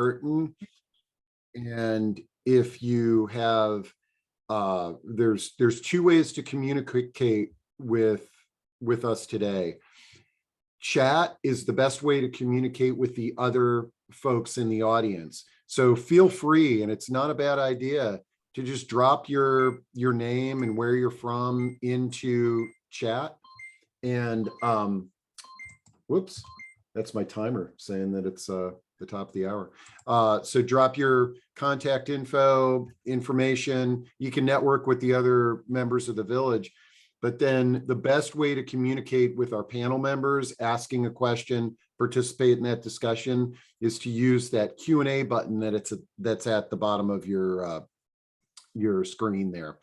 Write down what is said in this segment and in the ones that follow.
curtain. And if you have, there's two ways to communicate with us today. Chat is the best way to communicate with the other folks in the audience. So feel free, and it's not a bad idea to just drop your name and where you're from into chat. And whoops, that's my timer saying that it's the top of the hour. So drop your contact information. You can network with the other members of the village. But then the best way to communicate with our panel members, asking a question, participate in that discussion, is to use that Q&A button that's at the bottom of your screen there.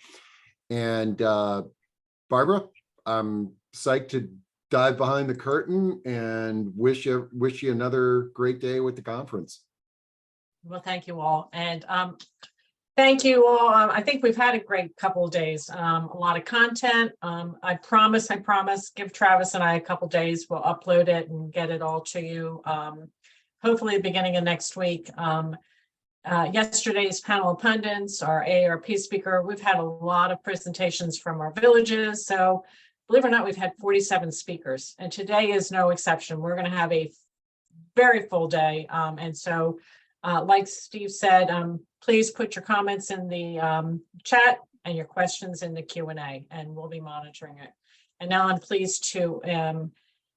And Barbara, I'm psyched to dive behind the curtain and wish you another great day with the conference. Well, thank you all. And thank you all. I think we've had a great couple of days, a lot of content. I promise, give Travis and I a couple of days. We'll upload it and get it all to you. Hopefully the beginning of next week. Yesterday's panel of pundits, our AARP speaker, we've had a lot of presentations from our villages. So believe it or not, we've had 47 speakers, and today is no exception. We're going to have a very full day. And so like Steve said, please put your comments in the chat and your questions in the Q&A, and we'll be monitoring it. And now I'm pleased to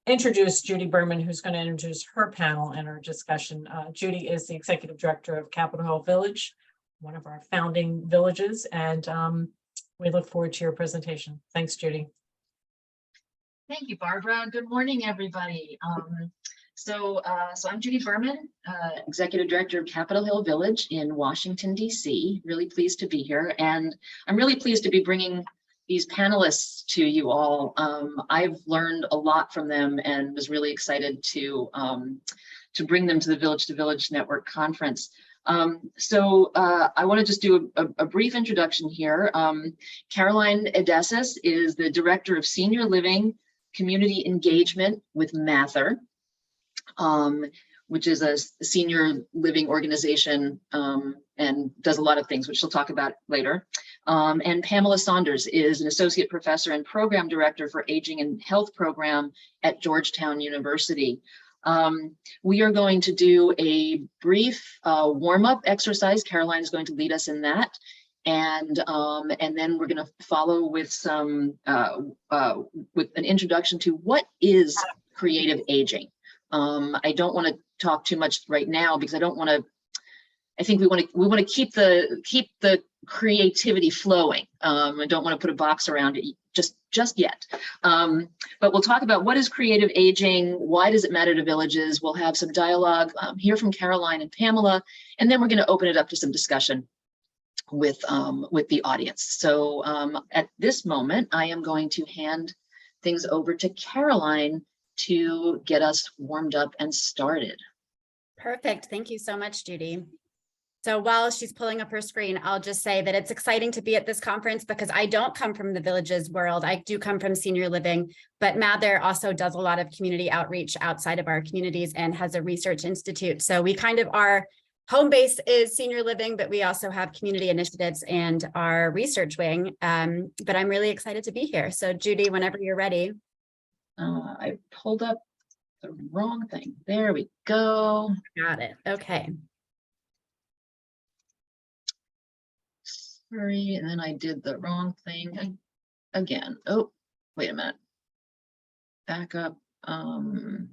introduce Judy Berman, who's going to introduce her panel and our discussion. Judy is the Executive Director of Capitol Hill Village, one of our founding villages, and we look forward to your presentation. Thanks, Judy. Thank you, Barbara. Good morning, everybody. So I'm Judy Berman, Executive Director of Capitol Hill Village in Washington, D.C. Really pleased to be here. And I'm really pleased to be bringing these panelists to you all. I've learned a lot from them and was really excited to bring them to the Village to Village Network Conference. I want to just do a brief introduction here. Caroline Edessis is the Director of Senior Living Community Engagement with Mather, which is a senior living organization and does a lot of things, which she'll talk about later. And Pamela Saunders is an associate professor and program director for Aging and Health Program at Georgetown University. We are going to do a brief warm-up exercise. Caroline is going to lead us in that. And then we're going to follow with some with an introduction to what is creative aging. I don't want to talk too much right now because I don't want to. I think we want to keep the creativity flowing. I don't want to put a box around it just yet. But we'll talk about what is creative aging, why does it matter to villages. We'll have some dialogue, hear from Caroline and Pamela, and then we're going to open it up to some discussion with the audience. So at this moment, I am going to hand things over to Caroline to get us warmed up and started. Perfect. Thank you so much, Judy. So while she's pulling up her screen, I'll just say that it's exciting to be at this conference because I don't come from the villages world. I do come from senior living, but Mather also does a lot of community outreach outside of our communities and has a research institute. So we kind of, our home base is senior living, but we also have community initiatives and our research wing. But I'm really excited to be here. So Judy, whenever you're ready. I pulled up the wrong thing. There we go. Got it. Okay. Sorry, and then I did the wrong thing again. Oh, wait a minute. Back up. Hang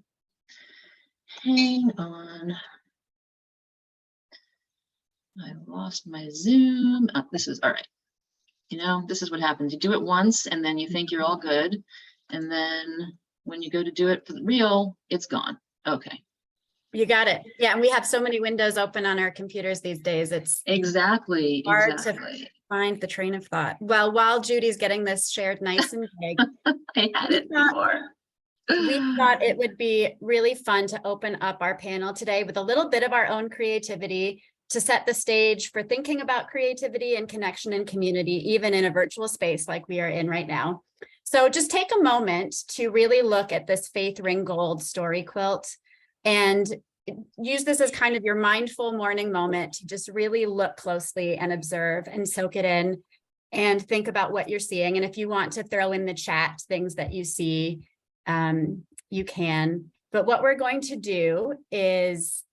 on. I lost my Zoom. This is all right. You know, this is what happens. You do it once and then you think you're all good. And then when you go to do it for the real, it's gone. Okay. You got it. Yeah, and we have so many windows open on our computers these days. It's exactly hard to find the train of thought. Well, while Judy's getting this shared nice and big, I had it before. We thought it would be really fun to open up our panel today with a little bit of our own creativity to set the stage for thinking about creativity and connection and community, even in a virtual space like we are in right now. So just take a moment to really look at this Faith Ringgold story quilt and use this as kind of your mindful morning moment to just really look closely and observe and soak it in and think about what you're seeing. And if you want to throw in the chat things that you see, you can. But what we're going to do is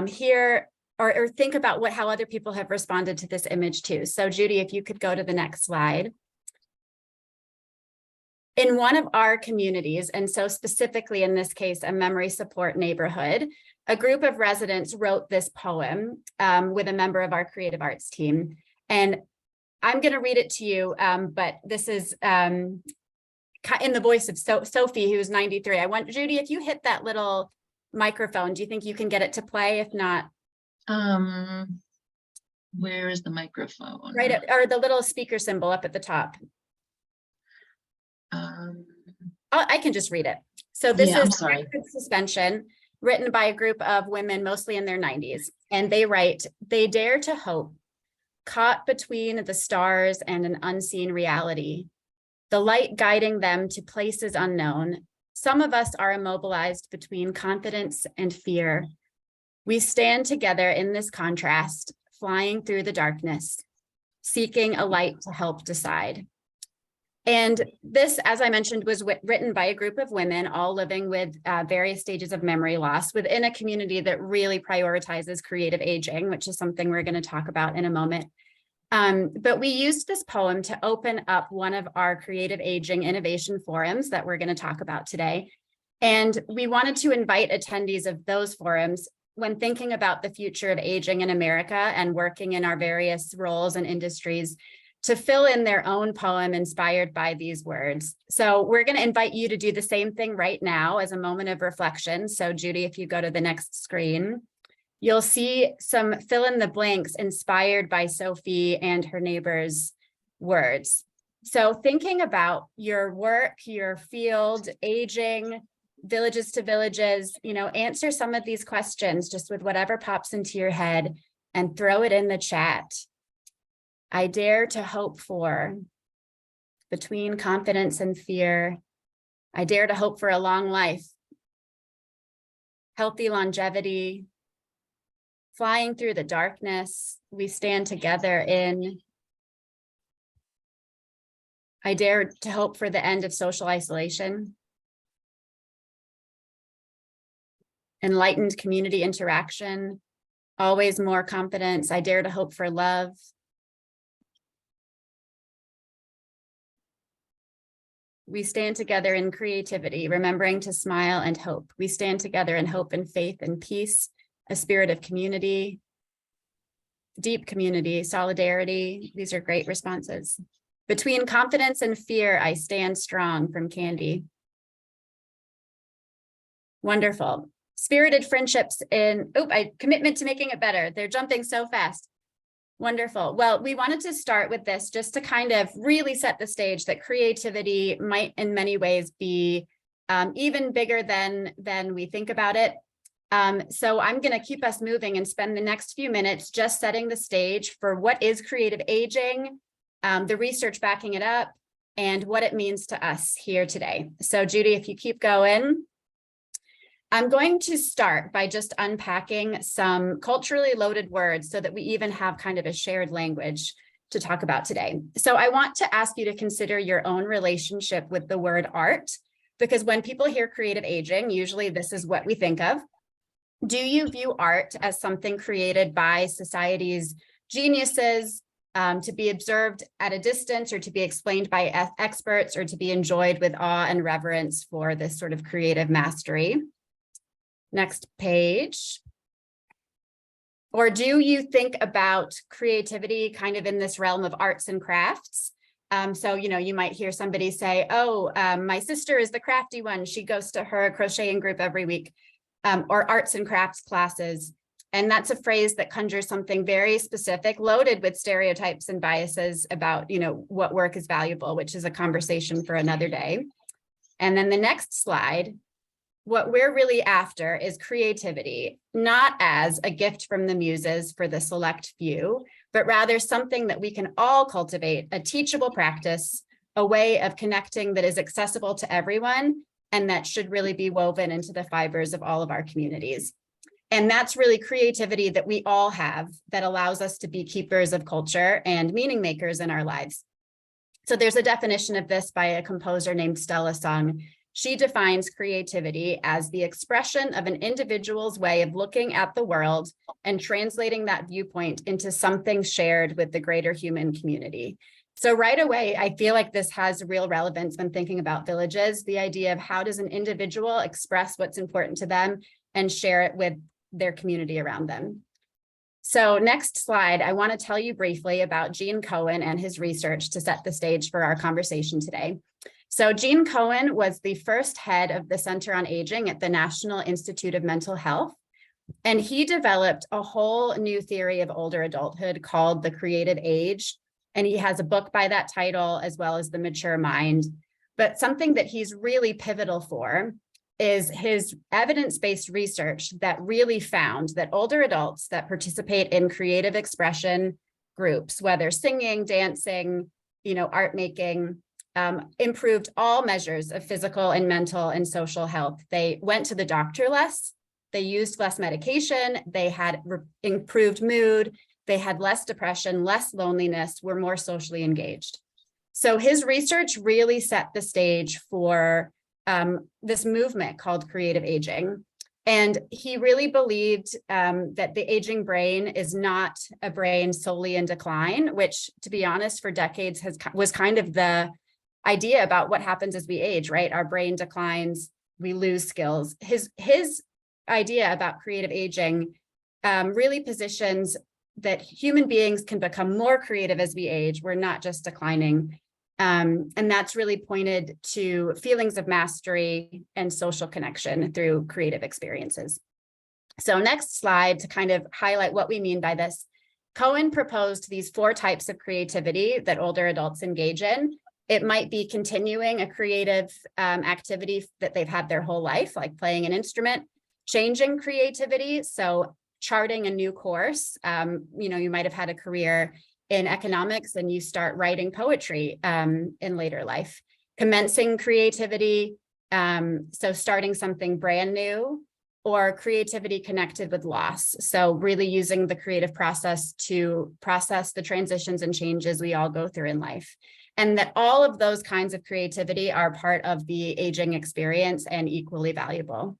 hear or think about how other people have responded to this image too. So Judy, if you could go to the next slide. In one of our communities, and so specifically in this case, a memory support neighborhood, a group of residents wrote this poem with a member of our creative arts team. And I'm going to read it to you, but this is in the voice of Sophie, who's 93. I want Judy, if you hit that little microphone, do you think you can get it to play? If not, where is the microphone? Right, or the little speaker symbol up at the top. I can just read it. So this is Suspension, written by a group of women, mostly in their 90s. And they write, they dare to hope, caught between the stars and an unseen reality, the light guiding them to places unknown. Some of us are immobilized between confidence and fear. We stand together in this contrast, flying through the darkness, seeking a light to help decide. And this, as I mentioned, was written by a group of women, all living with various stages of memory loss within a community that really prioritizes creative aging, which is something we're going to talk about in a moment. But we used this poem to open up one of our creative aging innovation forums that we're going to talk about today. And we wanted to invite attendees of those forums when thinking about the future of aging in America and working in our various roles and industries to fill in their own poem inspired by these words. So we're going to invite you to do the same thing right now as a moment of reflection. So Judy, if you go to the next screen, you'll see some fill in the blanks inspired by Sophie and her neighbors' words. So thinking about your work, your field, aging, villages to villages, answer some of these questions just with whatever pops into your head and throw it in the chat. I dare to hope for, between confidence and fear. I dare to hope for a long life, healthy longevity, flying through the darkness. We stand together in. I dare to hope for the end of social isolation, enlightened community interaction, always more confidence. I dare to hope for love. We stand together in creativity, remembering to smile and hope. We stand together in hope and faith and peace, a spirit of community, deep community, solidarity. These are great responses. Between confidence and fear, I stand strong, from Candy. Wonderful. Spirited friendships in, commitment to making it better. They're jumping so fast. Wonderful. Well, we wanted to start with this just to kind of really set the stage that creativity might in many ways be even bigger than we think about it. So I'm going to keep us moving and spend the next few minutes just setting the stage for what is creative aging, the research backing it up, and what it means to us here today. So Judy, if you keep going. I'm going to start by just unpacking some culturally loaded words so that we even have kind of a shared language to talk about today. So I want to ask you to consider your own relationship with the word art, because when people hear creative aging, usually this is what we think of. Do you view art as something created by society's geniuses, to be observed at a distance, or to be explained by experts, or to be enjoyed with awe and reverence for this sort of creative mastery? Next page. Or do you think about creativity kind of in this realm of arts and crafts? So, you might hear somebody say, my sister is the crafty one. She goes to her crocheting group every week, or arts and crafts classes. And that's a phrase that conjures something very specific, loaded with stereotypes and biases about, what work is valuable, which is a conversation for another day. And then the next slide. What we're really after is creativity, not as a gift from the muses for the select few, but rather something that we can all cultivate, a teachable practice, a way of connecting that is accessible to everyone, and that should really be woven into the fibers of all of our communities. And that's really creativity that we all have that allows us to be keepers of culture and meaning makers in our lives. So there's a definition of this by a composer named Stella Sung. She defines creativity as the expression of an individual's way of looking at the world and translating that viewpoint into something shared with the greater human community. So right away, I feel like this has real relevance when thinking about villages, the idea of how does an individual express what's important to them and share it with their community around them. So next slide, I want to tell you briefly about Gene Cohen and his research to set the stage for our conversation today. So Gene Cohen was the first head of the Center on Aging at the National Institute of Mental Health, and he developed a whole new theory of older adulthood called the creative age. And he has a book by that title, as well as The Mature Mind. But something that he's really pivotal for is his evidence-based research that really found that older adults that participate in creative expression groups, whether singing, dancing, art making, improved all measures of physical and mental and social health. They went to the doctor less, they used less medication, they had improved mood, they had less depression, less loneliness, were more socially engaged. So his research really set the stage for this movement called creative aging. And he really believed that the aging brain is not a brain solely in decline, which, to be honest, for decades was kind of the idea about what happens as we age, right? Our brain declines, we lose skills. His idea about creative aging really positions that human beings can become more creative as we age. We're not just declining. And that's really pointed to feelings of mastery and social connection through creative experiences. So next slide to kind of highlight what we mean by this. Cohen proposed these 4 types of creativity that older adults engage in. It might be continuing a creative activity that they've had their whole life, like playing an instrument, changing creativity. So charting a new course, you might have had a career in economics and you start writing poetry in later life. Commencing creativity, so starting something brand new, or creativity connected with loss. So really using the creative process to process the transitions and changes we all go through in life. And that all of those kinds of creativity are part of the aging experience and equally valuable.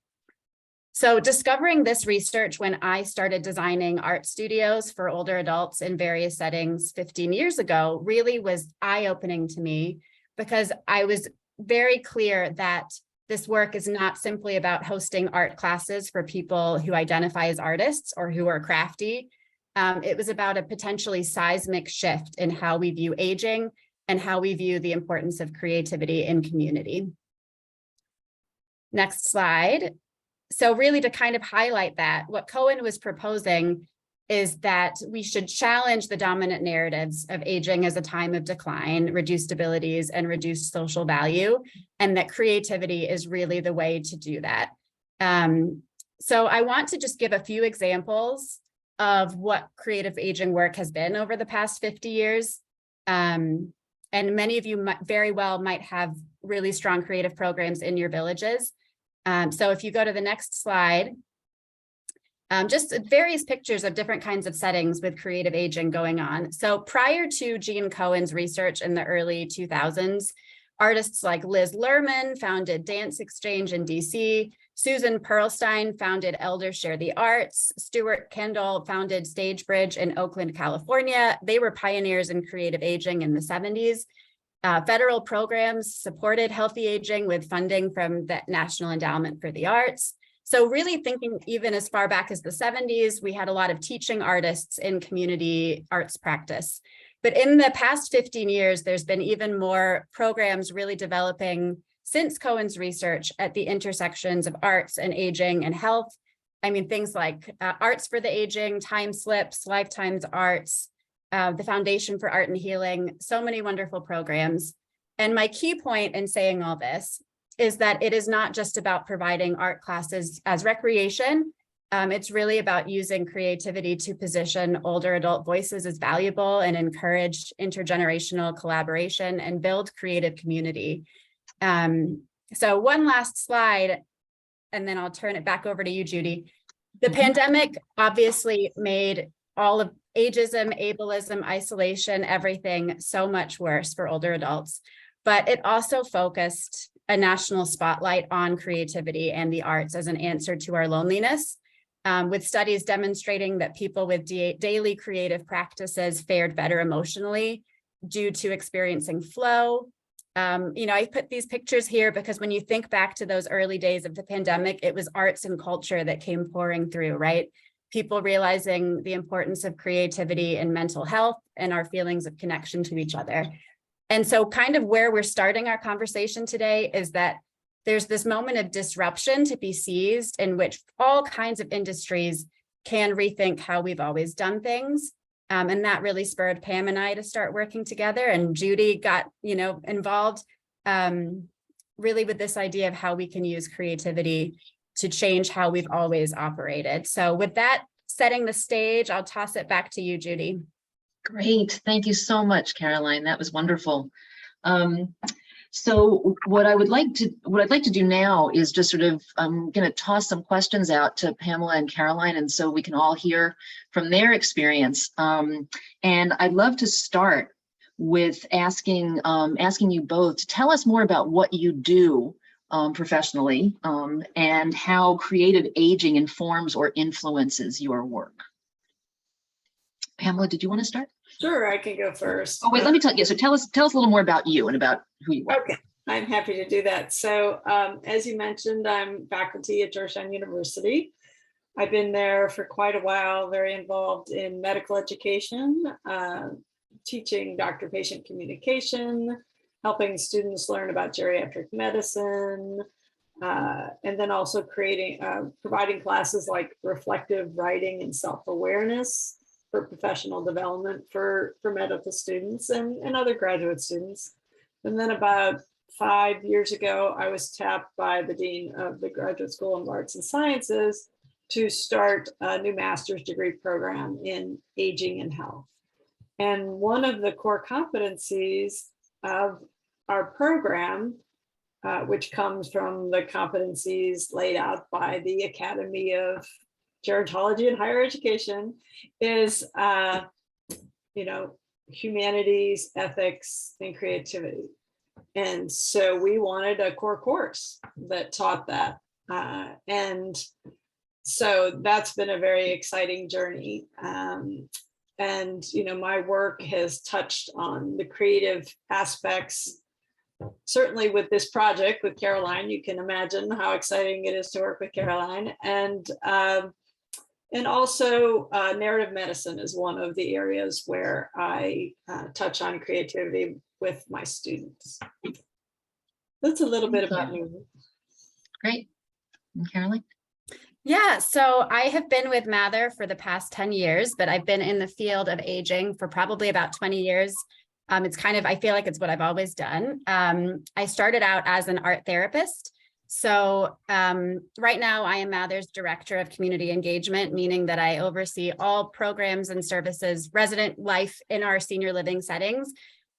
So discovering this research when I started designing art studios for older adults in various settings 15 years ago really was eye-opening to me, because I was very clear that this work is not simply about hosting art classes for people who identify as artists or who are crafty. It was about a potentially seismic shift in how we view aging and how we view the importance of creativity in community. Next slide. So really to kind of highlight that, what Cohen was proposing is that we should challenge the dominant narratives of aging as a time of decline, reduced abilities, and reduced social value, and that creativity is really the way to do that. So I want to just give a few examples of what creative aging work has been over the past 50 years. And many of you very well might have really strong creative programs in your villages. So if you go to the next slide, just various pictures of different kinds of settings with creative aging going on. So prior to Gene Cohen's research in the early 2000s, artists like Liz Lerman founded Dance Exchange in DC, Susan Pearlstein founded Elders Share the Arts, Stuart Kendall founded Stage Bridge in Oakland, California. They were pioneers in creative aging in the 70s. Federal programs supported healthy aging with funding from the National Endowment for the Arts. So really thinking even as far back as the 70s, we had a lot of teaching artists in community arts practice. But in the past 15 years, there's been even more programs really developing since Cohen's research at the intersections of arts and aging and health. I mean, things like Arts for the Aging, Time Slips, Lifetimes Arts, the Foundation for Art and Healing, so many wonderful programs. And my key point in saying all this is that it is not just about providing art classes as recreation. It's really about using creativity to position older adult voices as valuable and encourage intergenerational collaboration and build creative community. So one last slide, and then I'll turn it back over to you, Judy. The Mhm. pandemic obviously made all of ageism, ableism, isolation, everything so much worse for older adults. But it also focused a national spotlight on creativity and the arts as an answer to our loneliness, with studies demonstrating that people with daily creative practices fared better emotionally due to experiencing flow. I put these pictures here because when you think back to those early days of the pandemic, it was arts and culture that came pouring through, right? People realizing the importance of creativity and mental health and our feelings of connection to each other. And so kind of where we're starting our conversation today is that there's this moment of disruption to be seized in which all kinds of industries can rethink how we've always done things. And that really spurred Pam and I to start working together. And Judy got, involved really with this idea of how we can use creativity to change how we've always operated. So with that, setting the stage, I'll toss it back to you, Judy. Great. Thank you so much, Caroline. That was wonderful. So what I'd like to do now is just sort of, I'm going to toss some questions out to Pamela and Caroline, and so we can all hear from their experience. And I'd love to start with asking you both to tell us more about what you do professionally, and how creative aging informs or influences your work. Pamela, did you want to start? Sure, I can go first. Oh, wait, let me tell you. So tell us a little more about you and about who you are. Okay, I'm happy to do that. So as you mentioned, I'm faculty at Georgetown University. I've been there for quite a while, very involved in medical education, teaching doctor-patient communication, helping students learn about geriatric medicine, and then also providing classes like reflective writing and self-awareness for professional development for medical students and other graduate students. And then about 5 years ago, I was tapped by the Dean of the Graduate School of Arts and Sciences to start a new master's degree program in aging and health. And one of the core competencies of our program, which comes from the competencies laid out by the Academy of Gerontology and Higher Education, is humanities, ethics, and creativity. And so we wanted a core course that taught that. And so that's been a very exciting journey. And my work has touched on the creative aspects. Certainly with this project with Caroline, you can imagine how exciting it is to work with Caroline. And also narrative medicine is one of the areas where I touch on creativity with my students. That's a little bit about me. Great. And Caroline? Yeah, so I have been with Mather for the past 10 years, but I've been in the field of aging for probably about 20 years. It's kind of, I feel like it's what I've always done. I started out as an art therapist. So right now I am Mather's Director of Community Engagement, meaning that I oversee all programs and services, resident life in our senior living settings,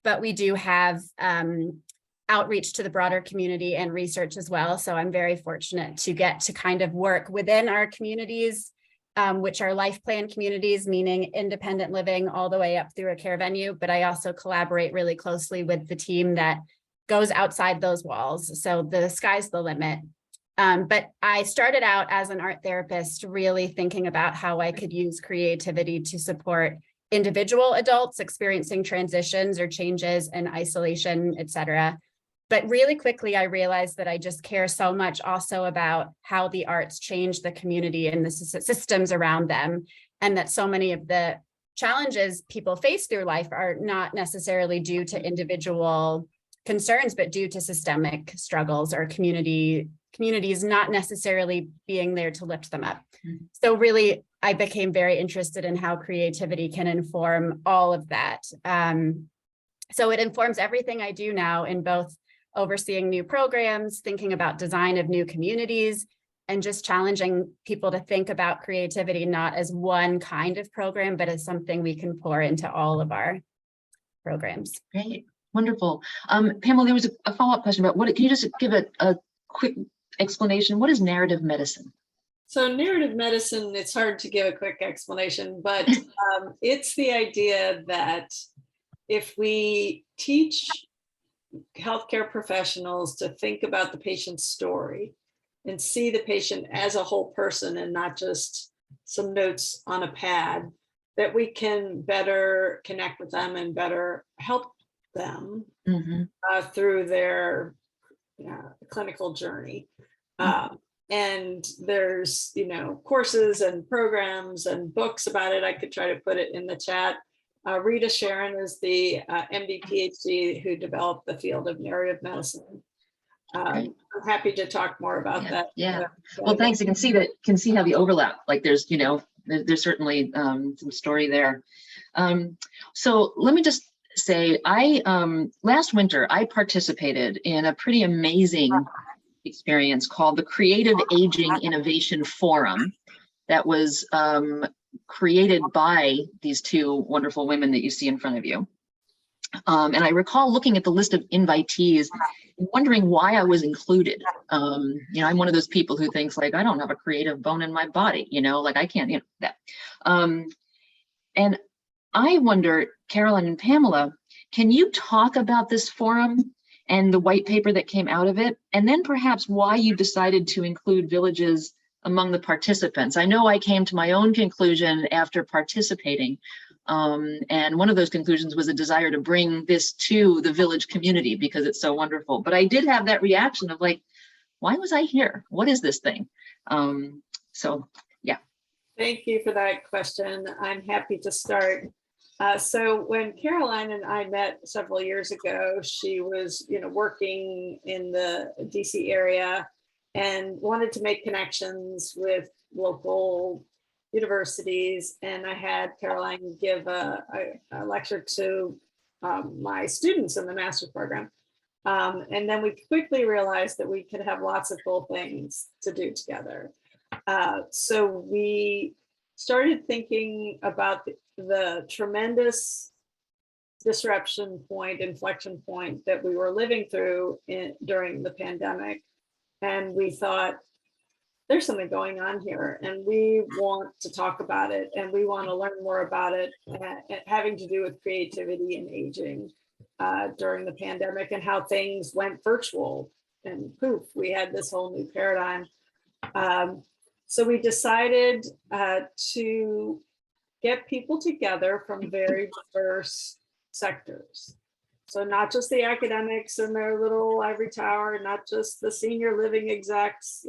but we do have outreach to the broader community and research as well. So I'm very fortunate to get to kind of work within our communities, which are life plan communities, meaning independent living all the way up through a care venue. But I also collaborate really closely with the team that goes outside those walls. So the sky's the limit. But I started out as an art therapist, really thinking about how I could use creativity to support individual adults experiencing transitions or changes in isolation, et cetera. But really quickly, I realized that I just care so much also about how the arts change the community and the systems around them, and that so many of the challenges people face through life are not necessarily due to individual concerns, but due to systemic struggles or communities not necessarily being there to lift them up. Mm-hmm. So really, I became very interested in how creativity can inform all of that. So it informs everything I do now in both overseeing new programs, thinking about design of new communities, and just challenging people to think about creativity not as one kind of program, but as something we can pour into all of our programs. Great, wonderful. Pamela, there was a follow-up question about can you just give a quick explanation? What is narrative medicine? So narrative medicine, it's hard to give a quick explanation, but it's the idea that if we teach healthcare professionals to think about the patient's story and see the patient as a whole person and not just some notes on a pad, that we can better connect with them and better help them through their clinical journey. And there's, courses and programs and books about it. I could try to put it in the chat. Rita Sharon is the MD PhD who developed the field of narrative medicine. I'm happy to talk more about that. Yeah. Well, thanks. You can see how the overlap, like there's there's certainly some story there. So let me just say, last winter I participated in a pretty amazing experience called the Creative Aging Innovation Forum that was created by these two wonderful women that you see in front of you. And I recall looking at the list of invitees and wondering why I was included. I'm one of those people who thinks like, I don't have a creative bone in my body, like I can't, that. And I wonder, Caroline and Pamela, can you talk about this forum and the white paper that came out of it? And then perhaps why you decided to include villages among the participants. I know I came to my own conclusion after participating. And one of those conclusions was a desire to bring this to the village community because it's so wonderful. But I did have that reaction of like, why was I here? What is this thing? So, yeah. Thank you for that question. I'm happy to start. So when Caroline and I met several years ago, she was, working in the DC area and wanted to make connections with local universities. And I had Caroline give a lecture to my students in the master's program. And then we quickly realized that we could have lots of cool things to do together. So we started thinking about the tremendous disruption point, inflection point that we were living through during the pandemic. And we thought, there's something going on here and we want to talk about it and we want to learn more about it, having to do with creativity and aging during the pandemic and how things went virtual and poof, we had this whole new paradigm. So we decided to get people together from very diverse sectors. So not just the academics in their little ivory tower, not just the senior living execs,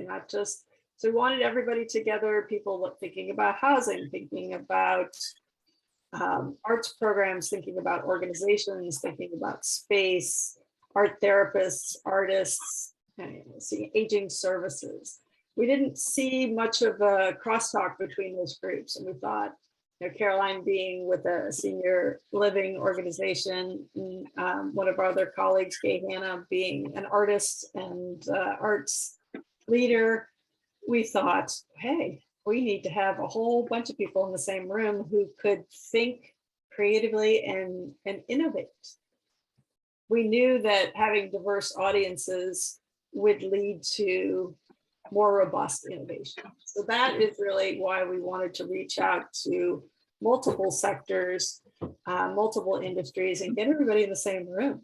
so we wanted everybody together, people thinking about housing, thinking about arts programs, thinking about organizations, thinking about space, art therapists, artists, aging services. We didn't see much of a crosstalk between those groups. And we thought, Caroline being with a senior living organization, one of our other colleagues, Gay Hanna, being an artist and arts leader, we thought, hey, we need to have a whole bunch of people in the same room who could think creatively and innovate. We knew that having diverse audiences would lead to more robust innovation. So that is really why we wanted to reach out to multiple sectors, multiple industries, and get everybody in the same room.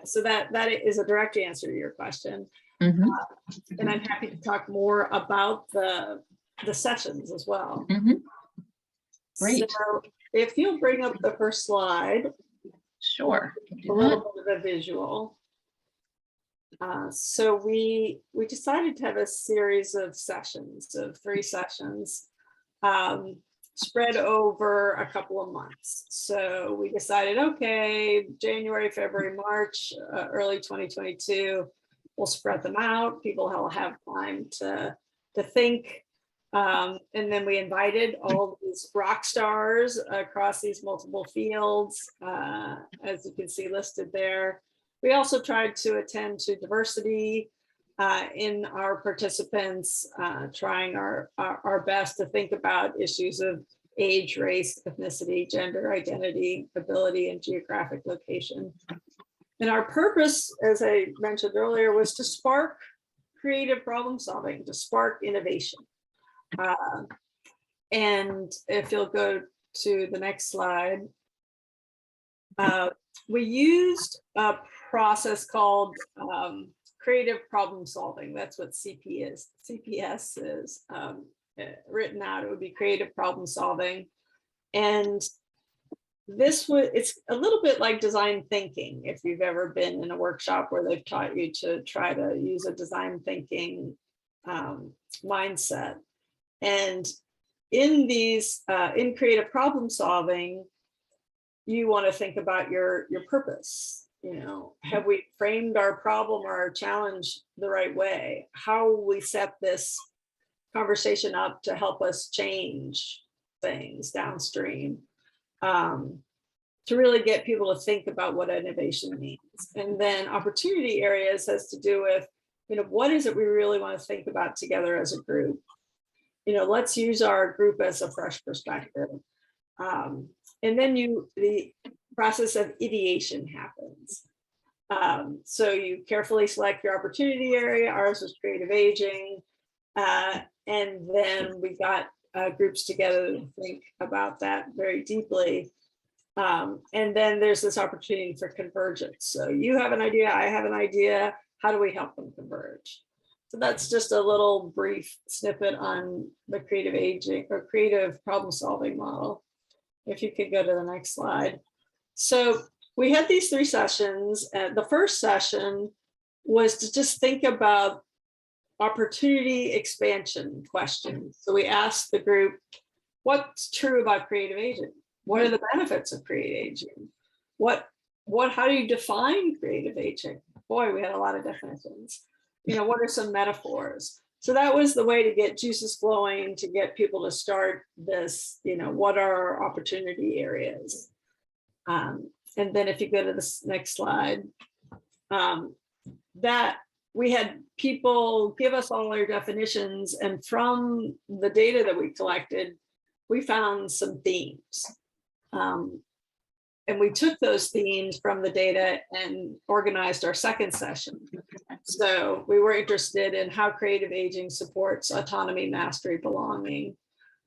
So that is a direct answer to your question. And I'm happy to talk more about the sessions as well. Great. So if you'll bring up the first slide. Sure. A little bit of a visual. So we decided to have a series of sessions, of 3 sessions, spread over a couple of months. So we decided, okay, January, February, March, early 2022, we'll spread them out. People will have time to think. And then we invited all these rock stars across these multiple fields, as you can see listed there. We also tried to attend to diversity in our participants, trying our best to think about issues of age, race, ethnicity, gender identity, ability, and geographic location. And our purpose, as I mentioned earlier, was to spark creative problem solving to spark innovation. And if you'll go to the next slide, we used a process called creative problem solving. That's what CPS is written out. It would be creative problem solving. And it's a little bit like design thinking. If you've ever been in a workshop where they've taught you to try to use a design thinking mindset. And in in creative problem solving, you want to think about your purpose. Have we framed our problem or our challenge the right way? How will we set this conversation up to help us change things downstream? To really get people to think about what innovation means. And then opportunity areas has to do with, what is it we really want to think about together as a group? Let's use our group as a fresh perspective. And then the process of ideation happens. So you carefully select your opportunity area. Ours was creative aging. And then we got groups together to think about that very deeply. And then there's this opportunity for convergence. So you have an idea, I have an idea. How do we help them converge? So that's just a little brief snippet on the creative aging or creative problem solving model. If you could go to the next slide. So we had these 3 sessions. The first session was to just think about opportunity expansion questions. So we asked the group, what's true about creative aging? What are the benefits of creative aging? How do you define creative aging? Boy, we had a lot of definitions. What are some metaphors? So that was the way to get juices flowing, to get people to start this, what are our opportunity areas? And then if you go to this next slide, that we had people give us all their definitions, and from the data that we collected, we found some themes. And we took those themes from the data and organized our second session. So we were interested in how creative aging supports autonomy, mastery, belonging.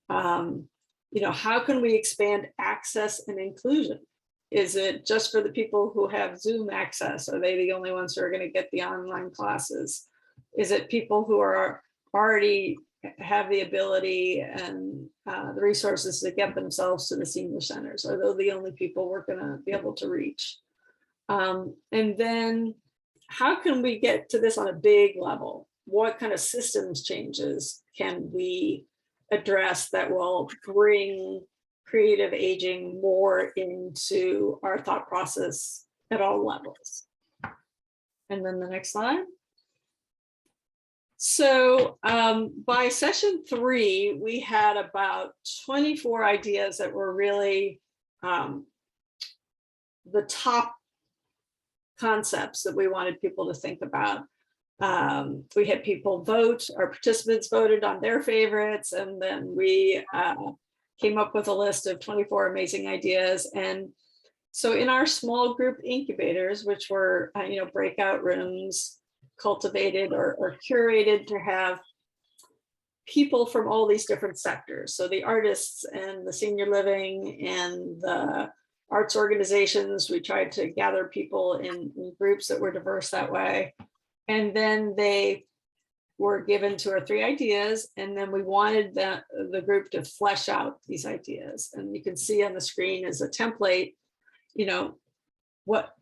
How can we expand access and inclusion? Is it just for the people who have Zoom access? Are they the only ones who are going to get the online classes? Is it people who are already have the ability and the resources to get themselves to the senior centers? Are those the only people we're going to be able to reach? And then how can we get to this on a big level? What kind of systems changes can we address that will bring creative aging more into our thought process at all levels? And then the next slide. So by session 3, we had about 24 ideas that were really the top concepts that we wanted people to think about. We had people vote, our participants voted on their favorites, and then we came up with a list of 24 amazing ideas. And so in our small group incubators, which were breakout rooms, cultivated or curated to have people from all these different sectors. So the artists and the senior living and the arts organizations, we tried to gather people in groups that were diverse that way. And then they were given 2 or 3 ideas, and then we wanted the group to flesh out these ideas. And you can see on the screen is a template,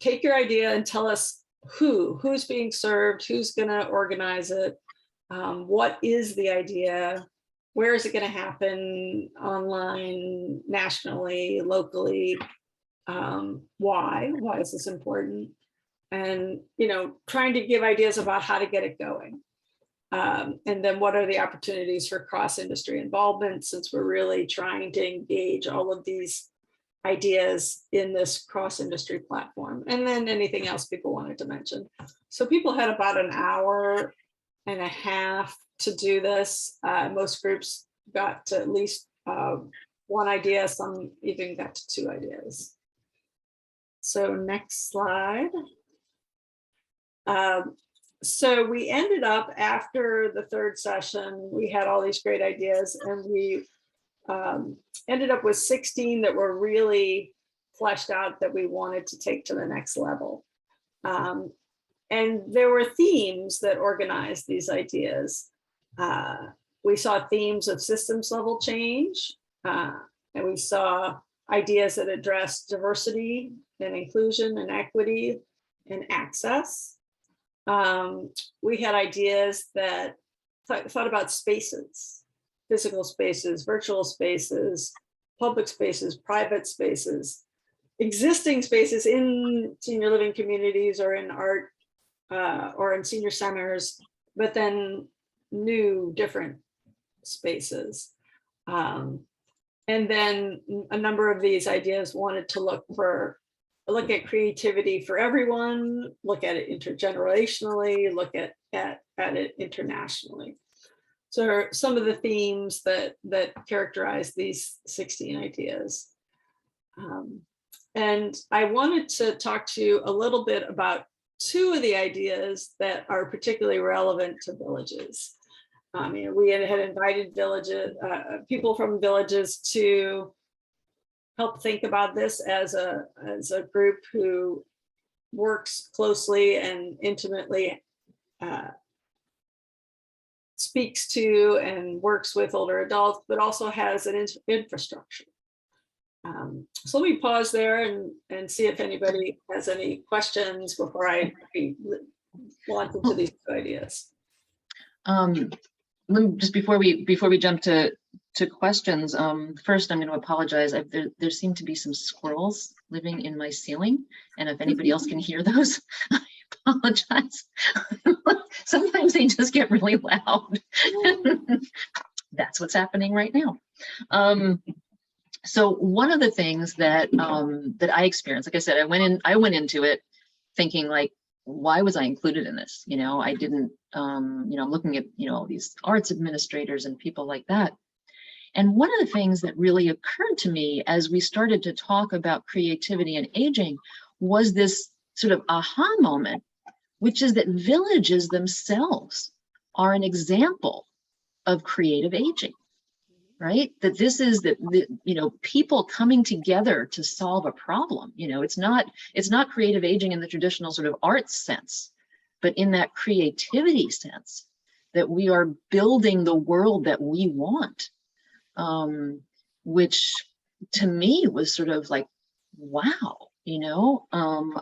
take your idea and tell us who's being served, who's going to organize it, what is the idea, where is it going to happen, online, nationally, locally, why is this important, and trying to give ideas about how to get it going, and then what are the opportunities for cross-industry involvement, since we're really trying to engage all of these ideas in this cross-industry platform, and then anything else people wanted to mention. So people had about an hour and a half to do this. Most groups got to at least 1 idea, some even got to 2 ideas. So next slide. So we ended up, after the third session, we had all these great ideas, and we ended up with 16 that were really fleshed out that we wanted to take to the next level. And there were themes that organized these ideas. We saw themes of systems level change, and we saw ideas that addressed diversity and inclusion and equity and access. We had ideas that thought about spaces, physical spaces, virtual spaces, public spaces, private spaces, existing spaces in senior living communities or in art or in senior centers, but then new, different spaces. And then a number of these ideas wanted to look at creativity for everyone, look at it intergenerationally, look at it internationally. So some of the themes that characterize these 16 ideas. And I wanted to talk to you a little bit about two of the ideas that are particularly relevant to villages. We had invited people from villages to help think about this as a group who works closely and intimately speaks to and works with older adults, but also has an infrastructure. So let me pause there and see if anybody has any questions before I launch into these two ideas. Just before we jump to questions, first I'm going to apologize. There seem to be some squirrels living in my ceiling, and if anybody else can hear those, I apologize. Sometimes they just get really loud. That's what's happening right now. So one of the things that I experienced, like I said, I went into it thinking, like, why was I included in this? I didn't, I'm looking at, all these arts administrators and people like that. And one of the things that really occurred to me as we started to talk about creativity and aging was this sort of aha moment, which is that villages themselves are an example of creative aging, right? That this is the people coming together to solve a problem. It's not creative aging in the traditional sort of arts sense, but in that creativity sense, that we are building the world that we want, which to me was sort of like, wow,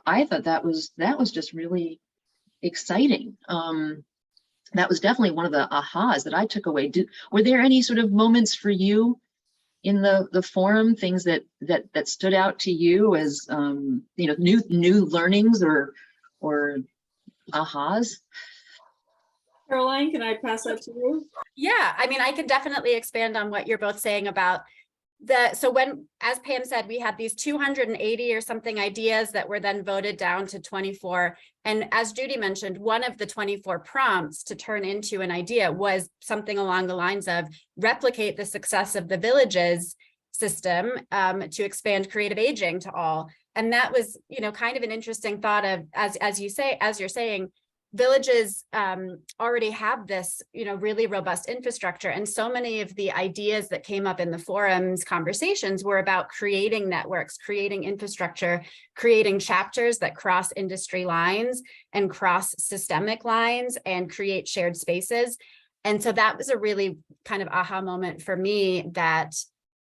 I thought that was just really exciting. That was definitely one of the ahas that I took away. Were there any sort of moments for you in the forum, things that stood out to you as new learnings or ahas? Caroline, can I pass that to you? Yeah, I can definitely expand on what you're both saying about so when, as Pam said, we had these 280 or something ideas that were then voted down to 24. And as Judy mentioned, one of the 24 prompts to turn into an idea was something along the lines of replicate the success of the villages system to expand creative aging to all. And that was, kind of an interesting thought of, as you're saying, villages already have this, really robust infrastructure. And so many of the ideas that came up in the forum's conversations were about creating networks, creating infrastructure, creating chapters that cross industry lines and cross systemic lines and create shared spaces. And so that was a really kind of aha moment for me that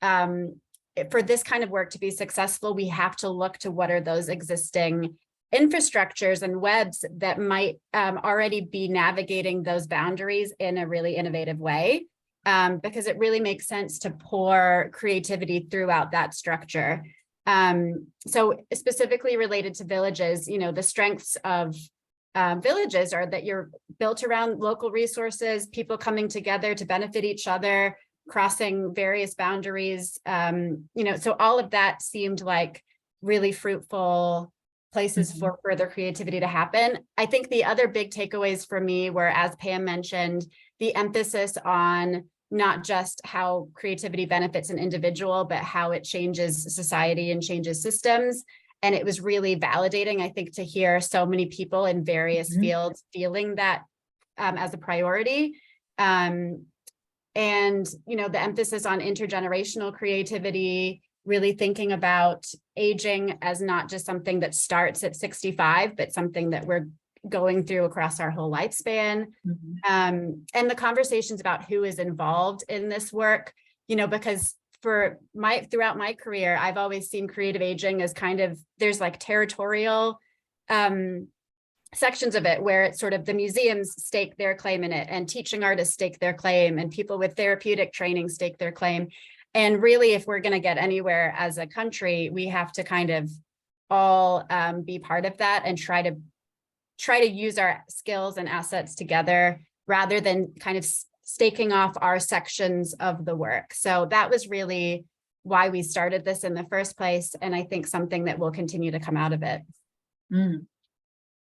for this kind of work to be successful, we have to look to what are those existing infrastructures and webs that might already be navigating those boundaries in a really innovative way, because it really makes sense to pour creativity throughout that structure. So specifically related to villages, the strengths of villages are that you're built around local resources, people coming together to benefit each other, crossing various boundaries. So all of that seemed like really fruitful places for further creativity to happen. I think the other big takeaways for me were, as Pam mentioned, the emphasis on not just how creativity benefits an individual, but how it changes society and changes systems. And it was really validating, I think, to hear so many people in various fields feeling that as a priority. And, the emphasis on intergenerational creativity, really thinking about aging as not just something that starts at 65, but something that we're going through across our whole lifespan. And the conversations about who is involved in this work, because throughout my career, I've always seen creative aging as kind of, there's like territorial sections of it where it's sort of the museums stake their claim in it, and teaching artists stake their claim, and people with therapeutic training stake their claim. And really, if we're going to get anywhere as a country, we have to kind of all be part of that and try to use our skills and assets together rather than kind of staking off our sections of the work. So that was really why we started this in the first place. And I think something that will continue to come out of it.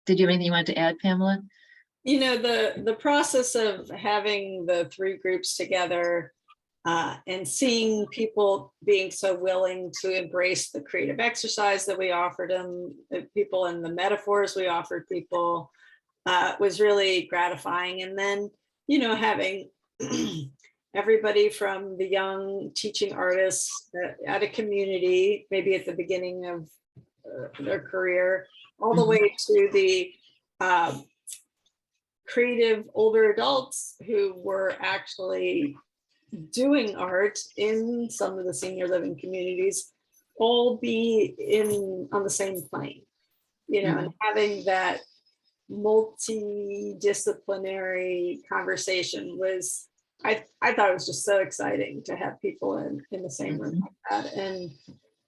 Did you have anything you wanted to add, Pamela? The process of having the three groups together and seeing people being so willing to embrace the creative exercise that we offered them, people, and the metaphors we offered people was really gratifying. And then, having everybody from the young teaching artists at a community, maybe at the beginning of their career, all the way to the creative older adults who were actually doing art in some of the senior living communities, all be on the same plane, and having that multidisciplinary conversation was, I thought it was just so exciting to have people in the same room like that. And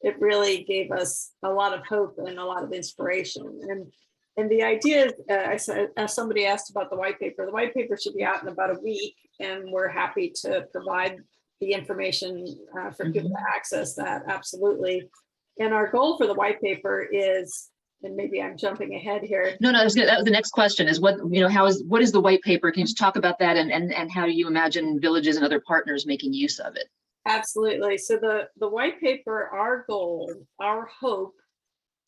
it really gave us a lot of hope and a lot of inspiration. And the idea is, as somebody asked about the white paper should be out in about a week, and we're happy to provide the information for people to access that, absolutely. And our goal for the white paper is, and maybe I'm jumping ahead here. No, that was the next question is what is the white paper? Can you just talk about that and how do you imagine villages and other partners making use of it? Absolutely. So the white paper, our goal, our hope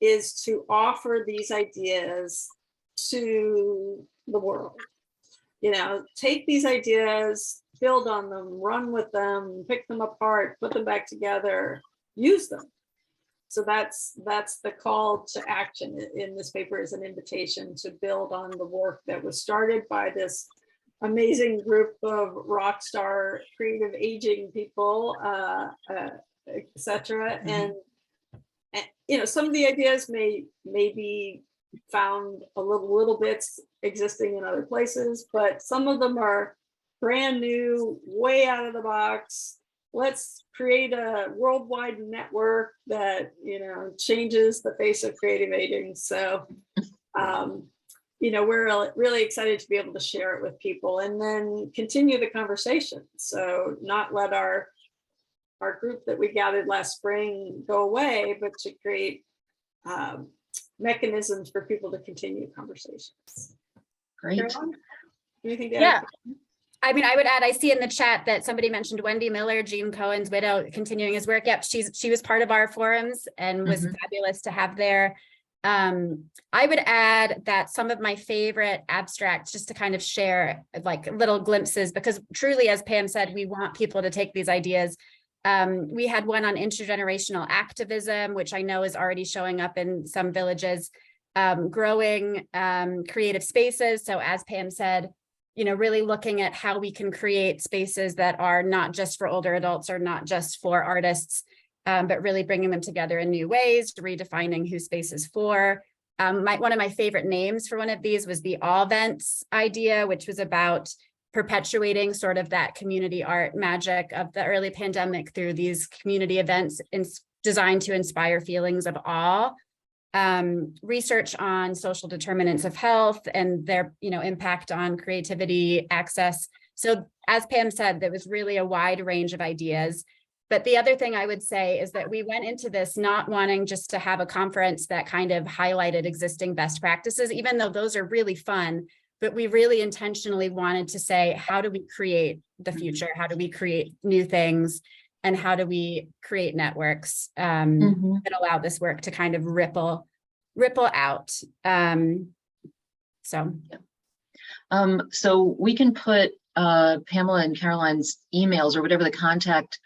is to offer these ideas to the world. Take these ideas, build on them, run with them, pick them apart, put them back together, use them. So that's the call to action in this paper, is an invitation to build on the work that was started by this amazing group of rock star creative aging people, etc. And some of the ideas may be found a little bits existing in other places, but some of them are brand new, way out of the box. Let's create a worldwide network that changes the face of creative aging. So we're really excited to be able to share it with people and then continue the conversation. So not let our group that we gathered last spring go away, but to create mechanisms for people to continue conversations. Great. Caroline, anything to add? Yeah. I mean, I would add, I see in the chat that somebody mentioned Wendy Miller, Gene Cohen's widow, continuing his work. Yep, she was part of our forums and was fabulous to have there. I would add that some of my favorite abstracts, just to kind of share like little glimpses, because truly, as Pam said, we want people to take these ideas. We had one on intergenerational activism, which I know is already showing up in some villages, growing creative spaces. So as Pam said, really looking at how we can create spaces that are not just for older adults or not just for artists, but really bringing them together in new ways, redefining who space is for. One of my favorite names for one of these was the All-Vents idea, which was about perpetuating sort of that community art magic of the early pandemic through these community events designed to inspire feelings of awe. Research on social determinants of health and their impact on creativity, access. So as Pam said, there was really a wide range of ideas. But the other thing I would say is that we went into this not wanting just to have a conference that kind of highlighted existing best practices, even though those are really fun, but we really intentionally wanted to say, how do we create the future? How do we create new things? and how do we create networks Mhm. that allow this work to kind of ripple out. So we can put Pamela and Caroline's emails or whatever the contact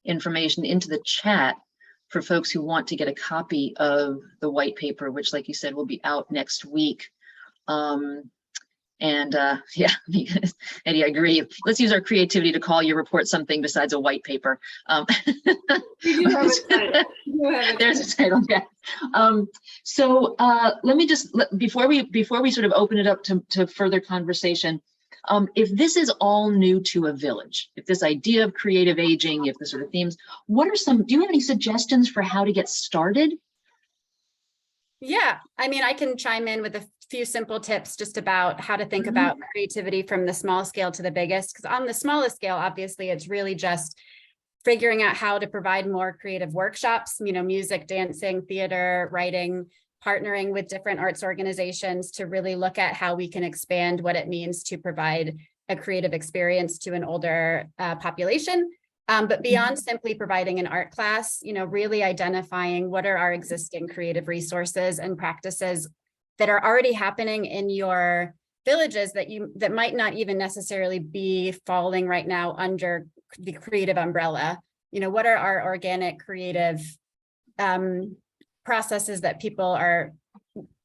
information into the chat for folks who want to get a copy of the white paper, which, like you said, will be out next week. Yeah, Eddie, I agree. Let's use our creativity to call your report something besides a white paper. You do have a title. You have a There's a title, yeah. Let me just, before we sort of open it up to further conversation, if this is all new to a village, if this idea of creative aging, if the sort of themes, do you have any suggestions for how to get started? Yeah, I mean, I can chime in with a few simple tips just about how to think about creativity from the small scale to the biggest, because on the smallest scale, obviously, it's really just figuring out how to provide more creative workshops, music, dancing, theater, writing, partnering with different arts organizations to really look at how we can expand what it means to provide a creative experience to an older population. But beyond simply providing an art class, really identifying what are our existing creative resources and practices that are already happening in your villages that might not even necessarily be falling right now under the creative umbrella. What are our organic creative processes that people are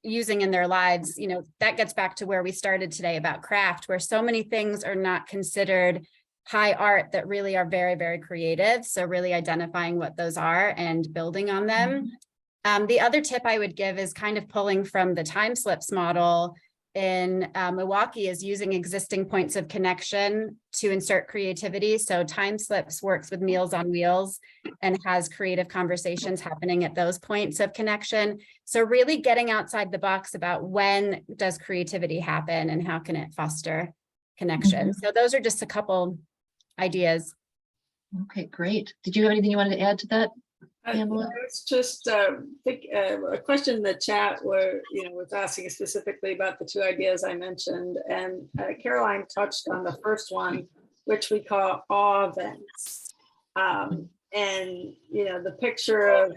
using in their lives? That gets back to where we started today about craft, where so many things are not considered high art that really are very, very creative. So really identifying what those are and building on them. The other tip I would give is kind of pulling from the time slips model in Milwaukee, is using existing points of connection to insert creativity. So time slips works with Meals on Wheels and has creative conversations happening at those points of connection. So really getting outside the box about when does creativity happen and how can it foster connection. So those are just a couple ideas. Okay, great. Did you have anything you wanted to add to that, Pamela? It's just a question in the chat where, was asking specifically about the two ideas I mentioned. And Caroline touched on the first one, which we call awe events. And, the picture of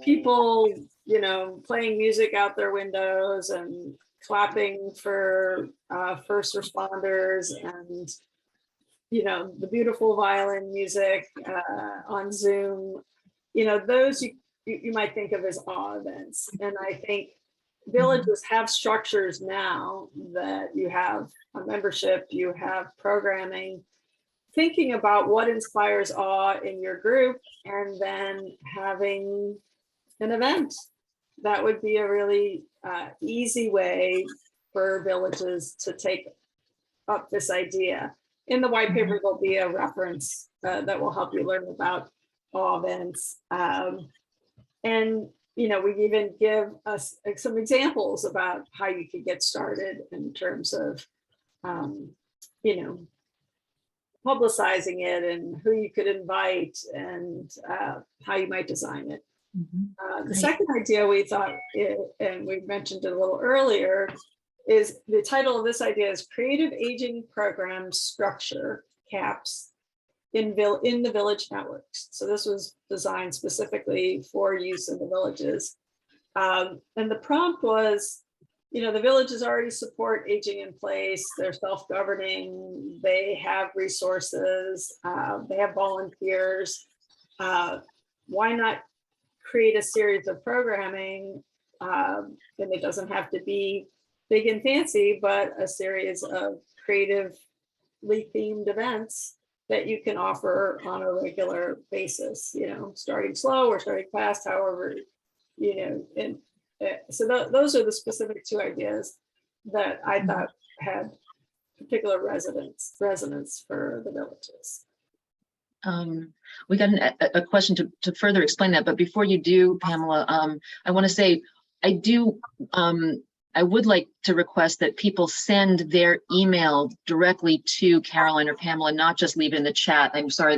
people, playing music out their windows and clapping for first responders and the beautiful violin music on Zoom, those you might think of as awe events. And I think villages have structures now that you have a membership, you have programming, thinking about what inspires awe in your group, and then having an event. That would be a really easy way for villages to take up this idea. In the white paper, there'll be a reference that will help you learn about awe events. And, we even give us some examples about how you could get started in terms of, publicizing it and who you could invite and how you might design it. The second idea we thought, and we mentioned it a little earlier, is the title of this idea is Creative Aging Program Structure, CAPS, in the village networks. So this was designed specifically for use in the villages. And the prompt was, the villages already support aging in place, they're self-governing, they have resources, they have volunteers. Why not create a series of programming, and it doesn't have to be big and fancy, but a series of creatively themed events that you can offer on a regular basis, starting slow or starting fast, however, and so those are the specific two ideas that I thought had particular resonance for the villages. We got a question to further explain that, but before you do, Pamela, I want to say I would like to request that people send their email directly to Caroline or Pamela, not just leave it in the chat. I'm sorry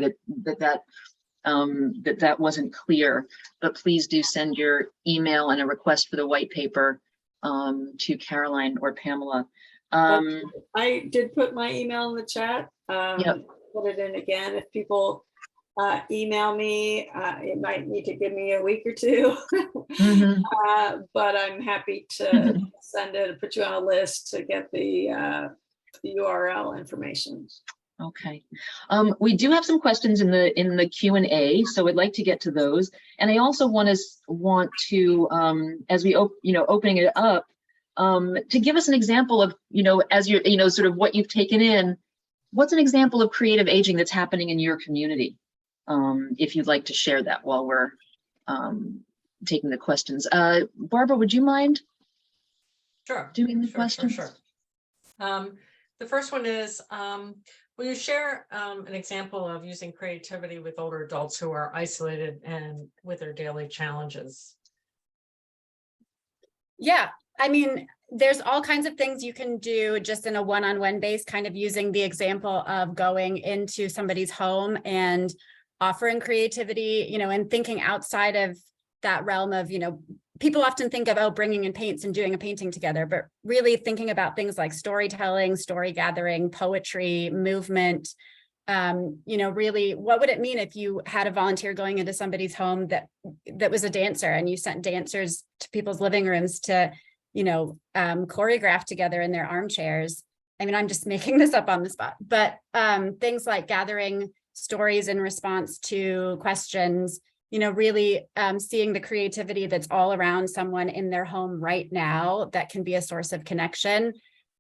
that wasn't clear, but please do send your email and a request for the white paper to Caroline or Pamela. I did put my email in the chat. Yep. Put it in again if people email me. It might need to give me a week or two, Mhm. but I'm happy to send it, put you on a list to get the URL information. Okay. We do have some questions in the Q&A, so I'd like to get to those. And I also want to as we opening it up, to give us an example of, as you're, sort of what you've taken in, what's an example of creative aging that's happening in your community? If you'd like to share that while we're taking the questions. Barbara, would you mind Sure. doing the questions? Sure. The first one is, will you share an example of using creativity with older adults who are isolated and with their daily challenges? Yeah, I mean, there's all kinds of things you can do just in a one-on-one base, kind of using the example of going into somebody's home and offering creativity, and thinking outside of that realm of, people often think of, oh, bringing in paints and doing a painting together, but really thinking about things like storytelling, story gathering, poetry, movement. Really, what would it mean if you had a volunteer going into somebody's home that was a dancer, and you sent dancers to people's living rooms to, choreograph together in their armchairs? I mean, I'm just making this up on the spot, but things like gathering stories in response to questions, really seeing the creativity that's all around someone in their home right now that can be a source of connection.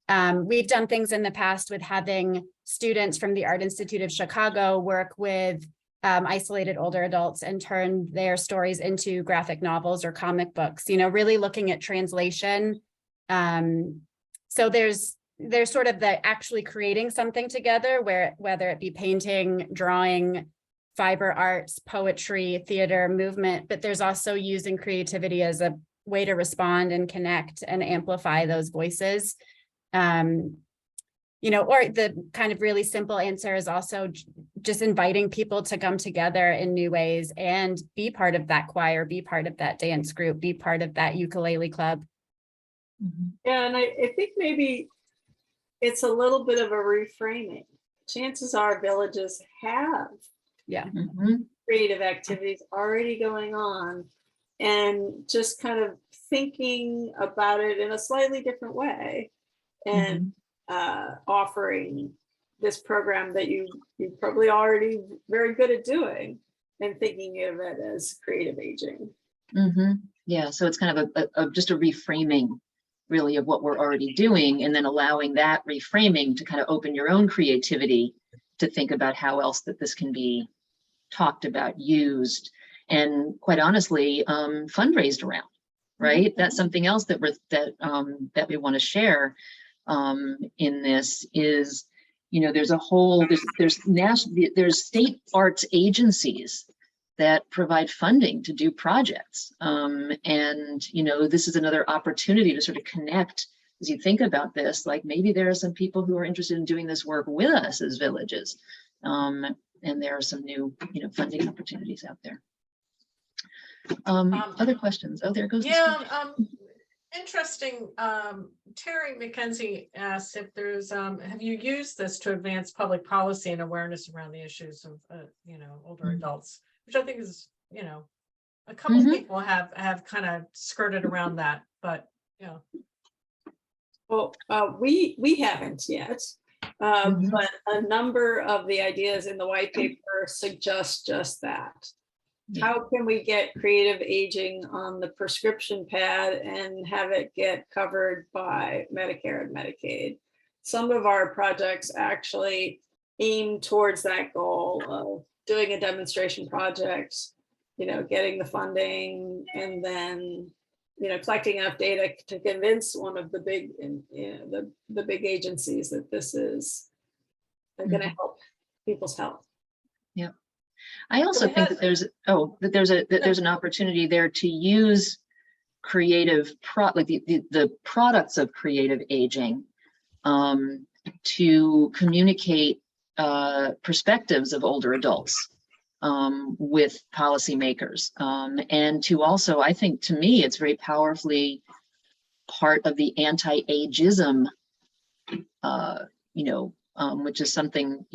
We've done things in the past with having students from the Art Institute of Chicago work with isolated older adults and turn their stories into graphic novels or comic books, really looking at translation. So there's sort of the actually creating something together, whether it be painting, drawing, fiber arts, poetry, theater, movement, but there's also using creativity as a way to respond and connect and amplify those voices. Or the kind of really simple answer is also just inviting people to come together in new ways and be part of that choir, be part of that dance group, be part of that ukulele club. Yeah, and I think maybe it's a little bit of a reframing. Chances are villages have creative activities already going on, and just kind of thinking about it in a slightly different way, and offering this program that you're probably already very good at doing, and thinking of it as creative aging. Yeah, so it's kind of just a reframing, really, of what we're already doing, and then allowing that reframing to kind of open your own creativity to think about how else that this can be talked about, used, and quite honestly, fundraised around, right? That's something else that we want to share in this is, there's state arts agencies that provide funding to do projects. And, this is another opportunity to sort of connect as you think about this, like maybe there are some people who are interested in doing this work with us as villages. And there are some new, funding opportunities out there. Other questions? Oh, there goes. Yeah, interesting. Terry McKenzie asked if there's, have you used this to advance public policy and awareness around the issues of, older adults, which I think is, a couple people have kind of skirted around that, but, Well, we haven't yet. But a number of the ideas in the white paper suggest just that. How can we get creative aging on the prescription pad and have it get covered by Medicare and Medicaid? Some of our projects actually aim towards that goal of doing a demonstration project, getting the funding, and then collecting enough data to convince one of the big, the big agencies that this is going to help people's health. Yeah, I also think that there's an opportunity there to use creative the products of creative aging to communicate perspectives of older adults with policymakers, and to also, I think, to me, it's very powerfully part of the anti-ageism, which is something,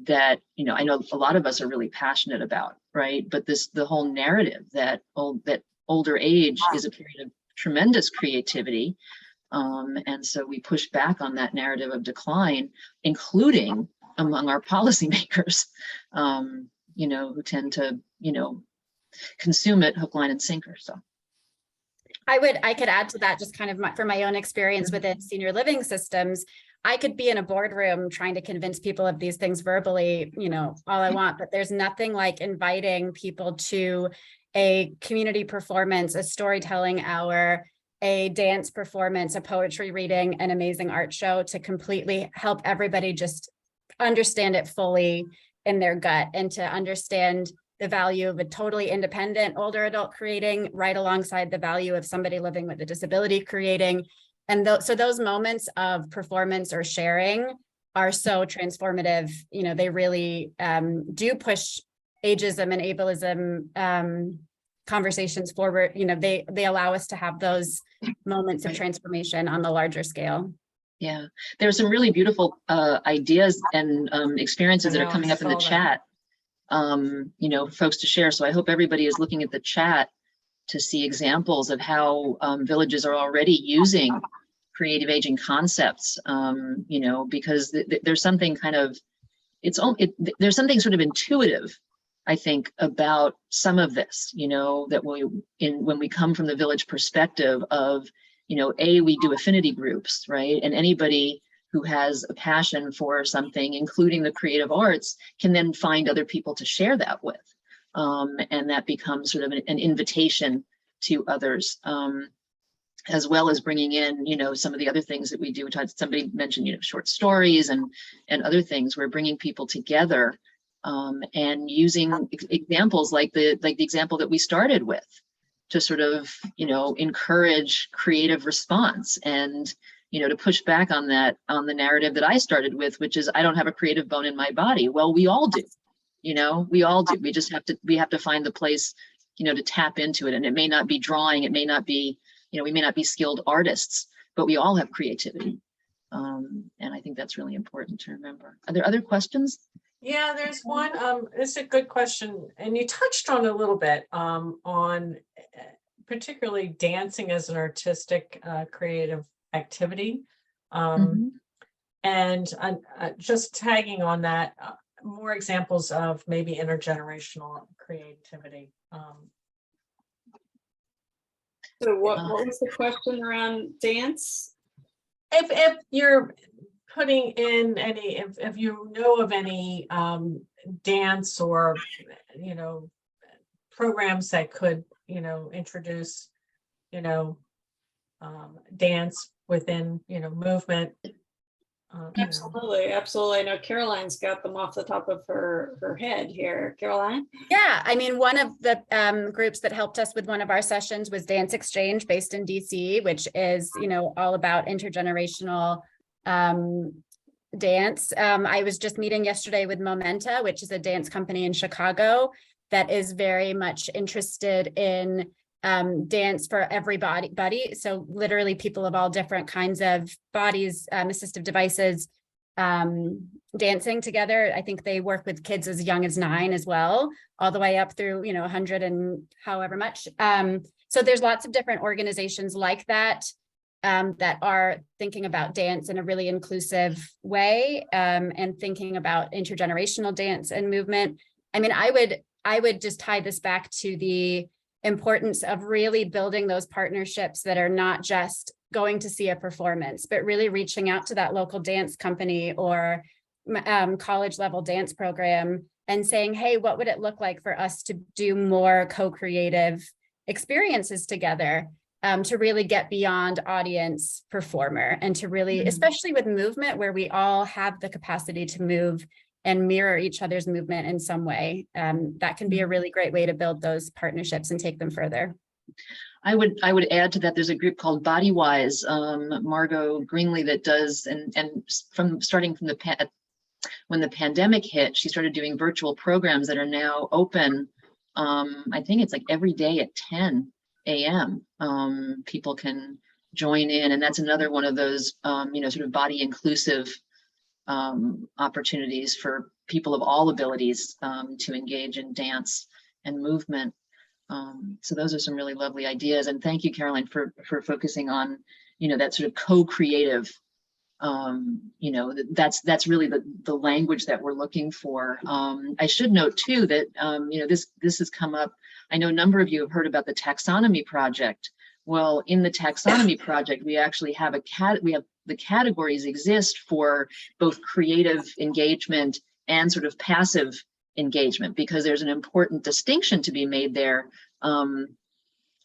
that, you know, I know a lot of us are really passionate about, right? But the whole narrative that older age is a period of tremendous creativity. And so we push back on that narrative of decline, including among our policymakers, you know, who tend to, you know, consume it hook, line, and sinker. So I could add to that, just kind of from my own experience within senior living systems. I could be in a boardroom trying to convince people of these things verbally, you know, all I want, but there's nothing like inviting people to a community performance, a storytelling hour, a dance performance, a poetry reading, an amazing art show to completely help everybody just understand it fully in their gut, and to understand the value of a totally independent older adult creating right alongside the value of somebody living with a disability creating. And so those moments of performance or sharing are so transformative. You know, they really do push ageism and ableism conversations forward. You know, they allow us to have those moments of transformation on the larger scale. yeah, there are some really beautiful ideas and experiences that are coming up in the chat, you know, folks to share. So I hope everybody is looking at the chat to see examples of how villages are already using creative aging concepts, you know, because there's something kind of, there's something sort of intuitive, I think, about some of this, you know, that when we come from the village perspective of, you know, we do affinity groups, right? And anybody who has a passion for something, including the creative arts, can then find other people to share that with. And that becomes sort of an invitation to others, as well as bringing in, you know, some of the other things that we do, which somebody mentioned, you know, short stories and other things. We're bringing people together and using examples like the example that we started with to sort of, you know, encourage creative response and, you know, to push back on the narrative that I started with, which is I don't have a creative bone in my body. Well, we all do, you know, we all do. We have to find the place, you know, to tap into it. And it may not be drawing, it may not be, you know, we may not be skilled artists, but we all have creativity. And I think that's really important to remember. Are there other questions? Yeah, there's one. It's a good question, and you touched on a little bit on particularly dancing as an artistic, creative activity, and just tagging on that, more examples of maybe intergenerational creativity. So what was the question around dance? If you're putting in any, if you know of any dance or, you know, programs that could, you know, introduce, you know, dance within, you know, movement. Absolutely, absolutely. I know Caroline's got them off the top of her head here. Caroline? Yeah, I mean, one of the groups that helped us with one of our sessions was Dance Exchange, based in DC, which is, you know, all about intergenerational dance. I was just meeting yesterday with Momenta, which is a dance company in Chicago that is very much interested in dance for everybody. So literally people of all different kinds of bodies, assistive devices, dancing together. I think they work with kids as young as 9 as well, all the way up through, you know, 100 and however much. So there's lots of different organizations like that that are thinking about dance in a really inclusive way, and thinking about intergenerational dance and movement. I mean, I would just tie this back to the importance of really building those partnerships that are not just going to see a performance, but really reaching out to that local dance company or college level dance program and saying, hey, what would it look like for us to do more co-creative experiences together, to really get beyond audience performer, and to really, especially with movement where we all have the capacity to move and mirror each other's movement in some way. That can be a really great way to build those partnerships and take them further. I would add to that, there's a group called Bodywise, Margot Greenlee, that does, and from starting from when the pandemic hit, she started doing virtual programs that are now open. I think it's like every day at 10 a.m. People can join in, and that's another one of those, you know, sort of body inclusive opportunities for people of all abilities to engage in dance and movement. So those are some really lovely ideas. And thank you, Caroline, for focusing on, that sort of co-creative, that's really the language that we're looking for. I should note too that, this has come up. I know a number of you have heard about the Taxonomy Project. Well, in the Taxonomy Project, we actually have the categories exist for both creative engagement and sort of passive engagement, because there's an important distinction to be made there.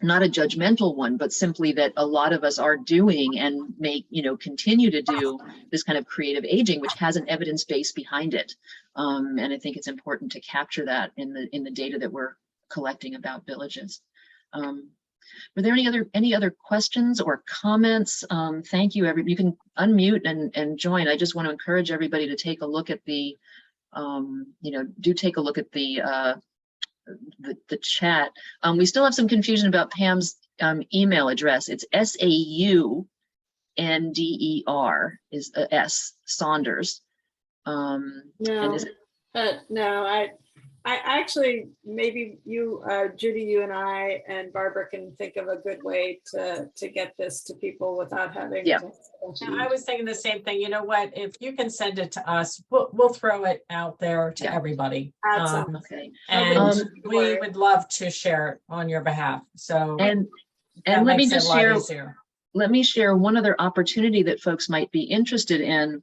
Not a judgmental one, but simply that a lot of us are doing and may, continue to do this kind of creative aging, which has an evidence base behind it. And I think it's important to capture that in the data that we're collecting about villages. Were there any other questions or comments? Thank you, everybody. You can unmute and join. I just want to encourage everybody to take a look at the, do take a look at the chat. We still have some confusion about Pam's email address. It's SAUNDER is S Saunders. And is it, No, I actually, maybe you, Judy, you and I and Barbara can think of a good way to get this to people without having. Yeah. I was thinking the same thing. You know what? If you can send it to us, we'll throw it out there to everybody. okay. And we would love to share it on your behalf. So and let me just share. Let me share one other opportunity that folks might be interested in.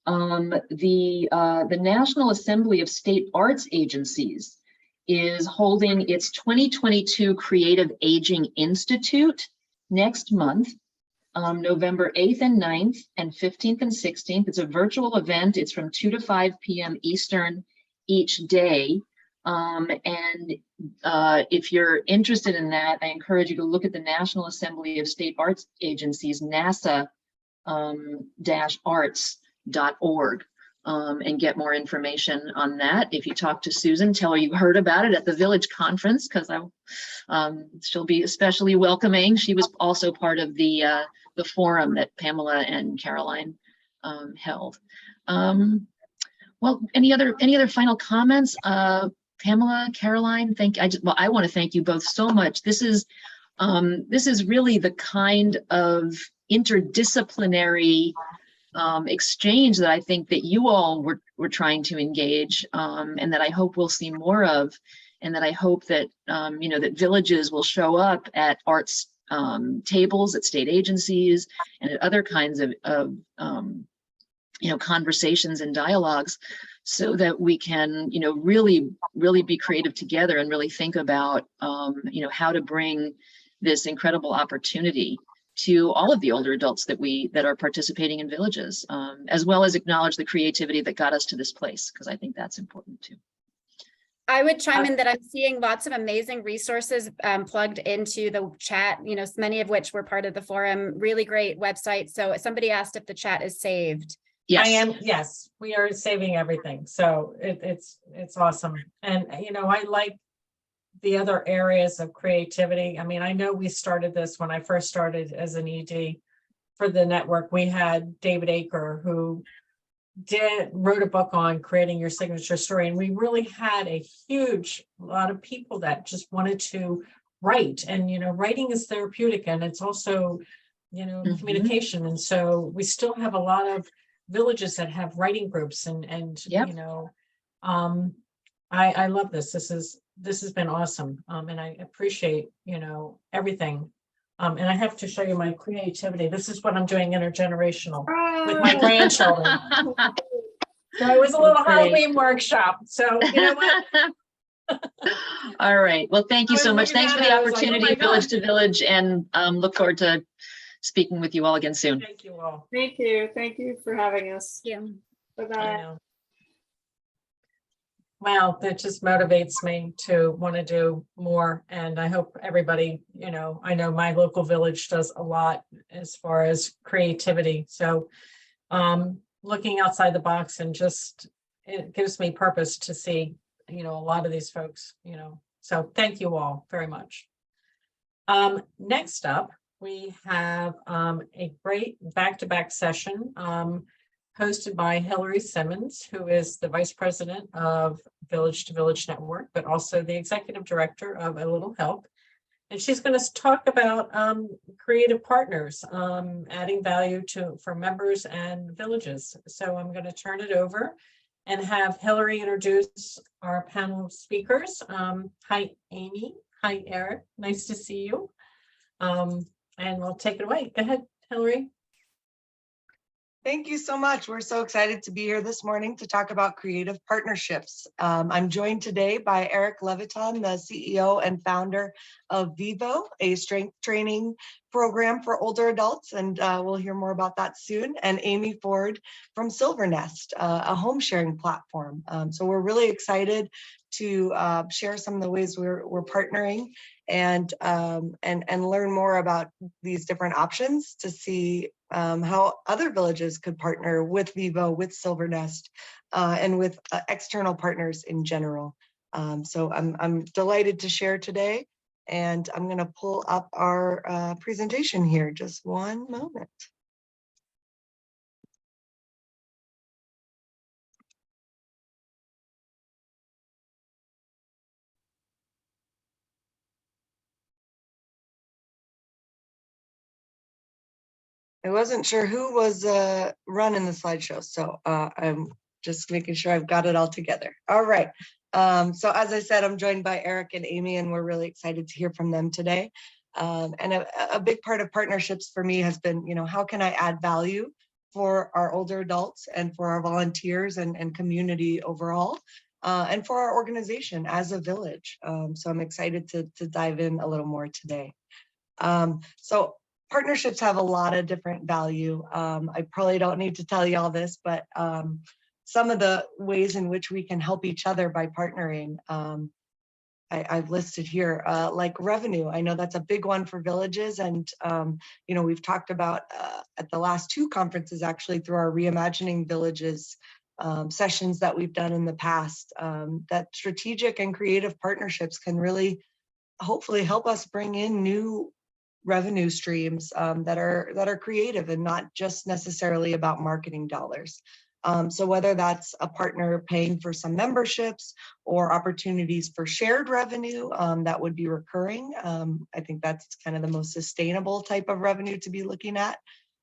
The National Assembly of State Arts Agencies is holding its 2022 Creative Aging Institute next month, November 8th and 9th and 15th and 16th. It's a virtual event. It's from 2 to 5 p.m. Eastern each day. If you're interested in that, I encourage you to look at the National Assembly of State Arts Agencies, NASA-arts.org, and get more information on that. If you talk to Susan, tell her you heard about it at the Village Conference, because she'll be especially welcoming. She was also part of the forum that Pamela and Caroline held. Well, any other final comments? Pamela, Caroline, I want to thank you both so much. This is really the kind of interdisciplinary exchange that I think that you all were trying to engage, and that I hope we'll see more of, and that I hope that that villages will show up at arts tables at state agencies and at other kinds of conversations and dialogues, so that we can really be creative together and really think about how to bring this incredible opportunity to all of the older adults that are participating in villages, as well as acknowledge the creativity that got us to this place, because I think that's important too. I would chime in that I'm seeing lots of amazing resources plugged into the chat, many of which were part of the forum. Really great website. So somebody asked if the chat is saved. Yes. I am. Yes, we are saving everything. So it's awesome. And, I like the other areas of creativity. I mean, I know we started this when I first started as an ED for the network. We had David Aker, who wrote a book on creating your signature story. And we really had a lot of people that just wanted to write. And, writing is therapeutic, and it's also, communication. And so we still have a lot of villages that have writing groups, and Yep. I love this. This has been awesome. And I appreciate, everything. And I have to show you my creativity. This is what I'm doing intergenerational with my grandchildren. So it was a little Halloween workshop. So you know what? All right. Well, thank you so much. Thanks for the I was like, opportunity, oh my Village God. to Village, and look forward to speaking with you all again soon. Thank you all. Thank you. Thank you for having us. Yeah. I Bye-bye. know. Wow, that just motivates me to want to do more. And I hope everybody, I know my local village does a lot as far as creativity. So looking outside the box, and just, it gives me purpose to see, a lot of these folks, so thank you all very much. Next up, we have a great back-to-back session hosted by Hilary Simmons, who is the Vice President of Village to Village Network, but also the Executive Director of A Little Help. And she's going to talk about creative partners, adding value for members and villages. So I'm going to turn it over and have Hilary introduce our panel of speakers. Hi, Amy. Hi, Eric. Nice to see you. And we'll take it away. Go ahead, Hilary. Thank you so much. We're so excited to be here this morning to talk about creative partnerships. I'm joined today by Eric Leviton, the CEO and founder of Vivo, a strength training program for older adults, and we'll hear more about that soon, and Amy Ford from Silvernest, a home sharing platform. So we're really excited to share some of the ways we're partnering and learn more about these different options to see how other villages could partner with Vivo, with Silvernest, and with external partners in general. So I'm delighted to share today, and I'm going to pull up our presentation here. Just one moment. I wasn't sure who was running the slideshow, so I'm just making sure I've got it all together. All right. So as I said, I'm joined by Eric and Amy, and we're really excited to hear from them today. And a big part of partnerships for me has been, how can I add value for our older adults and for our volunteers and community overall, and for our organization as a village. So I'm excited to dive in a little more today. So partnerships have a lot of different value. I probably don't need to tell you all this, but some of the ways in which we can help each other by partnering, I've listed here, like revenue. I know that's a big one for villages, and we've talked about at the last two conferences, actually, through our Reimagining Villages sessions that we've done in the past, that strategic and creative partnerships can really hopefully help us bring in new revenue streams that are creative and not just necessarily about marketing dollars. So whether that's a partner paying for some memberships or opportunities for shared revenue that would be recurring, I think that's kind of the most sustainable type of revenue to be looking at.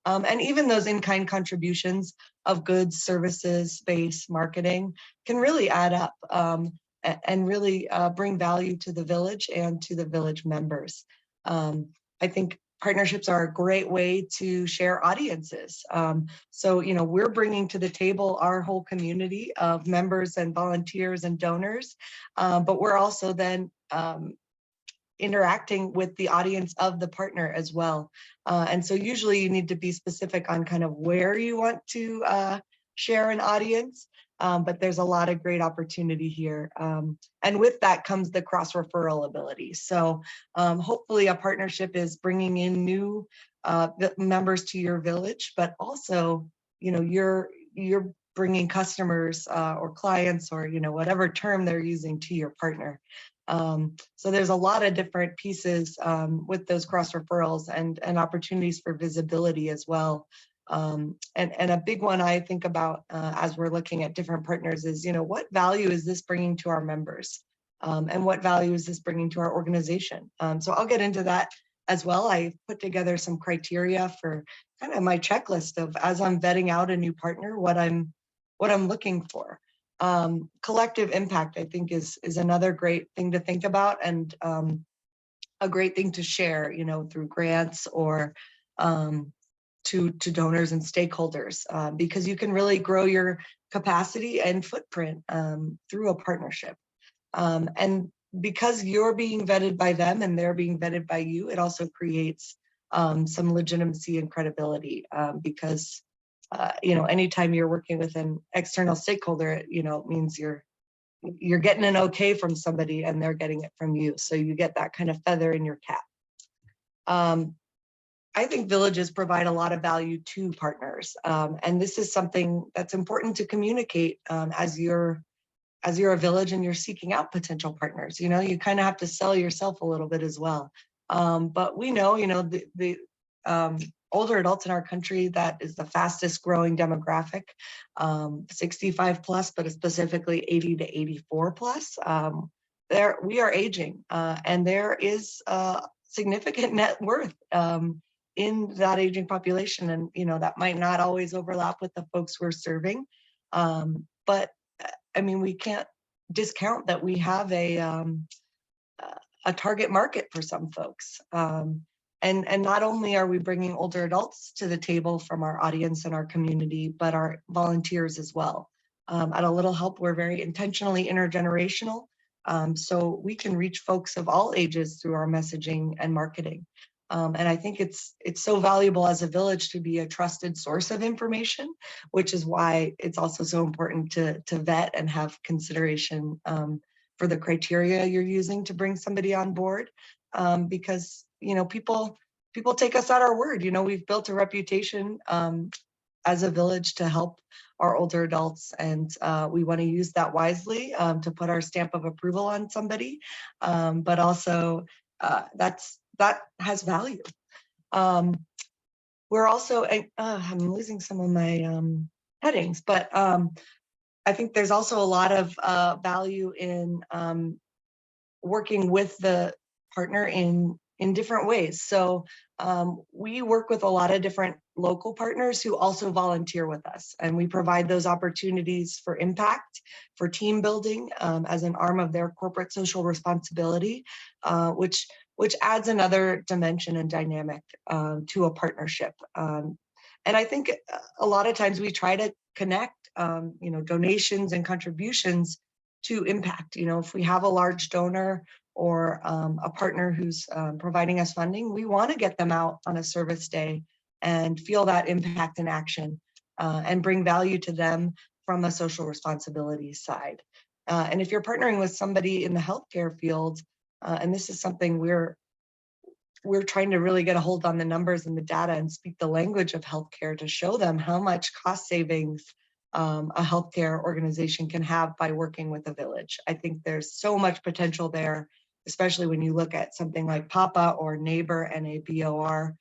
And even those in-kind contributions of goods, services, space, marketing can really add up and really bring value to the village and to the village members. I think partnerships are a great way to share audiences. So, we're bringing to the table our whole community of members and volunteers and donors, but we're also then interacting with the audience of the partner as well. And so usually you need to be specific on kind of where you want to share an audience. But there's a lot of great opportunity here. And with that comes the cross-referral ability. So hopefully a partnership is bringing in new members to your village, but also, you're bringing customers or clients or, whatever term they're using to your partner. So there's a lot of different pieces with those cross-referrals and opportunities for visibility as well. And a big one I think about as we're looking at different partners is, what value is this bringing to our members? And what value is this bringing to our organization? So I'll get into that as well. I put together some criteria for kind of my checklist of, as I'm vetting out a new partner, what I'm looking for. Collective impact, I think, is another great thing to think about, and a great thing to share, through grants or to donors and stakeholders, because you can really grow your capacity and footprint through a partnership. And because you're being vetted by them and they're being vetted by you, it also creates some legitimacy and credibility, because anytime you're working with an external stakeholder, it means you're getting an okay from somebody and they're getting it from you. So you get that kind of feather in your cap. I think villages provide a lot of value to partners. And this is something that's important to communicate as you're a village and you're seeking out potential partners. You kind of have to sell yourself a little bit as well. But we know, older adults in our country that is the fastest growing demographic, 65 plus, but specifically 80 to 84 plus. We are aging, and there is significant net worth in that aging population. And, that might not always overlap with the folks we're serving. But I mean, we can't discount that we have a target market for some folks. And not only are we bringing older adults to the table from our audience and our community, but our volunteers as well. At A Little Help, we're very intentionally intergenerational. So we can reach folks of all ages through our messaging and marketing. And I think it's so valuable as a village to be a trusted source of information, which is why it's also so important to vet and have consideration for the criteria you're using to bring somebody on board. Because, people take us at our word. We've built a reputation as a village to help our older adults, and we want to use that wisely to put our stamp of approval on somebody, but also that has value. We're also, I'm losing some of my headings, but I think there's also a lot of value in working with the partner in different ways. So we work with a lot of different local partners who also volunteer with us, and we provide those opportunities for impact, for team building as an arm of their corporate social responsibility, which adds another dimension and dynamic to a partnership. And I think a lot of times we try to connect, donations and contributions to impact. If we have a large donor or a partner who's providing us funding, we want to get them out on a service day and feel that impact in action and bring value to them from a social responsibility side. And if you're partnering with somebody in the healthcare field, and this is something we're trying to really get a hold on the numbers and the data and speak the language of healthcare to show them how much cost savings a healthcare organization can have by working with a village. I think there's so much potential there, especially when you look at something like PAPA or Neighbor and a BOR.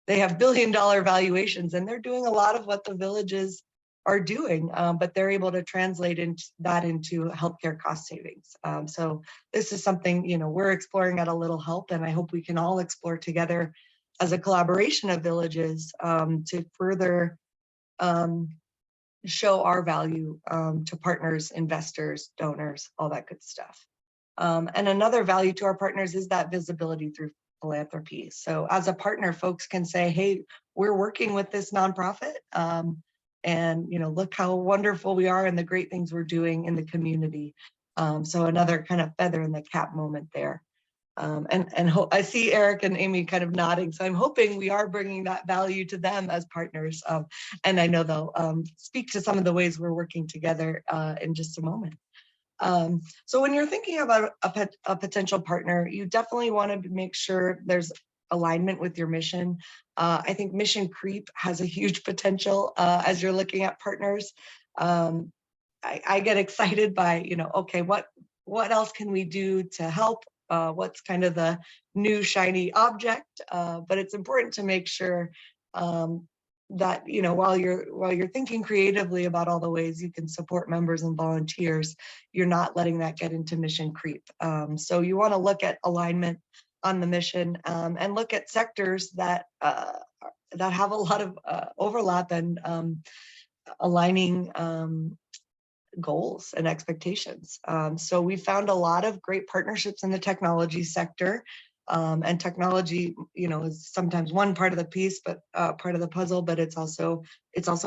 They have billion-dollar valuations, and they're doing a lot of what the villages are doing, but they're able to translate that into healthcare cost savings. So this is something we're exploring at A Little Help, and I hope we can all explore together as a collaboration of villages to further show our value to partners, investors, donors, all that good stuff. And another value to our partners is that visibility through philanthropy. So as a partner, folks can say, hey, we're working with this nonprofit, and look how wonderful we are and the great things we're doing in the community. So another kind of feather in the cap moment there. And I see Eric and Amy kind of nodding, so I'm hoping we are bringing that value to them as partners. And I know they'll speak to some of the ways we're working together in just a moment. So when you're thinking about a potential partner, you definitely want to make sure there's alignment with your mission. I think mission creep has a huge potential as you're looking at partners. I get excited by, okay, what else can we do to help? What's kind of the new shiny object? But it's important to make sure that while you're thinking creatively about all the ways you can support members and volunteers, you're not letting that get into mission creep. So you want to look at alignment on the mission and look at sectors that have a lot of overlap and aligning goals and expectations. So we found a lot of great partnerships in the technology sector. And technology, is sometimes one part of the piece, but part of the puzzle, but it's also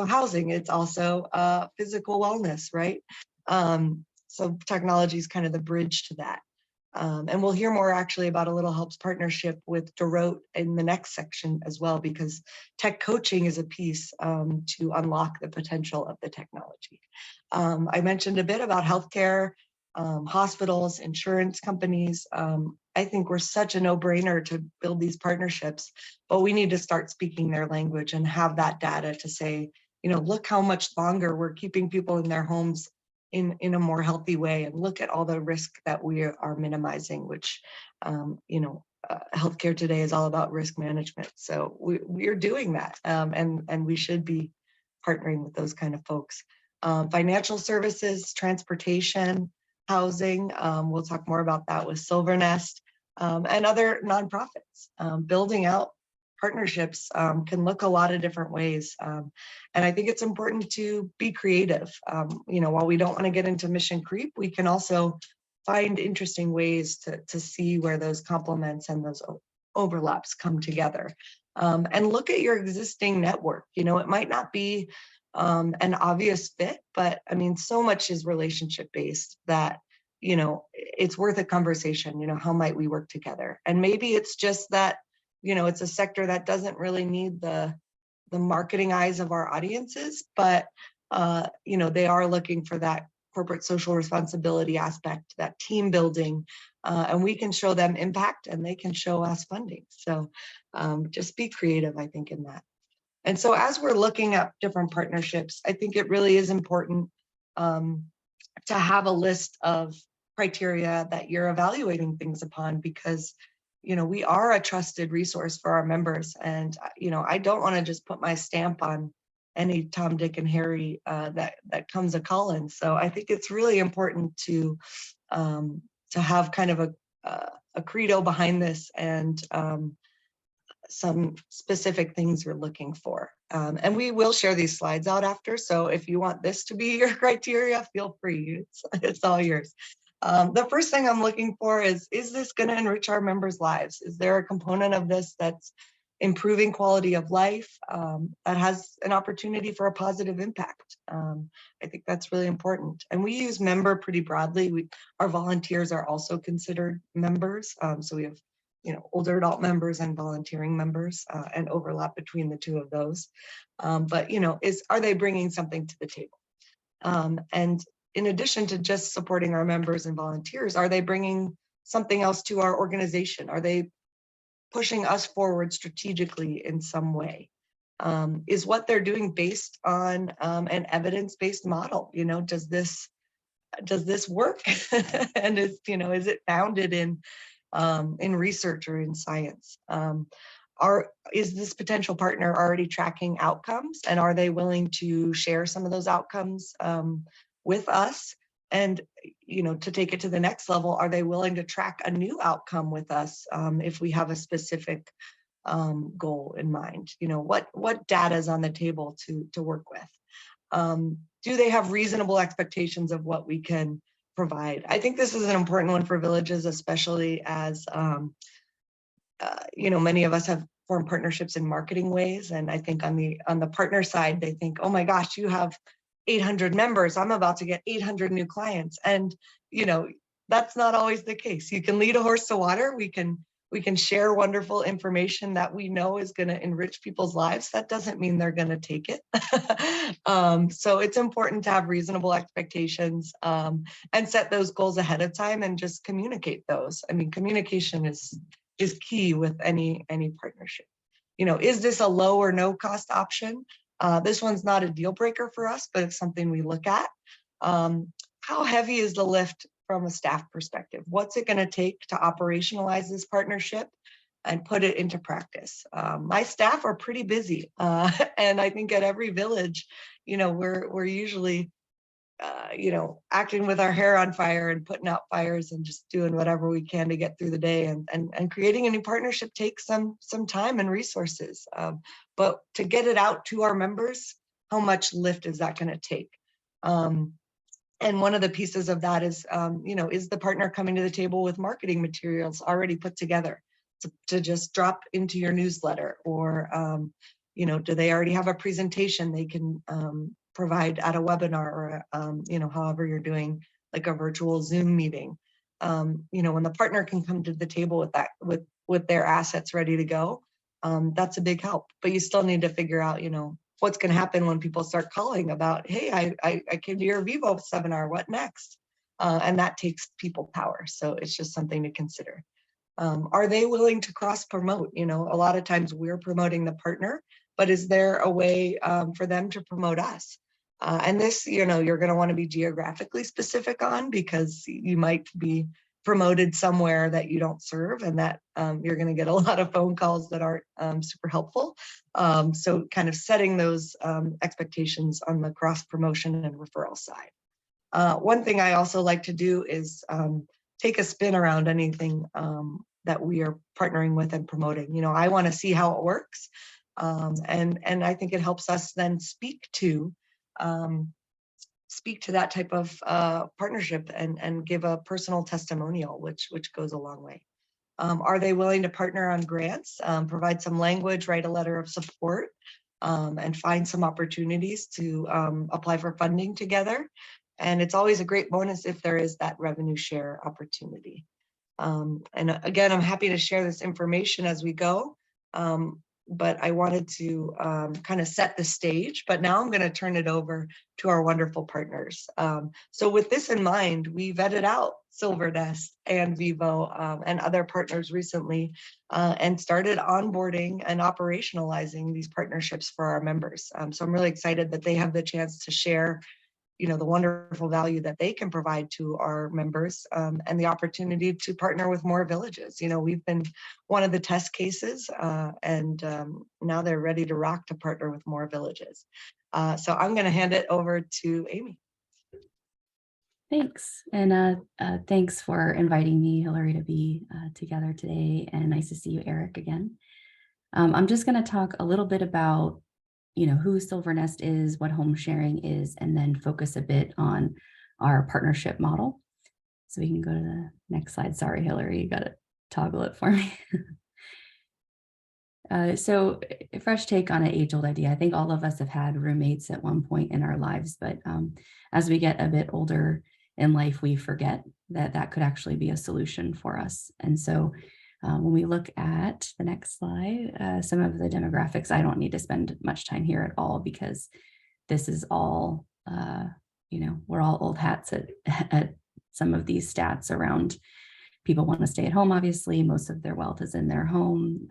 housing. It's also physical wellness, right? So technology is kind of the bridge to that. And we'll hear more actually about A Little Help's partnership with Dorot in the next section as well, because tech coaching is a piece to unlock the potential of the technology. I mentioned a bit about healthcare, hospitals, insurance companies. I think we're such a no-brainer to build these partnerships, but we need to start speaking their language and have that data to say, look how much longer we're keeping people in their homes in a more healthy way, and look at all the risk that we are minimizing, which, healthcare today is all about risk management. So we're doing that, and we should be partnering with those kind of folks. Financial services, transportation, housing. We'll talk more about that with Silvernest and other nonprofits. Building out partnerships can look a lot of different ways. And I think it's important to be creative. While we don't want to get into mission creep, we can also find interesting ways to see where those complements and those overlaps come together. And look at your existing network. It might not be an obvious fit, but I mean, so much is relationship based that, it's worth a conversation. How might we work together? And maybe it's just that, it's a sector that doesn't really need the marketing eyes of our audiences, but, they are looking for that corporate social responsibility aspect, that team building, and we can show them impact and they can show us funding. So just be creative, I think, in that. And so as we're looking at different partnerships, I think it really is important to have a list of criteria that you're evaluating things upon, because we are a trusted resource for our members. And I don't want to just put my stamp on any Tom, Dick, and Harry that comes a calling. So I think it's really important to have kind of a credo behind this and some specific things we're looking for. And we will share these slides out after. So if you want this to be your criteria, feel free. It's all yours. The first thing I'm looking for is this going to enrich our members' lives? Is there a component of this that's improving quality of life, that has an opportunity for a positive impact? I think that's really important. And we use member pretty broadly. Our volunteers are also considered members. So we have older adult members and volunteering members, and overlap between the two of those. But are they bringing something to the table? And in addition to just supporting our members and volunteers, are they bringing something else to our organization? Are they pushing us forward strategically in some way? Is what they're doing based on an evidence-based model? Does this work? And is it founded in research or in science? Is this potential partner already tracking outcomes, and are they willing to share some of those outcomes with us? And to take it to the next level, are they willing to track a new outcome with us if we have a specific goal in mind? What data is on the table to work with? Do they have reasonable expectations of what we can provide? I think this is an important one for villages, especially as many of us have formed partnerships in marketing ways. And I think on the partner side, they think, oh my gosh, you have 800 members. I'm about to get 800 new clients. And that's not always the case. You can lead a horse to water. We can share wonderful information that we know is going to enrich people's lives. That doesn't mean they're going to take it. So it's important to have reasonable expectations and set those goals ahead of time and just communicate those. I mean, communication is key with any partnership. Is this a low or no cost option? This one's not a deal breaker for us, but it's something we look at. How heavy is the lift from a staff perspective? What's it going to take to operationalize this partnership and put it into practice? My staff are pretty busy, and I think at every village, we're usually acting with our hair on fire and putting out fires and just doing whatever we can to get through the day. And creating a new partnership takes some time and resources. But to get it out to our members, how much lift is that going to take? And one of the pieces of that is, is the partner coming to the table with marketing materials already put together to just drop into your newsletter? Or, do they already have a presentation they can provide at a webinar or, however you're doing like a virtual Zoom meeting? When the partner can come to the table with that, with their assets ready to go, that's a big help. But you still need to figure out, what's going to happen when people start calling about, hey, I came to your Vivo seminar, what next? And that takes people power. So it's just something to consider. Are they willing to cross promote? A lot of times we're promoting the partner, but is there a way for them to promote us? And this, you're going to want to be geographically specific on, because you might be promoted somewhere that you don't serve, and that you're going to get a lot of phone calls that aren't super helpful. So kind of setting those expectations on the cross promotion and referral side. One thing I also like to do is take a spin around anything that we are partnering with and promoting. You know, I want to see how it works. And I think it helps us then speak to that type of partnership and give a personal testimonial, which goes a long way. Are they willing to partner on grants, provide some language, write a letter of support, and find some opportunities to apply for funding together? And it's always a great bonus if there is that revenue share opportunity. And again, I'm happy to share this information as we go. But I wanted to kind of set the stage, but now I'm going to turn it over to our wonderful partners. So with this in mind, we vetted out Silvernest and Vivo and other partners recently and started onboarding and operationalizing these partnerships for our members. So I'm really excited that they have the chance to share, you know, the wonderful value that they can provide to our members and the opportunity to partner with more villages. You know, we've been one of the test cases and now they're ready to rock to partner with more villages. So I'm going to hand it over to Amy. Thanks. And thanks for inviting me, Hilary, to be together today. And nice to see you, Eric, again. I'm just going to talk a little bit about who Silvernest is, what home sharing is, and then focus a bit on our partnership model. So we can go to the next slide. Sorry, Hilary, you got to toggle it for me. So a fresh take on an age-old idea. I think all of us have had roommates at one point in our lives, but as we get a bit older in life, we forget that that could actually be a solution for us. And so when we look at the next slide, some of the demographics, I don't need to spend much time here at all because this is all, we're all old hats at some of these stats around people want to stay at home, obviously. Most of their wealth is in their home.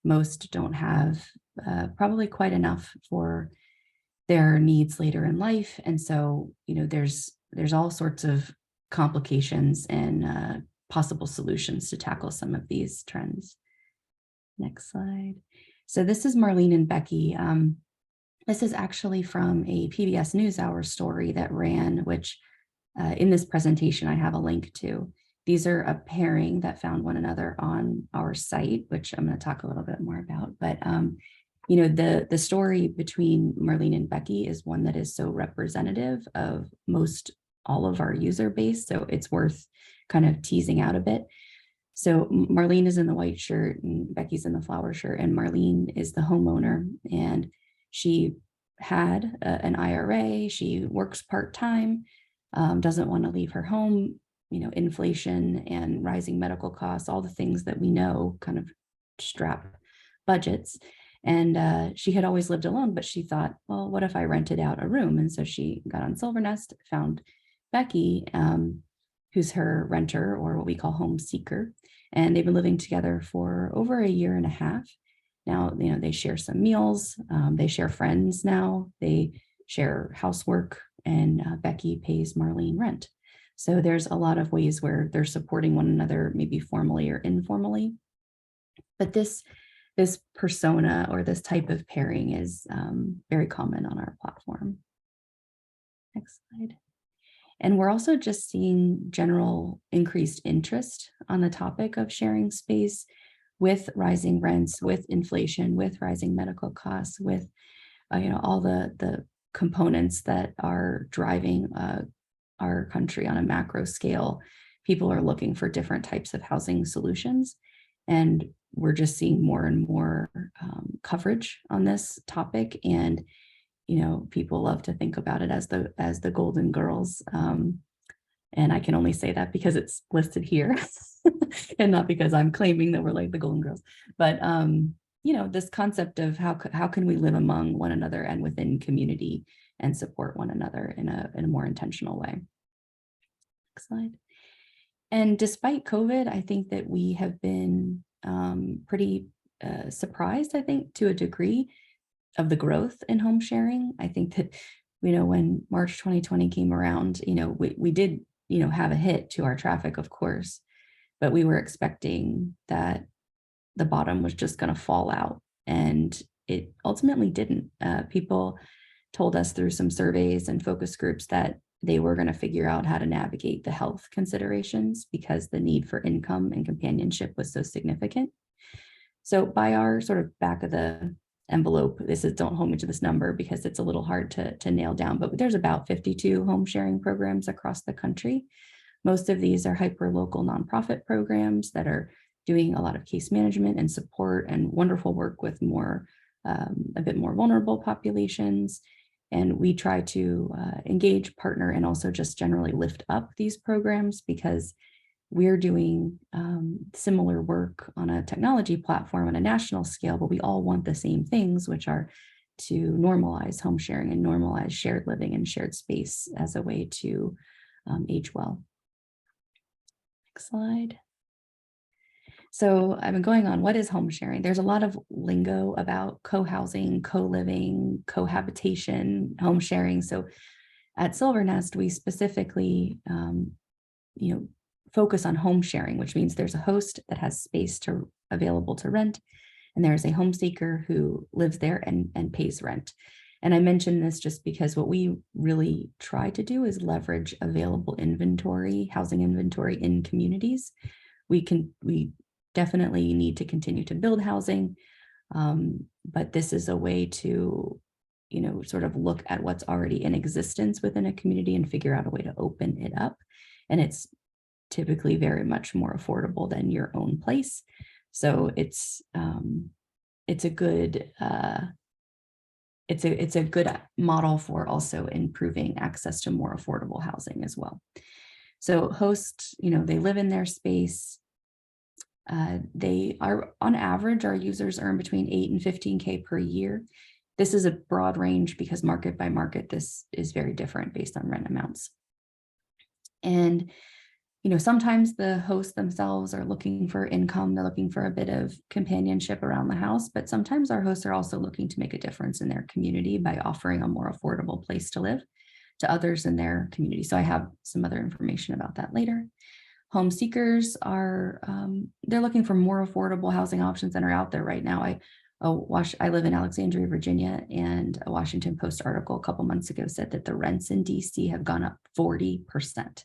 Most don't have probably quite enough for their needs later in life. And so, there's all sorts of complications and possible solutions to tackle some of these trends. Next slide. So this is Marlene and Becky. This is actually from a PBS NewsHour story that ran, which in this presentation I have a link to. These are a pairing that found one another on our site, which I'm going to talk a little bit more about. But the story between Marlene and Becky is one that is so representative of all of our user base. So it's worth kind of teasing out a bit. So Marlene is in the white shirt and Becky's in the flower shirt, and Marlene is the homeowner, and she had an IRA. She works part-time, doesn't want to leave her home. Inflation and rising medical costs, all the things that we know kind of strap budgets. And she had always lived alone, but she thought, well, what if I rented out a room? And so she got on Silvernest, found Becky, who's her renter, or what we call home seeker. And they've been living together for over 1.5 years. Now, they share some meals, they share friends now, they share housework, and Becky pays Marlene rent. So there's a lot of ways where they're supporting one another, maybe formally or informally. But this persona or this type of pairing is very common on our platform. Next slide. And we're also just seeing general increased interest on the topic of sharing space with rising rents, with inflation, with rising medical costs, with all the components that are driving our country on a macro scale. People are looking for different types of housing solutions, and we're just seeing more and more coverage on this topic. And people love to think about it as the Golden Girls, and I can only say that because it's listed here, and not because I'm claiming that we're like the Golden Girls. But this concept of how can we live among one another and within community and support one another in a more intentional way. Next slide. And despite COVID, I think that we have been pretty surprised, I think, to a degree, of the growth in home sharing. I think that, when March 2020 came around, we did have a hit to our traffic, of course, but we were expecting that the bottom was just going to fall out, and it ultimately didn't. People told us through some surveys and focus groups that they were going to figure out how to navigate the health considerations because the need for income and companionship was so significant. So by our sort of back of the envelope, don't hold me to this number because it's a little hard to nail down, but there's about 52 home sharing programs across the country. Most of these are hyper-local nonprofit programs that are doing a lot of case management and support and wonderful work with a bit more vulnerable populations. And we try to engage, partner, and also just generally lift up these programs because we're doing similar work on a technology platform on a national scale, but we all want the same things, which are to normalize home sharing and normalize shared living and shared space as a way to age well. Next slide. So I've been going on, what is home sharing? There's a lot of lingo about co-housing, co-living, cohabitation, home sharing. So at Silvernest, we specifically, focus on home sharing, which means there's a host that has space available to rent, and there's a home seeker who lives there and pays rent. And I mention this just because what we really try to do is leverage available inventory, housing inventory in communities. We definitely need to continue to build housing, but this is a way to, sort of look at what's already in existence within a community and figure out a way to open it up. And it's typically very much more affordable than your own place. So it's a good model for also improving access to more affordable housing as well. So hosts, they live in their space. They are, on average, our users earn between 8 and 15K per year. This is a broad range because market by market, this is very different based on rent amounts. And sometimes the hosts themselves are looking for income, they're looking for a bit of companionship around the house, but sometimes our hosts are also looking to make a difference in their community by offering a more affordable place to live to others in their community. So I have some other information about that later. Home seekers are, they're looking for more affordable housing options than are out there right now. I live in Alexandria, Virginia, and a Washington Post article a couple months ago said that the rents in DC have gone up 40%,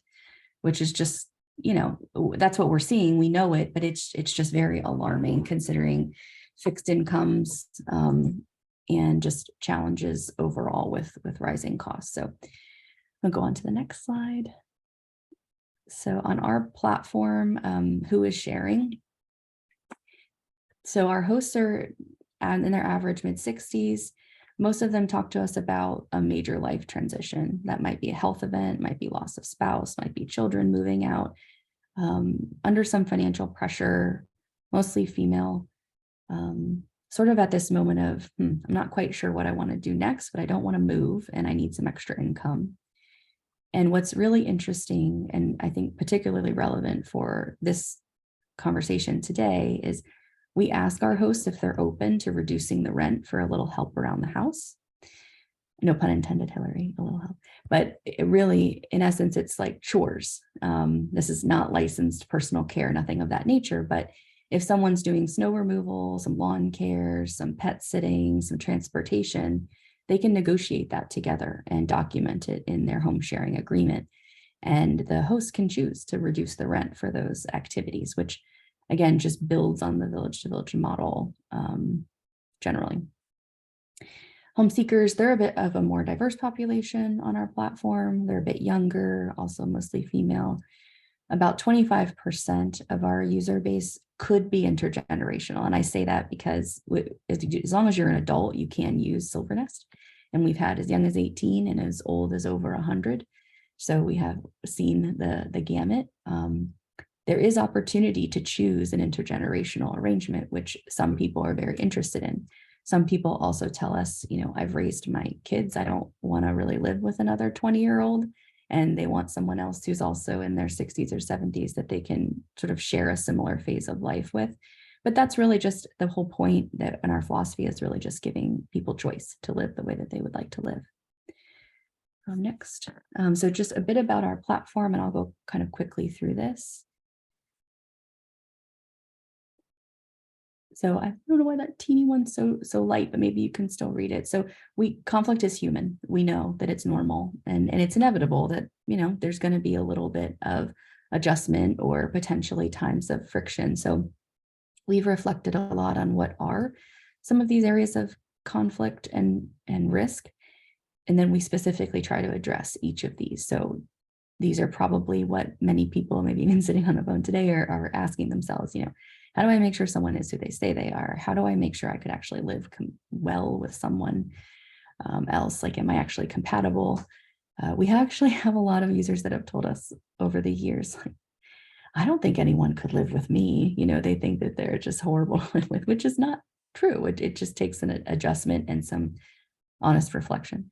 which is just, that's what we're seeing. We know it, but it's just very alarming considering fixed incomes and just challenges overall with rising costs. So I'll go on to the next slide. So on our platform, who is sharing? So our hosts are in their average mid-60s. Most of them talk to us about a major life transition. That might be a health event, might be loss of spouse, might be children moving out, under some financial pressure, mostly female, sort of at this moment of, I'm not quite sure what I want to do next, but I don't want to move and I need some extra income. And what's really interesting, and I think particularly relevant for this conversation today, is we ask our hosts if they're open to reducing the rent for a little help around the house. No pun intended, Hilary, a little help. But it really, in essence, it's like chores. This is not licensed personal care, nothing of that nature. But if someone's doing snow removal, some lawn care, some pet sitting, some transportation, they can negotiate that together and document it in their home sharing agreement. And the host can choose to reduce the rent for those activities, which again, just builds on the village to village model generally. Home seekers, they're a bit of a more diverse population on our platform. They're a bit younger, also mostly female. About 25% of our user base could be intergenerational. And I say that because as long as you're an adult, you can use Silvernest. And we've had as young as 18 and as old as over 100. So we have seen the gamut. There is opportunity to choose an intergenerational arrangement, which some people are very interested in. Some people also tell us, I've raised my kids. I don't want to really live with another 20-year-old. And they want someone else who's also in their 60s or 70s that they can sort of share a similar phase of life with. But that's really just the whole point that in our philosophy is really just giving people choice to live the way that they would like to live. Next. So just a bit about our platform, and I'll go kind of quickly through this. So I don't know why that teeny one's so light, but maybe you can still read it. So conflict is human. We know that it's normal and it's inevitable that, there's going to be a little bit of adjustment or potentially times of friction. So we've reflected a lot on what are some of these areas of conflict and risk. And then we specifically try to address each of these. So these are probably what many people, maybe even sitting on the phone today, are asking themselves, how do I make sure someone is who they say they are? How do I make sure I could actually live well with someone else? Like, am I actually compatible? We actually have a lot of users that have told us over the years, like, I don't think anyone could live with me. They think that they're just horrible to live with, which is not true. It just takes an adjustment and some honest reflection.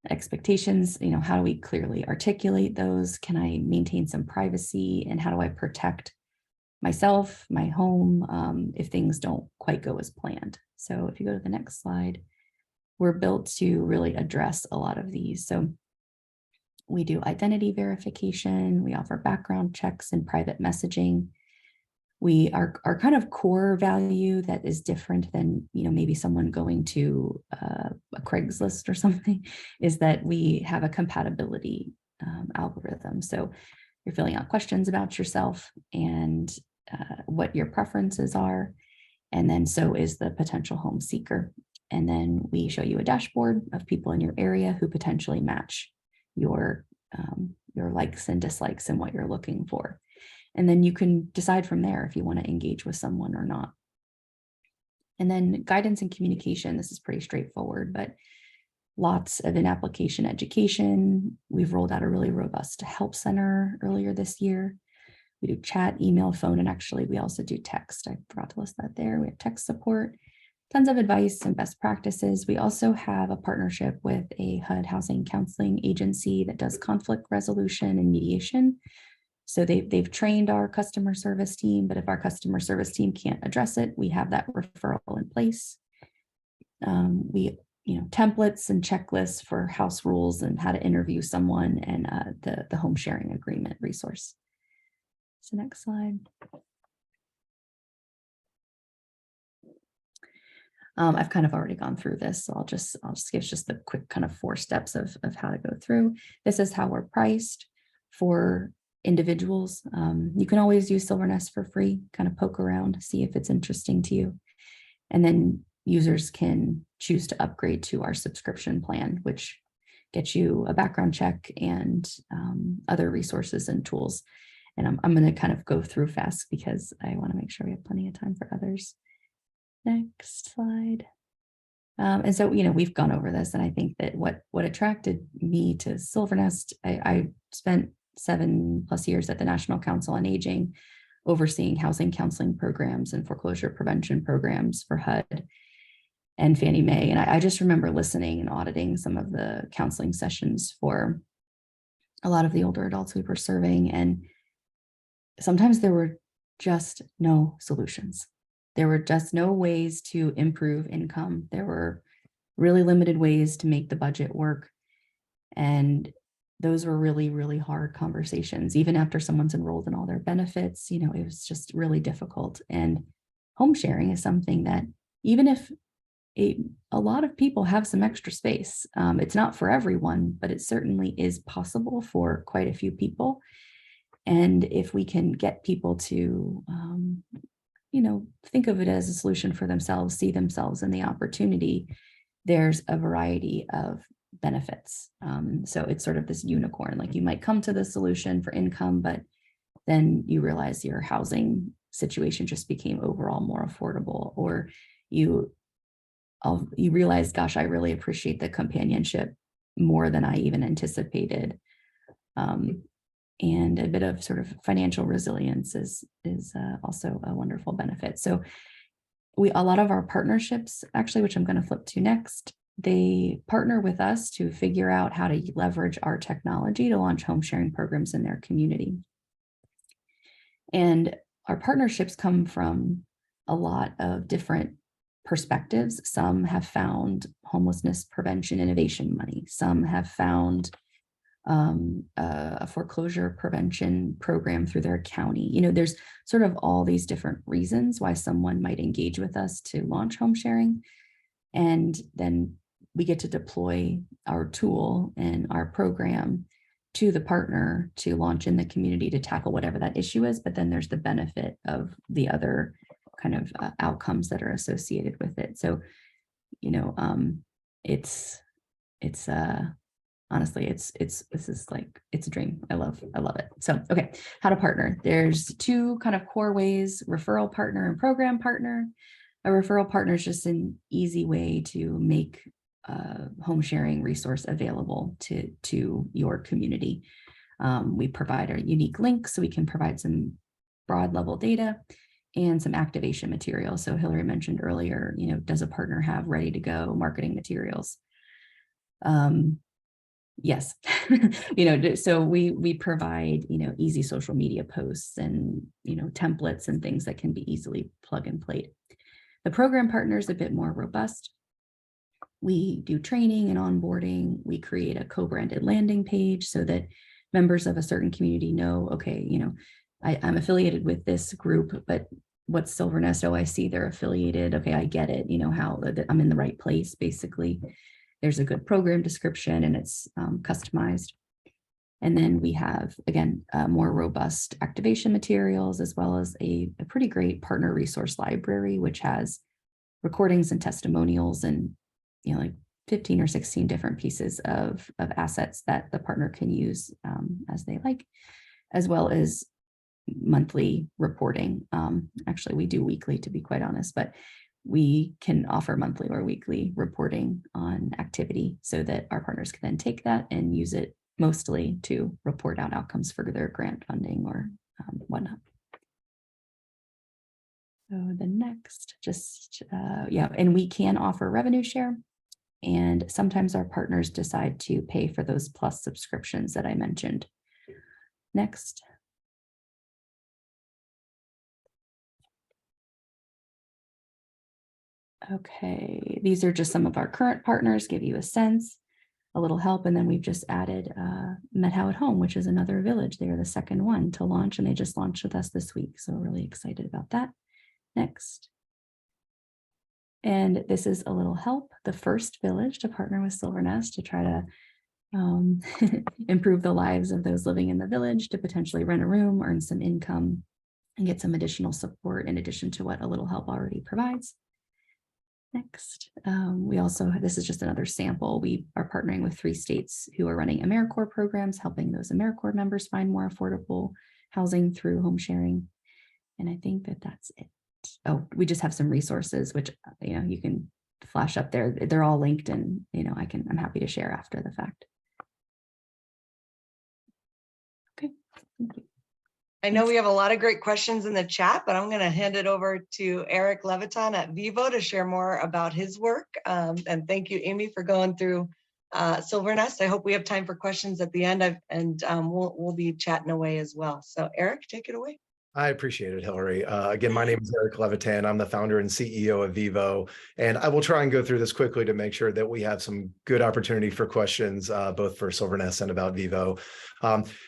Expectations, how do we clearly articulate those? Can I maintain some privacy? And how do I protect myself, my home, if things don't quite go as planned? So if you go to the next slide, we're built to really address a lot of these. So we do identity verification, we offer background checks and private messaging. We are our kind of core value that is different than, maybe someone going to a Craigslist or something, is that we have a compatibility algorithm. So you're filling out questions about yourself and what your preferences are. And then so is the potential home seeker. And then we show you a dashboard of people in your area who potentially match your likes and dislikes and what you're looking for. And then you can decide from there if you want to engage with someone or not. And then guidance and communication, this is pretty straightforward, but lots of in-application education. We've rolled out a really robust help center earlier this year. We do chat, email, phone, and actually we also do text. I forgot to list that there. We have text support, tons of advice and best practices. We also have a partnership with a HUD housing counseling agency that does conflict resolution and mediation. So they've trained our customer service team, but if our customer service team can't address it, we have that referral in place. We, templates and checklists for house rules and how to interview someone, and the home sharing agreement resource. So next slide. I've kind of already gone through this, so I'll just give just the quick kind of 4 steps of how to go through. This is how we're priced for individuals. You can always use Silvernest for free, kind of poke around, see if it's interesting to you. And then users can choose to upgrade to our subscription plan, which gets you a background check and other resources and tools. And I'm going to kind of go through fast because I want to make sure we have plenty of time for others. Next slide. And so, we've gone over this, and I think that what attracted me to Silvernest, I spent 7+ years at the National Council on Aging, overseeing housing counseling programs and foreclosure prevention programs for HUD and Fannie Mae. And I just remember listening and auditing some of the counseling sessions for a lot of the older adults we were serving. And sometimes there were just no solutions. There were just no ways to improve income. There were really limited ways to make the budget work. And those were really, really hard conversations. Even after someone's enrolled in all their benefits, it was just really difficult. And home sharing is something that, even if a lot of people have some extra space, it's not for everyone, but it certainly is possible for quite a few people. And if we can get people to, think of it as a solution for themselves, see themselves in the opportunity, there's a variety of benefits. So it's sort of this unicorn, like you might come to the solution for income, but then you realize your housing situation just became overall more affordable, or you realize, gosh, I really appreciate the companionship more than I even anticipated. And a bit of sort of financial resilience is also a wonderful benefit. So a lot of our partnerships, actually, which I'm going to flip to next, they partner with us to figure out how to leverage our technology to launch home sharing programs in their community. And our partnerships come from a lot of different perspectives. Some have found homelessness prevention innovation money. Some have found a foreclosure prevention program through their county. You know, there's sort of all these different reasons why someone might engage with us to launch home sharing. And then we get to deploy our tool and our program to the partner to launch in the community to tackle whatever that issue is. But then there's the benefit of the other kind of outcomes that are associated with it. So, you know, honestly, this is like, it's a dream. I love it. So, okay, how to partner. There's two kind of core ways: referral partner and program partner. A referral partner is just an easy way to make home sharing resource available to your community. We provide a unique link so we can provide some broad level data and some activation material. So Hilary mentioned earlier, you know, does a partner have ready to go marketing materials? Yes, you know, so we provide, you know, easy social media posts and, you know, templates and things that can be easily plug and play. The program partner is a bit more robust. We do training and onboarding. We create a co-branded landing page so that members of a certain community know, okay, you know, I'm affiliated with this group, but what's Silvernest? Oh, I see they're affiliated. Okay, I get it. You know, how I'm in the right place, basically. There's a good program description and it's customized. And then we have, again, more robust activation materials, as well as a pretty great partner resource library, which has recordings and testimonials and, you know, like 15 or 16 different pieces of assets that the partner can use as they like, as well as monthly reporting. Actually, we do weekly, to be quite honest, but we can offer monthly or weekly reporting on activity so that our partners can then take that and use it mostly to report out outcomes for their grant funding or whatnot. So the next, yeah, and we can offer revenue share. And sometimes our partners decide to pay for those plus subscriptions that I mentioned. Next. Okay, these are just some of our current partners, give you a sense, a little help. And then we've just added Met How at Home, which is another village. They are the second one to launch, and they just launched with us this week. So we're really excited about that. Next. And this is a little help, the first village to partner with Silvernest to try to improve the lives of those living in the village, to potentially rent a room, earn some income, and get some additional support in addition to what a little help already provides. Next, we also, this is just another sample. We are partnering with 3 states who are running AmeriCorps programs, helping those AmeriCorps members find more affordable housing through home sharing. And I think that that's it. Oh, we just have some resources, which, you know, you can flash up there. They're all linked, and, you know, I'm happy to share after the fact. Okay, thank you. I know we have a lot of great questions in the chat, but I'm going to hand it over to Eric Leviton at Vivo to share more about his work. And thank you, Amy, for going through Silvernest. I hope we have time for questions at the end, and we'll be chatting away as well. So Eric, take it away. I appreciate it, Hilary. Again, my name is Eric Levitan. I'm the founder and CEO of Vivo, and I will try and go through this quickly to make sure that we have some good opportunity for questions, both for Silvernest and about Vivo.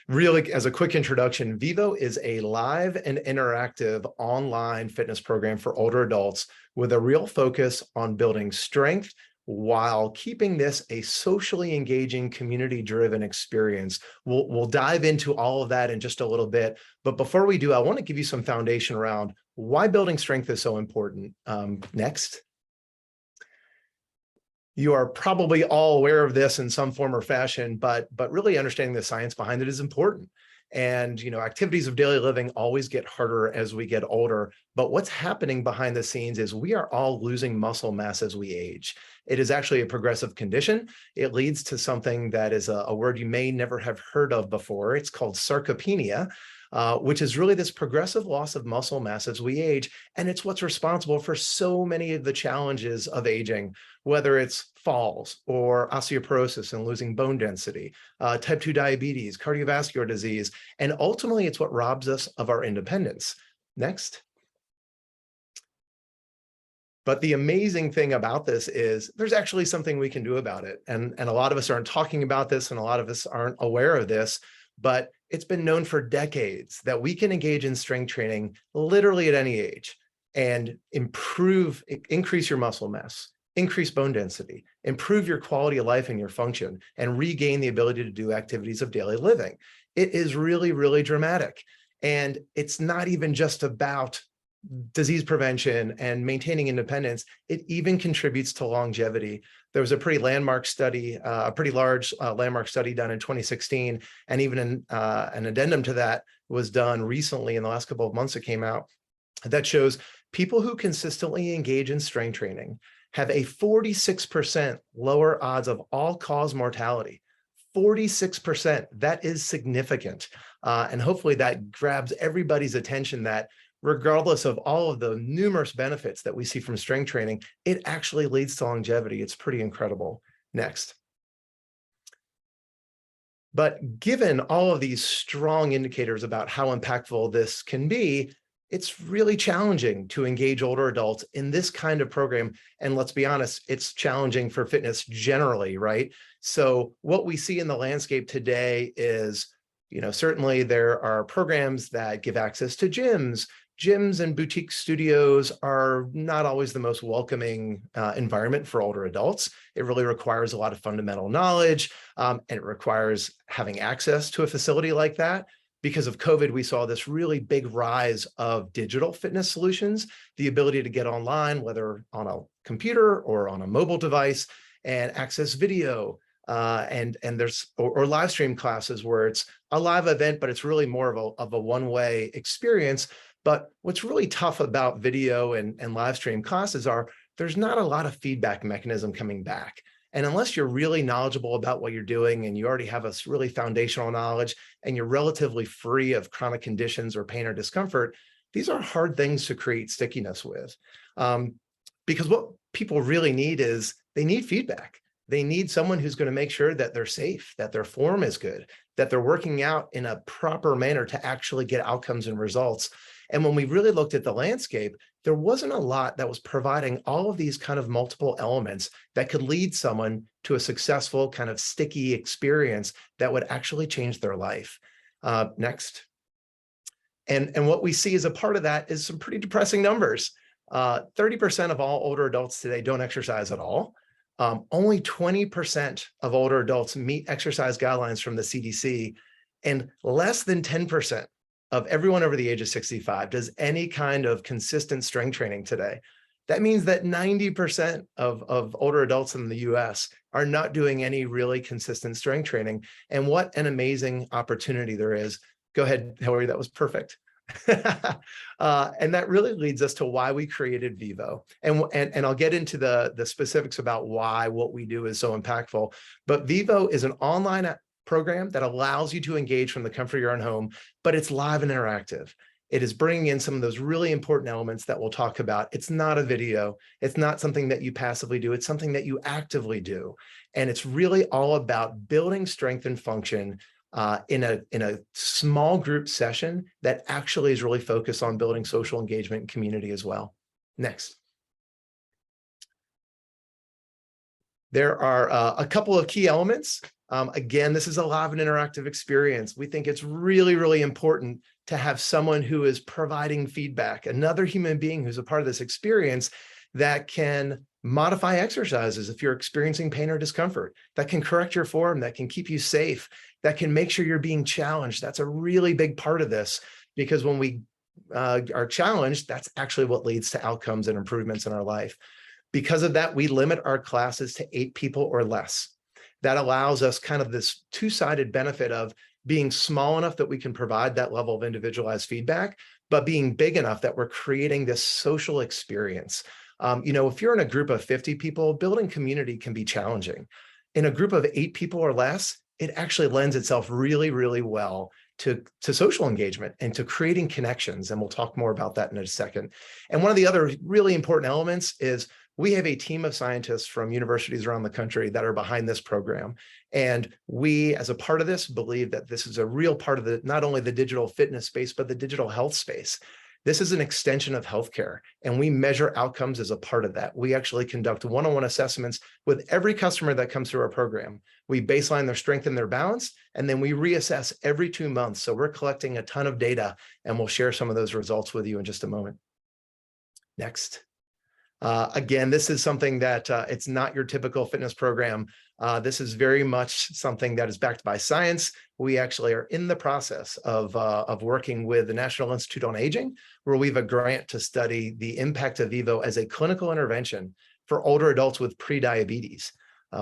Really, as a quick introduction, Vivo is a live and interactive online fitness program for older adults with a real focus on building strength while keeping this a socially engaging, community-driven experience. We'll dive into all of that in just a little bit. But before we do, I want to give you some foundation around why building strength is so important. Next. You are probably all aware of this in some form or fashion, but really understanding the science behind it is important. And, you know, activities of daily living always get harder as we get older. But what's happening behind the scenes is we are all losing muscle mass as we age. It is actually a progressive condition. It leads to something that is a word you may never have heard of before. It's called sarcopenia, which is really this progressive loss of muscle mass as we age. And it's what's responsible for so many of the challenges of aging, whether it's falls or osteoporosis and losing bone density, type 2 diabetes, cardiovascular disease, and ultimately it's what robs us of our independence. Next. But the amazing thing about this is there's actually something we can do about it. And a lot of us aren't talking about this, and a lot of us aren't aware of this, but it's been known for decades that we can engage in strength training literally at any age and increase your muscle mass, increase bone density, improve your quality of life and your function, and regain the ability to do activities of daily living. It is really, really dramatic. And it's not even just about disease prevention and maintaining independence. It even contributes to longevity. There was a pretty landmark study, a pretty large landmark study done in 2016, and even an addendum to that was done recently in the last couple of months. It came out that shows people who consistently engage in strength training have a 46% lower odds of all-cause mortality. 46%, that is significant. And hopefully that grabs everybody's attention that regardless of all of the numerous benefits that we see from strength training, it actually leads to longevity. It's pretty incredible. Next. But given all of these strong indicators about how impactful this can be, it's really challenging to engage older adults in this kind of program. And let's be honest, it's challenging for fitness generally, right? So what we see in the landscape today is, certainly there are programs that give access to gyms. Gyms and boutique studios are not always the most welcoming environment for older adults. It really requires a lot of fundamental knowledge, and it requires having access to a facility like that. Because of COVID, we saw this really big rise of digital fitness solutions, the ability to get online, whether on a computer or on a mobile device, and access video. And there's or live stream classes where it's a live event, but it's really more of a one-way experience. But what's really tough about video and live stream classes are there's not a lot of feedback mechanism coming back. And unless you're really knowledgeable about what you're doing and you already have a really foundational knowledge and you're relatively free of chronic conditions or pain or discomfort, these are hard things to create stickiness with. Because what people really need is they need feedback. They need someone who's going to make sure that they're safe, that their form is good, that they're working out in a proper manner to actually get outcomes and results. And when we really looked at the landscape, there wasn't a lot that was providing all of these kind of multiple elements that could lead someone to a successful kind of sticky experience that would actually change their life. Next. And what we see as a part of that is some pretty depressing numbers. 30% of all older adults today don't exercise at all. Only 20% of older adults meet exercise guidelines from the CDC, and less than 10% of everyone over the age of 65 does any kind of consistent strength training today. That means that 90% of older adults in the US are not doing any really consistent strength training. And what an amazing opportunity there is. Go ahead, Hilary, that was perfect. And that really leads us to why we created Vivo. And I'll get into the specifics about why what we do is so impactful. But Vivo is an online program that allows you to engage from the comfort of your own home, but it's live and interactive. It is bringing in some of those really important elements that we'll talk about. It's not a video. It's not something that you passively do. It's something that you actively do. And it's really all about building strength and function in a small group session that actually is really focused on building social engagement and community as well. Next. There are a couple of key elements. Again, this is a live and interactive experience. We think it's really, really important to have someone who is providing feedback, another human being who's a part of this experience that can modify exercises if you're experiencing pain or discomfort, that can correct your form, that can keep you safe, that can make sure you're being challenged. That's a really big part of this, because when we are challenged, that's actually what leads to outcomes and improvements in our life. Because of that, we limit our classes to 8 people or less. That allows us kind of this two-sided benefit of being small enough that we can provide that level of individualized feedback, but being big enough that we're creating this social experience. If you're in a group of 50 people, building community can be challenging. In a group of 8 people or less, it actually lends itself really, really well to social engagement and to creating connections. And we'll talk more about that in a second. And one of the other really important elements is we have a team of scientists from universities around the country that are behind this program. And we, as a part of this, believe that this is a real part of not only the digital fitness space, but the digital health space. This is an extension of healthcare, and we measure outcomes as a part of that. We actually conduct one-on-one assessments with every customer that comes through our program. We baseline their strength and their balance, and then we reassess every 2 months. So we're collecting a ton of data, and we'll share some of those results with you in just a moment. Next. Again, this is something that it's not your typical fitness program. This is very much something that is backed by science. We actually are in the process of working with the National Institute on Aging, where we have a grant to study the impact of Vivo as a clinical intervention for older adults with prediabetes.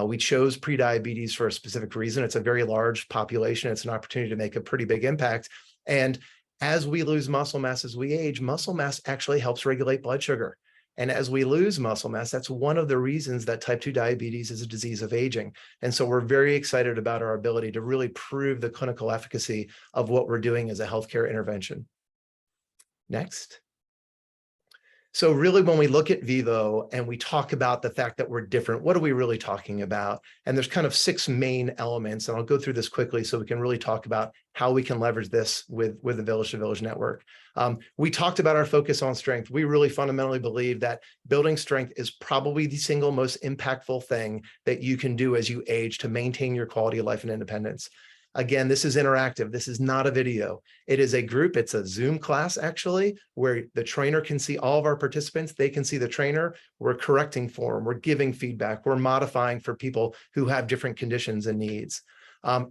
We chose prediabetes for a specific reason. It's a very large population. It's an opportunity to make a pretty big impact. And as we lose muscle mass as we age, muscle mass actually helps regulate blood sugar. And as we lose muscle mass, that's one of the reasons that type 2 diabetes is a disease of aging. And so we're very excited about our ability to really prove the clinical efficacy of what we're doing as a healthcare intervention. Next. So really, when we look at Vivo and we talk about the fact that we're different, what are we really talking about? And there's kind of 6 main elements, and I'll go through this quickly so we can really talk about how we can leverage this with the Village to Village network. We talked about our focus on strength. We really fundamentally believe that building strength is probably the single most impactful thing that you can do as you age to maintain your quality of life and independence. Again, this is interactive. This is not a video. It is a group. It's a Zoom class, actually, where the trainer can see all of our participants. They can see the trainer. We're correcting for them. We're giving feedback. We're modifying for people who have different conditions and needs.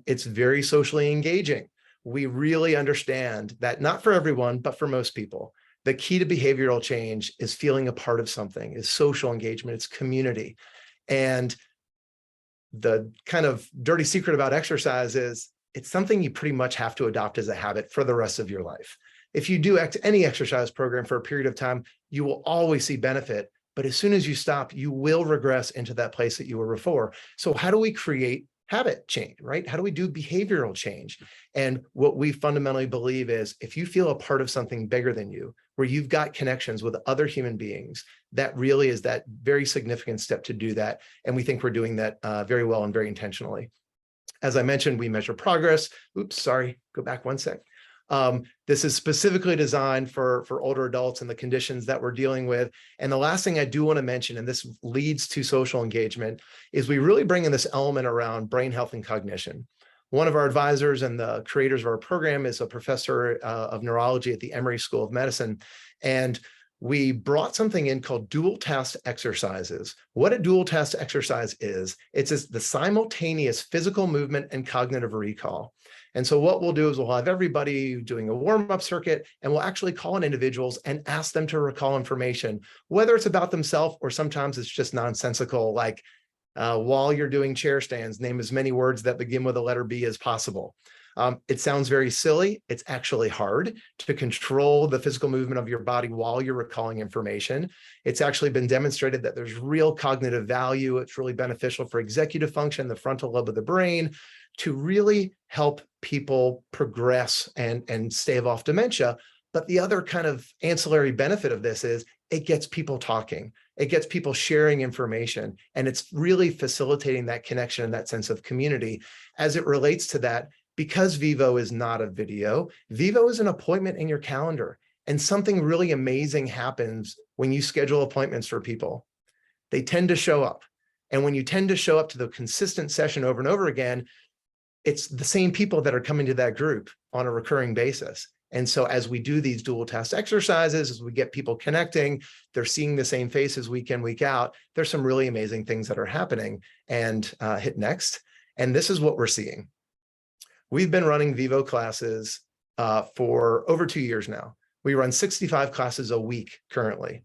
It's very socially engaging. We really understand that not for everyone, but for most people, the key to behavioral change is feeling a part of something, is social engagement, it's community. And the kind of dirty secret about exercise is it's something you pretty much have to adopt as a habit for the rest of your life. If you do any exercise program for a period of time, you will always see benefit. But as soon as you stop, you will regress into that place that you were before. So how do we create habit change, right? How do we do behavioral change? And what we fundamentally believe is if you feel a part of something bigger than you, where you've got connections with other human beings, that really is that very significant step to do that. And we think we're doing that very well and very intentionally. As I mentioned, we measure progress. Oops, sorry, go back one sec. This is specifically designed for older adults and the conditions that we're dealing with. And the last thing I do want to mention, and this leads to social engagement, is we really bring in this element around brain health and cognition. One of our advisors and the creators of our program is a professor of neurology at the Emory School of Medicine. And we brought something in called dual task exercises. What a dual task exercise is, it's the simultaneous physical movement and cognitive recall. And so what we'll do is we'll have everybody doing a warm-up circuit, and we'll actually call on individuals and ask them to recall information, whether it's about themselves or sometimes it's just nonsensical, like while you're doing chair stands, name as many words that begin with a letter B as possible. It sounds very silly. It's actually hard to control the physical movement of your body while you're recalling information. It's actually been demonstrated that there's real cognitive value. It's really beneficial for executive function, the frontal lobe of the brain, to really help people progress and stave off dementia. But the other kind of ancillary benefit of this is it gets people talking. It gets people sharing information, and it's really facilitating that connection and that sense of community. As it relates to that, because Vivo is not a video, Vivo is an appointment in your calendar, and something really amazing happens when you schedule appointments for people. They tend to show up. And when you tend to show up to the consistent session over and over again, it's the same people that are coming to that group on a recurring basis. And so as we do these dual task exercises, as we get people connecting, they're seeing the same faces week in, week out, there's some really amazing things that are happening. And hit next. And this is what we're seeing. We've been running Vivo classes for over 2 years now. We run 65 classes a week currently.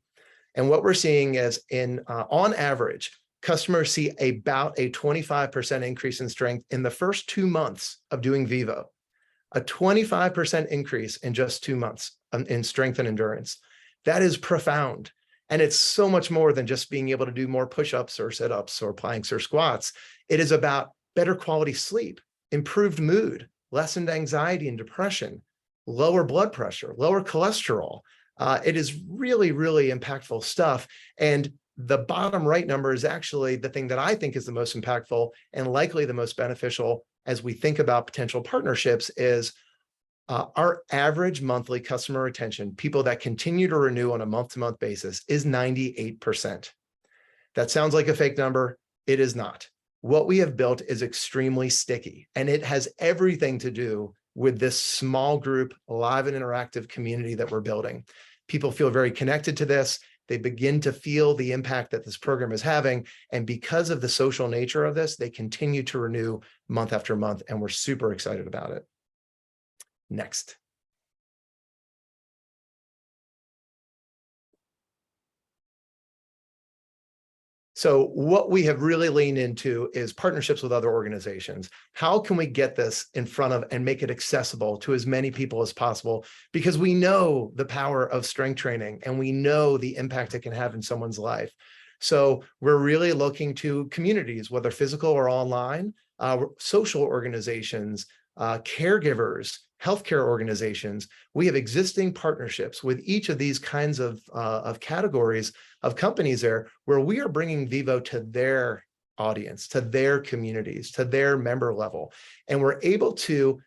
And what we're seeing is on average, customers see about a 25% increase in strength in the first 2 months of doing Vivo. A 25% increase in just 2 months in strength and endurance. That is profound. And it's so much more than just being able to do more push-ups or sit-ups or planks or squats. It is about better quality sleep, improved mood, lessened anxiety and depression, lower blood pressure, lower cholesterol. It is really, really impactful stuff. And the bottom right number is actually the thing that I think is the most impactful and likely the most beneficial as we think about potential partnerships is Our average monthly customer retention, people that continue to renew on a month-to-month basis, is 98%. That sounds like a fake number. It is not. What we have built is extremely sticky, and it has everything to do with this small group, live and interactive community that we're building. People feel very connected to this. They begin to feel the impact that this program is having. And because of the social nature of this, they continue to renew month after month, and we're super excited about it. Next. So what we have really leaned into is partnerships with other organizations. How can we get this in front of and make it accessible to as many people as possible? Because we know the power of strength training and we know the impact it can have in someone's life. So we're really looking to communities, whether physical or online, social organizations, caregivers, healthcare organizations. We have existing partnerships with each of these kinds of categories of companies there, where we are bringing Vivo to their audience, to their communities, to their member level. And we're able to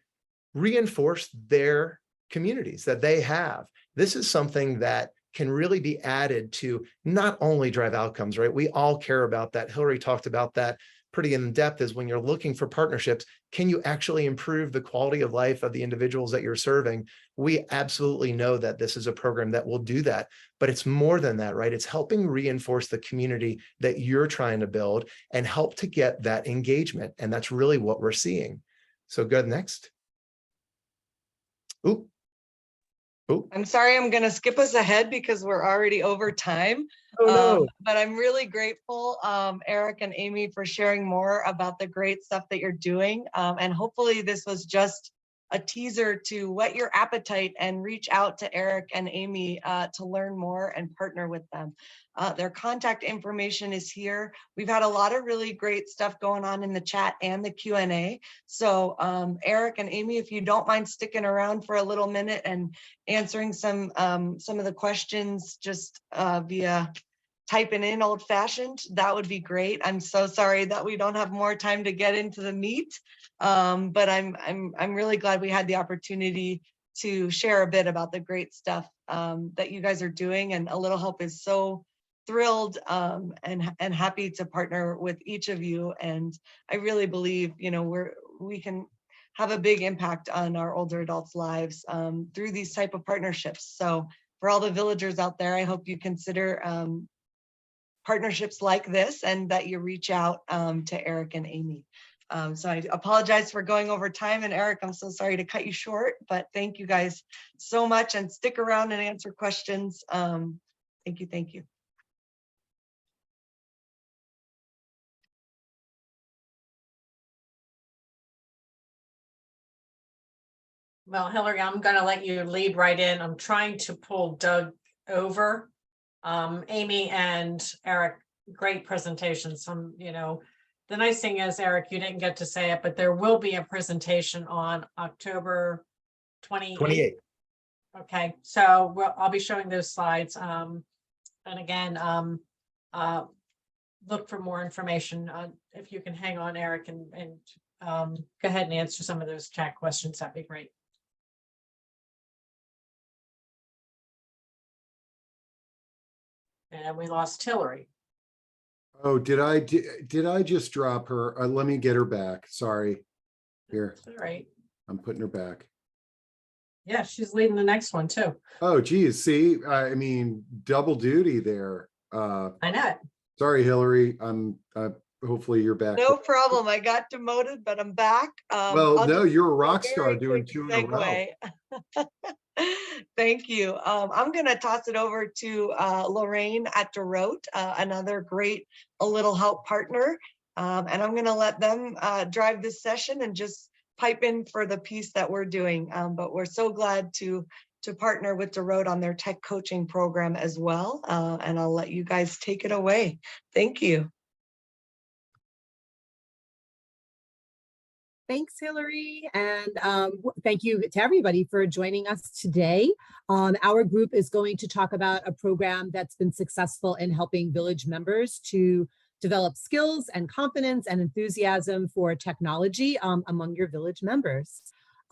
reinforce their communities that they have. This is something that can really be added to not only drive outcomes, right? We all care about that. Hilary talked about that pretty in depth, is when you're looking for partnerships, can you actually improve the quality of life of the individuals that you're serving? We absolutely know that this is a program that will do that, but it's more than that, right? It's helping reinforce the community that you're trying to build and help to get that engagement. And that's really what we're seeing. So go next. Ooh. I'm sorry, I'm going to skip us ahead because we're already over time. Oh, no. But I'm really grateful, Eric and Amy, for sharing more about the great stuff that you're doing. And hopefully this was just a teaser to whet your appetite and reach out to Eric and Amy to learn more and partner with them. Their contact information is here. We've had a lot of really great stuff going on in the chat and the Q&A. So Eric and Amy, if you don't mind sticking around for a little minute and answering some of the questions just via typing in old fashioned, that would be great. I'm so sorry that we don't have more time to get into the meat. But I'm really glad we had the opportunity to share a bit about the great stuff that you guys are doing. And A Little Help is so thrilled and happy to partner with each of you. And I really believe, we can have a big impact on our older adults' lives through these type of partnerships. So for all the villagers out there, I hope you consider partnerships like this and that you reach out to Eric and Amy. So I apologize for going over time, and Eric, I'm so sorry to cut you short, but thank you guys so much, and stick around and answer questions. Thank you. Thank you. Well, Hilary, I'm going to let you lead right in. I'm trying to pull Doug over. Amy and Eric, great presentations. The nice thing is, Eric, you didn't get to say it, but there will be a presentation on October 28th. Okay, so I'll be showing those slides. And again, look for more information. If you can hang on, Eric, and go ahead and answer some of those chat questions, that'd be great. And we lost Hilary. Oh, did I just drop her? Let me get her back. Sorry. Here. All right. I'm putting her back. Yeah, she's leading the next one too. Oh, geez. See, I mean, double duty there. I know. Sorry, Hilary. Hopefully you're back. No problem. I got demoted, but I'm back. Well, no, you're a rock star doing two in a row. Thank you. I'm going to toss it over to Lorraine at DeRote, another great A Little Help partner. And I'm going to let them drive this session and just pipe in for the piece that we're doing. But we're so glad to partner with DeRote on their tech coaching program as well. And I'll let you guys take it away. Thank you. Thanks, Hilary, and thank you to everybody for joining us today. Our group is going to talk about a program that's been successful in helping village members to develop skills and confidence and enthusiasm for technology among your village members.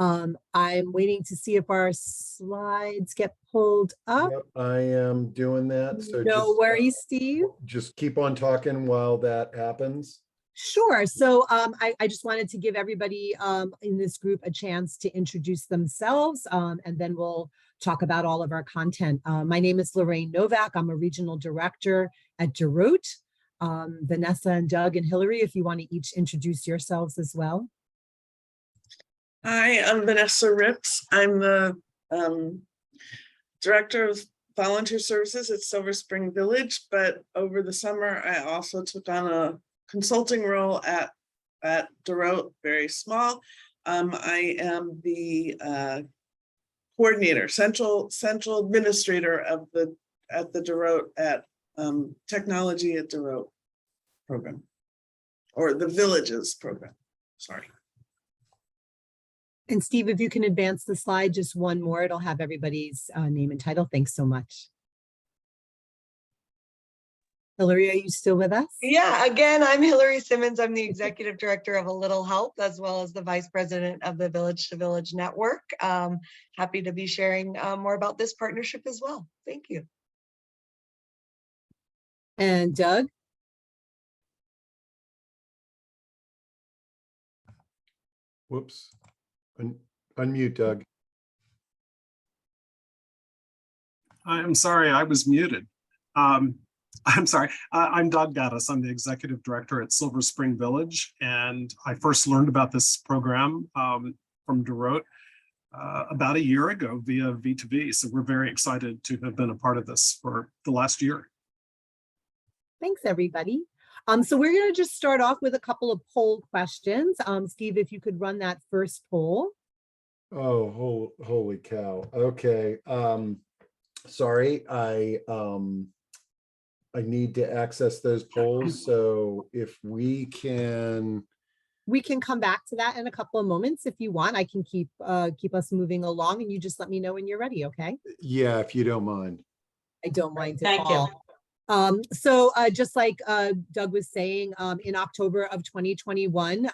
I'm waiting to see if our slides get pulled up. Yep, I am doing that. So No worries, Steve. just keep on talking while that happens. Sure. So I just wanted to give everybody in this group a chance to introduce themselves, and then we'll talk about all of our content. My name is Lorraine Novak. I'm a regional director at DeRote. Vanessa and Doug and Hilary, if you want to each introduce yourselves as well. Hi, I'm Vanessa Rips. I'm the Director of Volunteer Services at Silver Spring Village, but over the summer, I also took on a consulting role at DeRote, very small. I am the coordinator, central administrator of at the DeRote at Technology at DeRote program, or the Villages program, sorry. And Steve, if you can advance the slide just one more, it'll have everybody's name and title. Thanks so much. Hilary, are you still with us? Yeah, again, I'm Hilary Simmons. I'm the Executive Director of A Little Help, as well as the Vice President of the Village to Village Network. Happy to be sharing more about this partnership as well. Thank you. And Doug? Whoops. Unmute, Doug. I'm sorry, I was muted. I'm sorry, I'm Doug Gaddis. I'm the Executive Director at Silver Spring Village, and I first learned about this program from DeRote about a year ago via VTV. So we're very excited to have been a part of this for the last year. Thanks, everybody. So we're going to just start off with a couple of poll questions. Steve, if you could run that first poll. Oh, holy cow. Okay. Sorry, I need to access those polls. So if we can come back to that in a couple of moments if you want. I can keep us moving along, and you just let me know when you're ready, okay? Yeah, if you don't mind. I don't mind at Thank you. all. So just like Doug was saying, in October of 2021,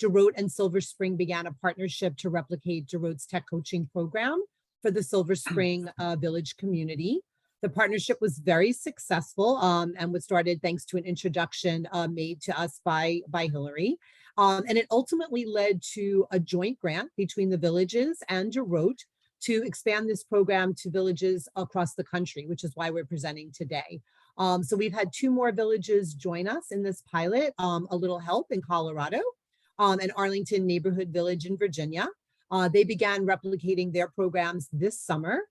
DeRote and Silver Spring began a partnership to replicate DeRote's tech coaching program for the Silver Spring Village community. The partnership was very successful and was started thanks to an introduction made to us by Hilary. And it ultimately led to a joint grant between the villages and DeRote to expand this program to villages across the country, which is why we're presenting today. So we've had 2 more villages join us in this pilot, A Little Help in Colorado and Arlington Neighborhood Village in Virginia. They began replicating their programs this summer.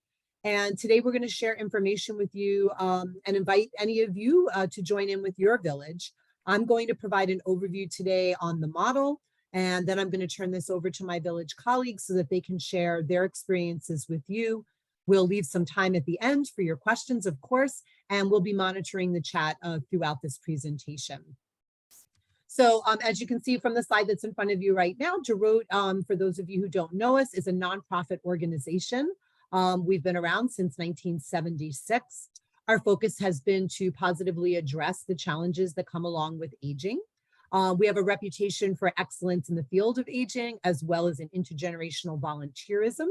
And today we're going to share information with you and invite any of you to join in with your village. I'm going to provide an overview today on the model, and then I'm going to turn this over to my village colleagues so that they can share their experiences with you. We'll leave some time at the end for your questions, of course, and we'll be monitoring the chat throughout this presentation. So as you can see from the slide that's in front of you right now, DeRote, for those of you who don't know us, is a nonprofit organization. We've been around since 1976. Our focus has been to positively address the challenges that come along with aging. We have a reputation for excellence in the field of aging, as well as in intergenerational volunteerism.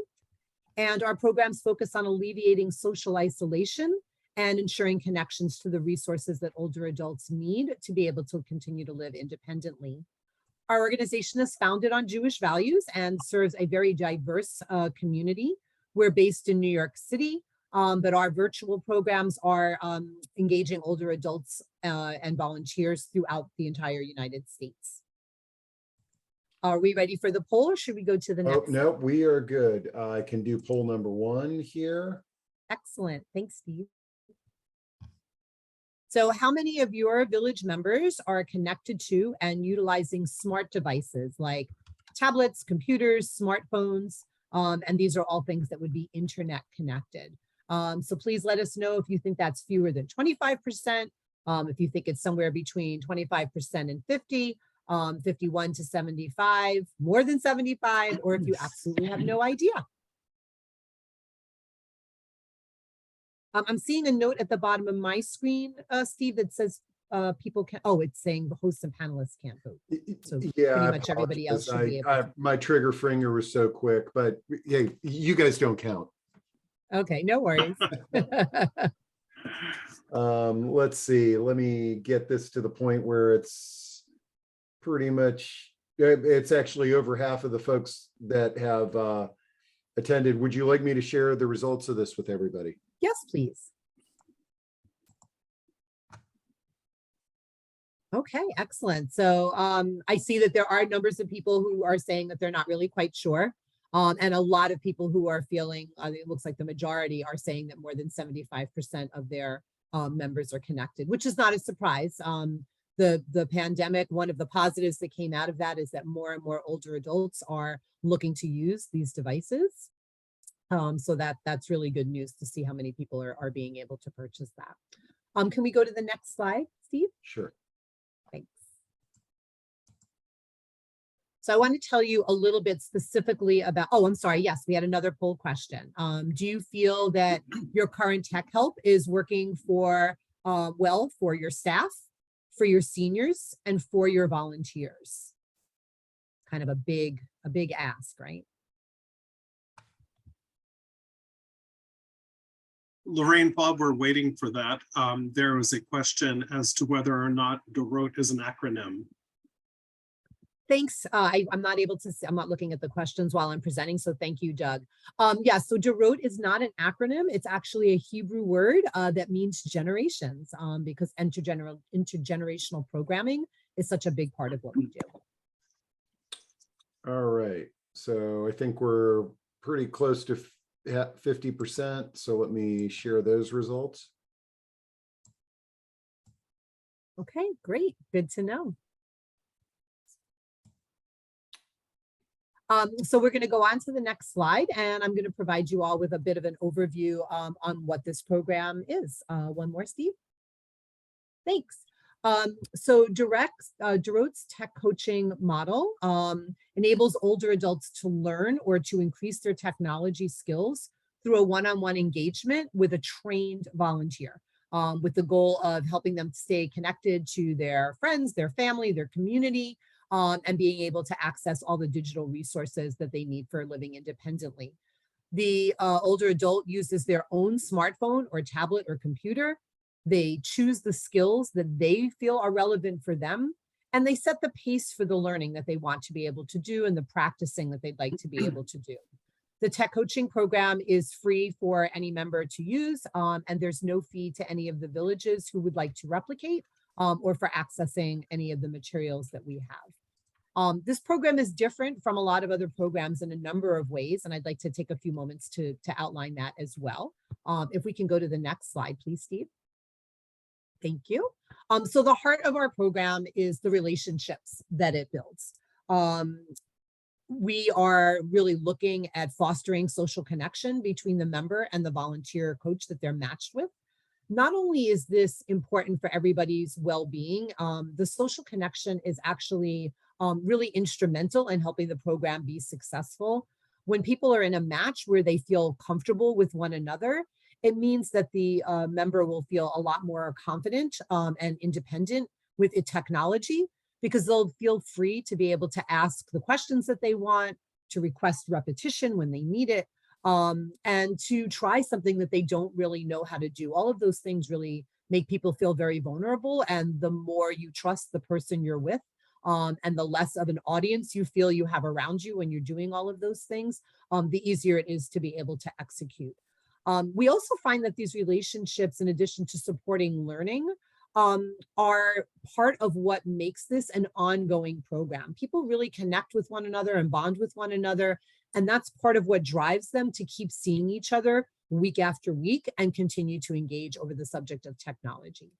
And our programs focus on alleviating social isolation and ensuring connections to the resources that older adults need to be able to continue to live independently. Our organization is founded on Jewish values and serves a very diverse community. We're based in New York City, but our virtual programs are engaging older adults and volunteers throughout the entire United States. Are we ready for the poll, or should we go to the next? Oh, no, we are good. I can do poll number 1 here. Excellent. Thanks, Steve. So how many of your village members are connected to and utilizing smart devices like tablets, computers, smartphones? And these are all things that would be internet connected. So please let us know if you think that's fewer than 25%, if you think it's somewhere between 25% and 50, 51 to 75, more than 75, or if you absolutely have no idea. I'm seeing a note at the bottom of my screen, Steve, that says people can, oh, it's saying the hosts and panelists can't vote. So Yeah, pretty I much everybody else apologize. should be able to. My trigger finger was so quick, but hey, you guys don't count. Okay, no worries. Let's see, let me get this to the point where it's pretty much, it's actually over half of the folks that have attended. Would you like me to share the results of this with everybody? Yes, please. Okay, excellent. So I see that there are numbers of people who are saying that they're not really quite sure. And a lot of people who are feeling, it looks like the majority are saying that more than 75% of their members are connected, which is not a surprise. The pandemic, one of the positives that came out of that is that more and more older adults are looking to use these devices. So that's really good news to see how many people are being able to purchase that. Can we go to the next slide, Steve? Sure. Thanks. So I want to tell you a little bit specifically about, oh, I'm sorry. Yes, we had another poll question. Do you feel that your current tech help is working for, well, for your staff, for your seniors, and for your volunteers? Kind of a big ask, right? Lorraine, while we're waiting for that, there was a question as to whether or not DOROT is an acronym. Thanks. I'm not able to see, I'm not looking at the questions while I'm presenting, so thank you, Doug. Yeah, so DOROT is not an acronym. It's actually a Hebrew word that means generations, because intergenerational programming is such a big part of what we do. All right, so I think we're pretty close to 50%. So let me share those results. Okay, great. Good to know. So we're going to go on to the next slide, and I'm going to provide you all with a bit of an overview on what this program is. One more, Steve. Thanks. So DOROT's tech coaching model enables older adults to learn or to increase their technology skills through a one-on-one engagement with a trained volunteer, with the goal of helping them stay connected to their friends, their family, their community, and being able to access all the digital resources that they need for living independently. The older adult uses their own smartphone or tablet or computer. They choose the skills that they feel are relevant for them, and they set the pace for the learning that they want to be able to do and the practicing that they'd like to be able to do. The tech coaching program is free for any member to use, and there's no fee to any of the villages who would like to replicate or for accessing any of the materials that we have. This program is different from a lot of other programs in a number of ways, and I'd like to take a few moments to outline that as well. If we can go to the next slide, please, Steve. Thank you. So the heart of our program is the relationships that it builds. We are really looking at fostering social connection between the member and the volunteer coach that they're matched with. Not only is this important for everybody's well-being, the social connection is actually really instrumental in helping the program be successful. When people are in a match where they feel comfortable with one another, it means that the member will feel a lot more confident and independent with technology, because they'll feel free to be able to ask the questions that they want, to request repetition when they need it, and to try something that they don't really know how to do. All of those things really make people feel very vulnerable, and the more you trust the person you're with, and the less of an audience you feel you have around you when you're doing all of those things, the easier it is to be able to execute. We also find that these relationships, in addition to supporting learning, are part of what makes this an ongoing program. People really connect with one another and bond with one another, and that's part of what drives them to keep seeing each other week after week and continue to engage over the subject of technology.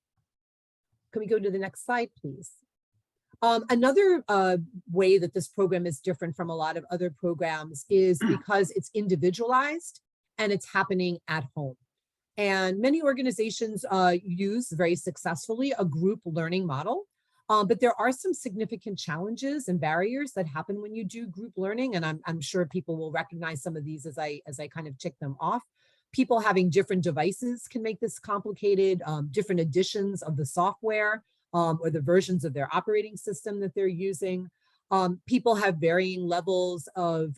Can we go to the next slide, please? Another way that this program is different from a lot of other programs is because it's individualized and it's happening at home. And many organizations use very successfully a group learning model, but there are some significant challenges and barriers that happen when you do group learning. And I'm sure people will recognize some of these as I kind of tick them off. People having different devices can make this complicated, different editions of the software, or the versions of their operating system that they're using. People have varying levels of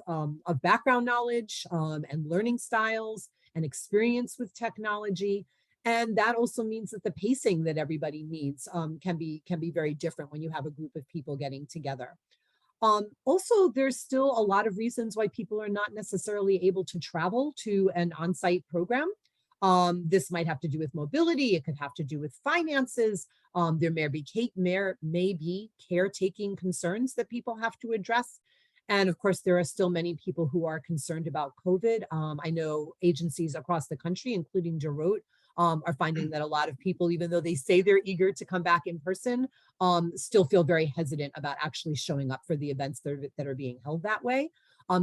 background knowledge and learning styles and experience with technology. And that also means that the pacing that everybody needs can be very different when you have a group of people getting together. Also, there's still a lot of reasons why people are not necessarily able to travel to an on-site program. This might have to do with mobility. It could have to do with finances. There may be caretaking concerns that people have to address. And of course, there are still many people who are concerned about COVID. I know agencies across the country, including DeRote, are finding that a lot of people, even though they say they're eager to come back in person, still feel very hesitant about actually showing up for the events that are being held that way.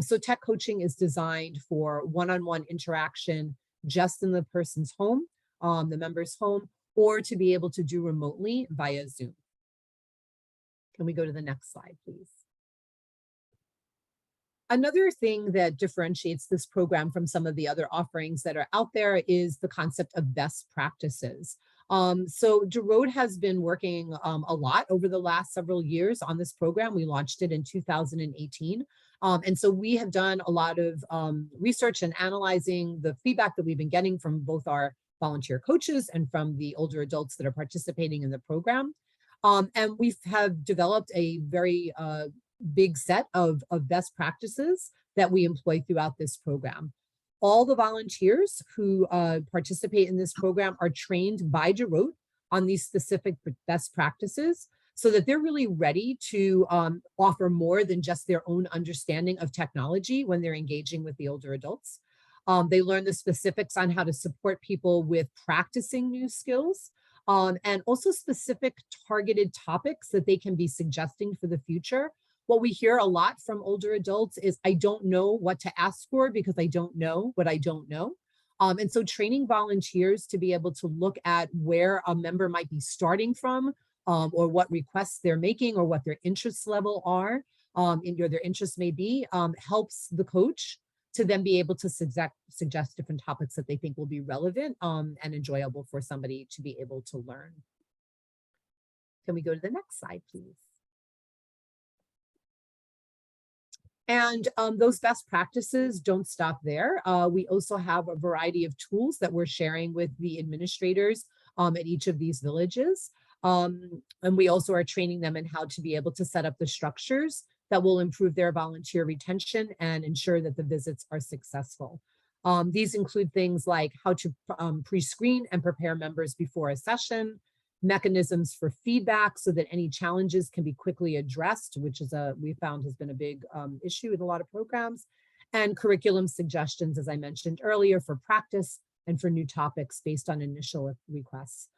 So tech coaching is designed for one-on-one interaction just in the person's home, the member's home, or to be able to do remotely via Zoom. Can we go to the next slide, please? Another thing that differentiates this program from some of the other offerings that are out there is the concept of best practices. So DeRote has been working a lot over the last several years on this program. We launched it in 2018. And so we have done a lot of research and analyzing the feedback that we've been getting from both our volunteer coaches and from the older adults that are participating in the program. And we have developed a very big set of best practices that we employ throughout this program. All the volunteers who participate in this program are trained by DeRote on these specific best practices so that they're really ready to offer more than just their own understanding of technology when they're engaging with the older adults. They learn the specifics on how to support people with practicing new skills and also specific targeted topics that they can be suggesting for the future. What we hear a lot from older adults is, I don't know what to ask for because I don't know what I don't know. And so training volunteers to be able to look at where a member might be starting from or what requests they're making or what their interest level are, or their interests may be, helps the coach to then be able to suggest different topics that they think will be relevant and enjoyable for somebody to be able to learn. Can we go to the next slide, please? And those best practices don't stop there. We also have a variety of tools that we're sharing with the administrators at each of these villages. And we also are training them in how to be able to set up the structures that will improve their volunteer retention and ensure that the visits are successful. These include things like how to pre-screen and prepare members before a session, mechanisms for feedback so that any challenges can be quickly addressed, which is we found has been a big issue in a lot of programs, and curriculum suggestions, as I mentioned earlier, for practice and for new topics based on initial requests.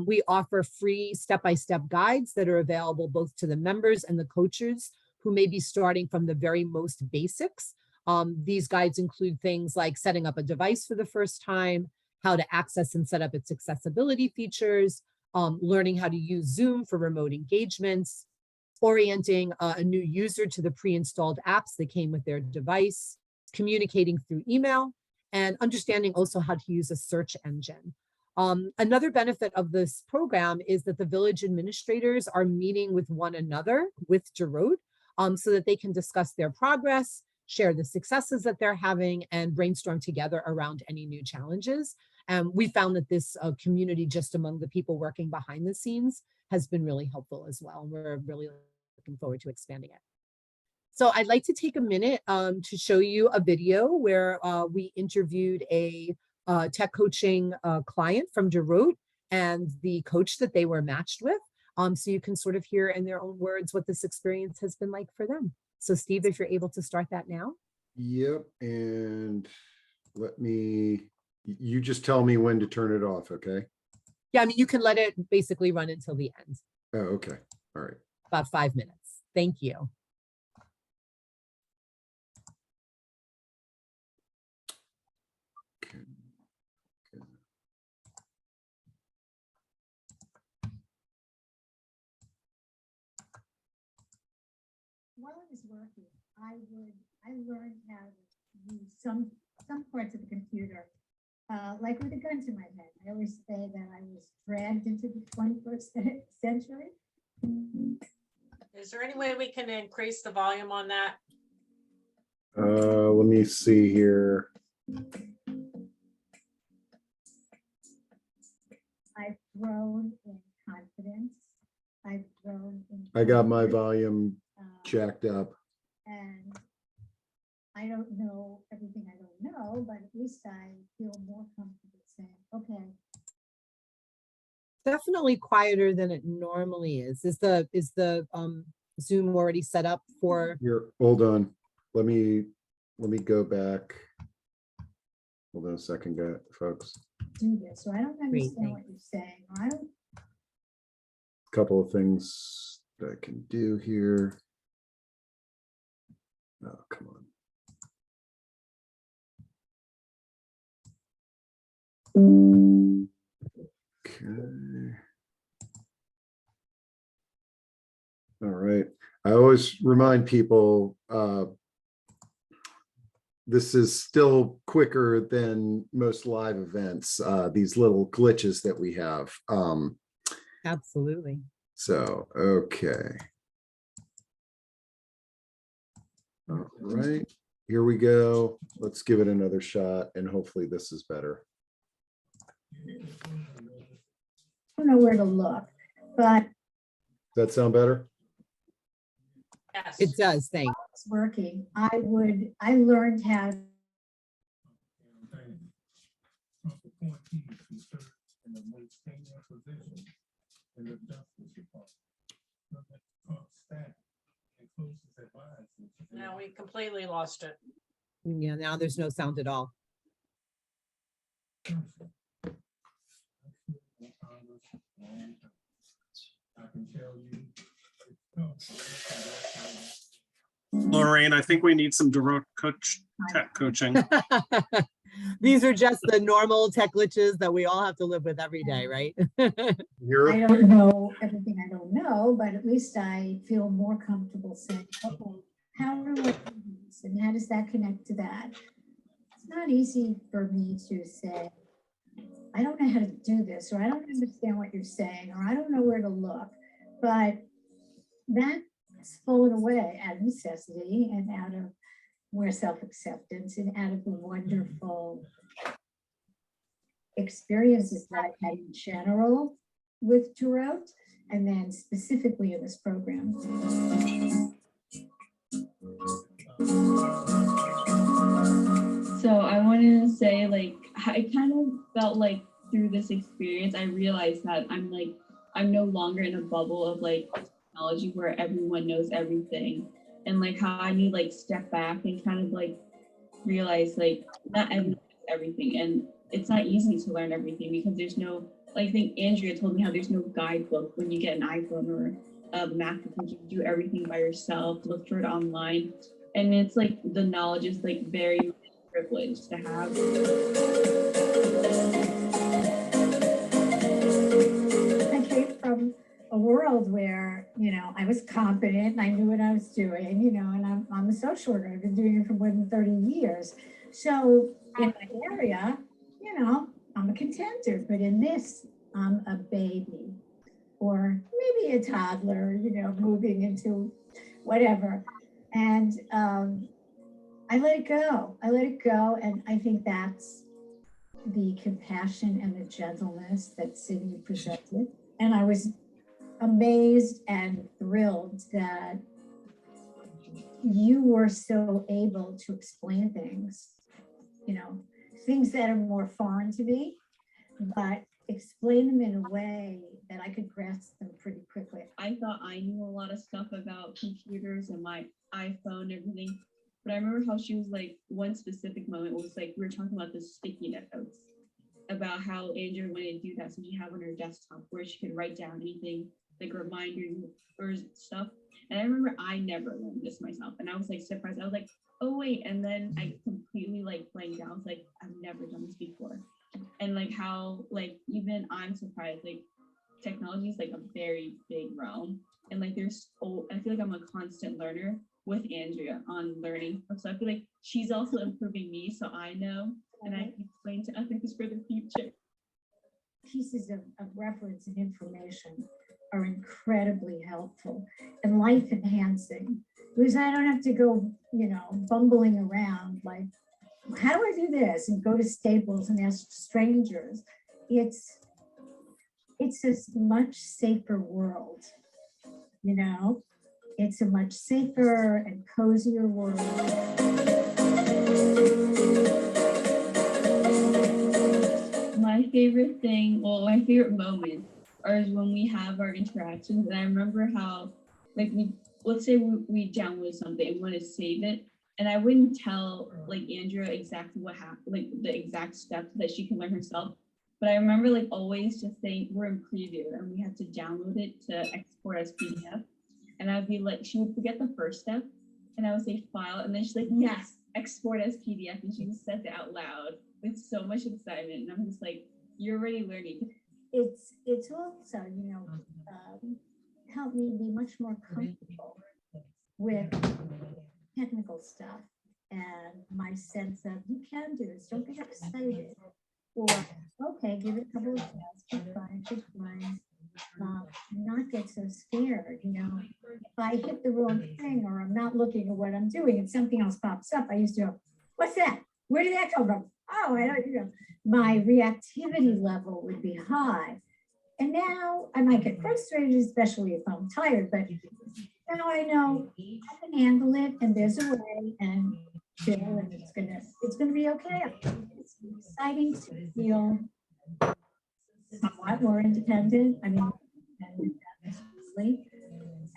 We offer free step-by-step guides that are available both to the members and the coaches who may be starting from the very most basics. These guides include things like setting up a device for the first time, how to access and set up its accessibility features, learning how to use Zoom for remote engagements, orienting a new user to the pre-installed apps that came with their device, communicating through email, and understanding also how to use a search engine. Another benefit of this program is that the village administrators are meeting with one another with DeRote so that they can discuss their progress, share the successes that they're having, and brainstorm together around any new challenges. And we found that this community just among the people working behind the scenes has been really helpful as well. We're really looking forward to expanding it. So I'd like to take a minute to show you a video where we interviewed a tech coaching client from DeRote and the coach that they were matched with. So you can sort of hear in their own words what this experience has been like for them. So Steve, if you're able to start that now. Yep, and you just tell me when to turn it off, okay? Yeah, I mean, you can let it basically run until the end. Oh, okay, all right. About 5 minutes. Thank you. Okay. While I was working, I learned how to use some parts of the computer like with a gun to my head. I always say that I was dragged into the 21st century. Is there any way we can increase the volume on that? Let me see here. I've grown in confidence. I've grown in. I got my comfort, volume um, jacked up. And I don't know everything I don't know, but at least I feel more comfortable saying, okay, Definitely quieter than it normally is. Is the Zoom already set up for? Here, hold on. Let me go back. Hold on a second, folks. do this. So I don't understand thanks. what you're saying. Or I don't. Couple of things that I can do here. Oh, come on. Okay. All right. I always remind people, this is still quicker than most live events, these little glitches that we have. Absolutely. So, okay. All right, here we go. Let's give it another shot and hopefully this is better. I don't know where to look, but Does that sound better? Yes. It does, thanks. it's working. I learned how. No, we completely lost it. Yeah, now there's no sound at all. Lorraine, I think we need some direct tech coaching. These are just the normal tech glitches that we all have to live with every day, right? Here, I don't know everything I don't know, but at least I feel more comfortable saying, okay, how do I do this? And how does that connect to that? It's not easy for me to say, I don't know how to do this, or I don't understand what you're saying, or I don't know where to look. But that's fallen away out of necessity and out of more self-acceptance and out of the wonderful experiences that I've had in general with Throughout, and then specifically in this program. So I wanted to say, like, I kind of felt like through this experience, I realized that I'm no longer in a bubble of like technology where everyone knows everything, and like how I need like step back and kind of like realize like not everyone knows everything, and it's not easy to learn everything because there's no, like, I think Andrea told me how there's no guidebook when you get an iPhone or a MacBook. You do everything by yourself, look for it online, and it's like the knowledge is like very privileged to have. I came from a world where, you know, I was competent and I knew what I was doing, you know, and I'm a social worker. I've been doing it for more than 30 years. So in my area, you know, I'm a contender, but in this, I'm a baby or maybe a toddler, you know, moving into whatever. And I let it go. I let it go. And I think that's the compassion and the gentleness that Sydney presented. And I was amazed and thrilled that you were so able to explain things, you know, things that are more foreign to me, but explain them in a way that I could grasp them pretty quickly. I thought I knew a lot of stuff about computers and my iPhone and everything, but I remember how she was like, one specific moment was like, we were talking about the sticky notes, about how Andrea wanted to do that so she had on her desktop where she could write down anything, like reminders or stuff. And I remember I never learned this myself, and I was like surprised. I was like, oh wait, and then I completely like blanked out. I was like, I've never done this before. And like how like even I'm surprised, like technology is like a very big realm, and like I feel like I'm a constant learner with Andrea on learning. So I feel like she's also improving me, so I know and I can explain to others for the future. Pieces of reference and information are incredibly helpful and life enhancing, because I don't have to go, bumbling around like, how do I do this? And go to Staples and ask strangers. It's a much safer world, It's a much safer and cozier world. My favorite thing, well, my favorite moment is when we have our interactions. And I remember how, like, let's say we download something and want to save it. And I wouldn't tell like Andrea exactly what happened, like the exact steps that she can learn herself. But I remember like always just saying we're in preview and we had to download it to export as PDF. And I'd be like, she would forget the first step and I would say file. And then she's like, yes, export as PDF. And she just says it out loud with so much excitement. And I'm just like, you're already learning. It's also, helped me be much more comfortable with technical stuff and my sense of you can do this, don't get excited, or okay, give it a couple of tests, keep trying, not get so scared. If I hit the wrong thing or I'm not looking at what I'm doing and something else pops up, I used to go, what's that? Where did that come from? Oh, I don't, my reactivity level would be high. And now I might get frustrated, especially if I'm tired, but now I know I can handle it and there's a way and chill and it's gonna be okay. It's exciting to feel somewhat more independent. I mean,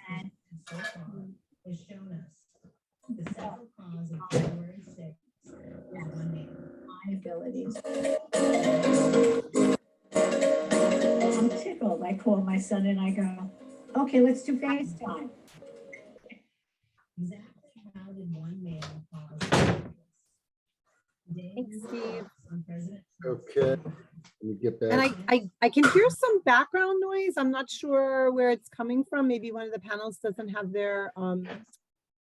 and has shown us the central cause of January 6th. My abilities. I'm tickled. I call my son and I go, okay, let's do FaceTime. Exactly how did one man cause? Thanks, Steve. Okay, let me get back. And I can hear some background noise. I'm not sure where it's coming from. Maybe one of the panels doesn't have their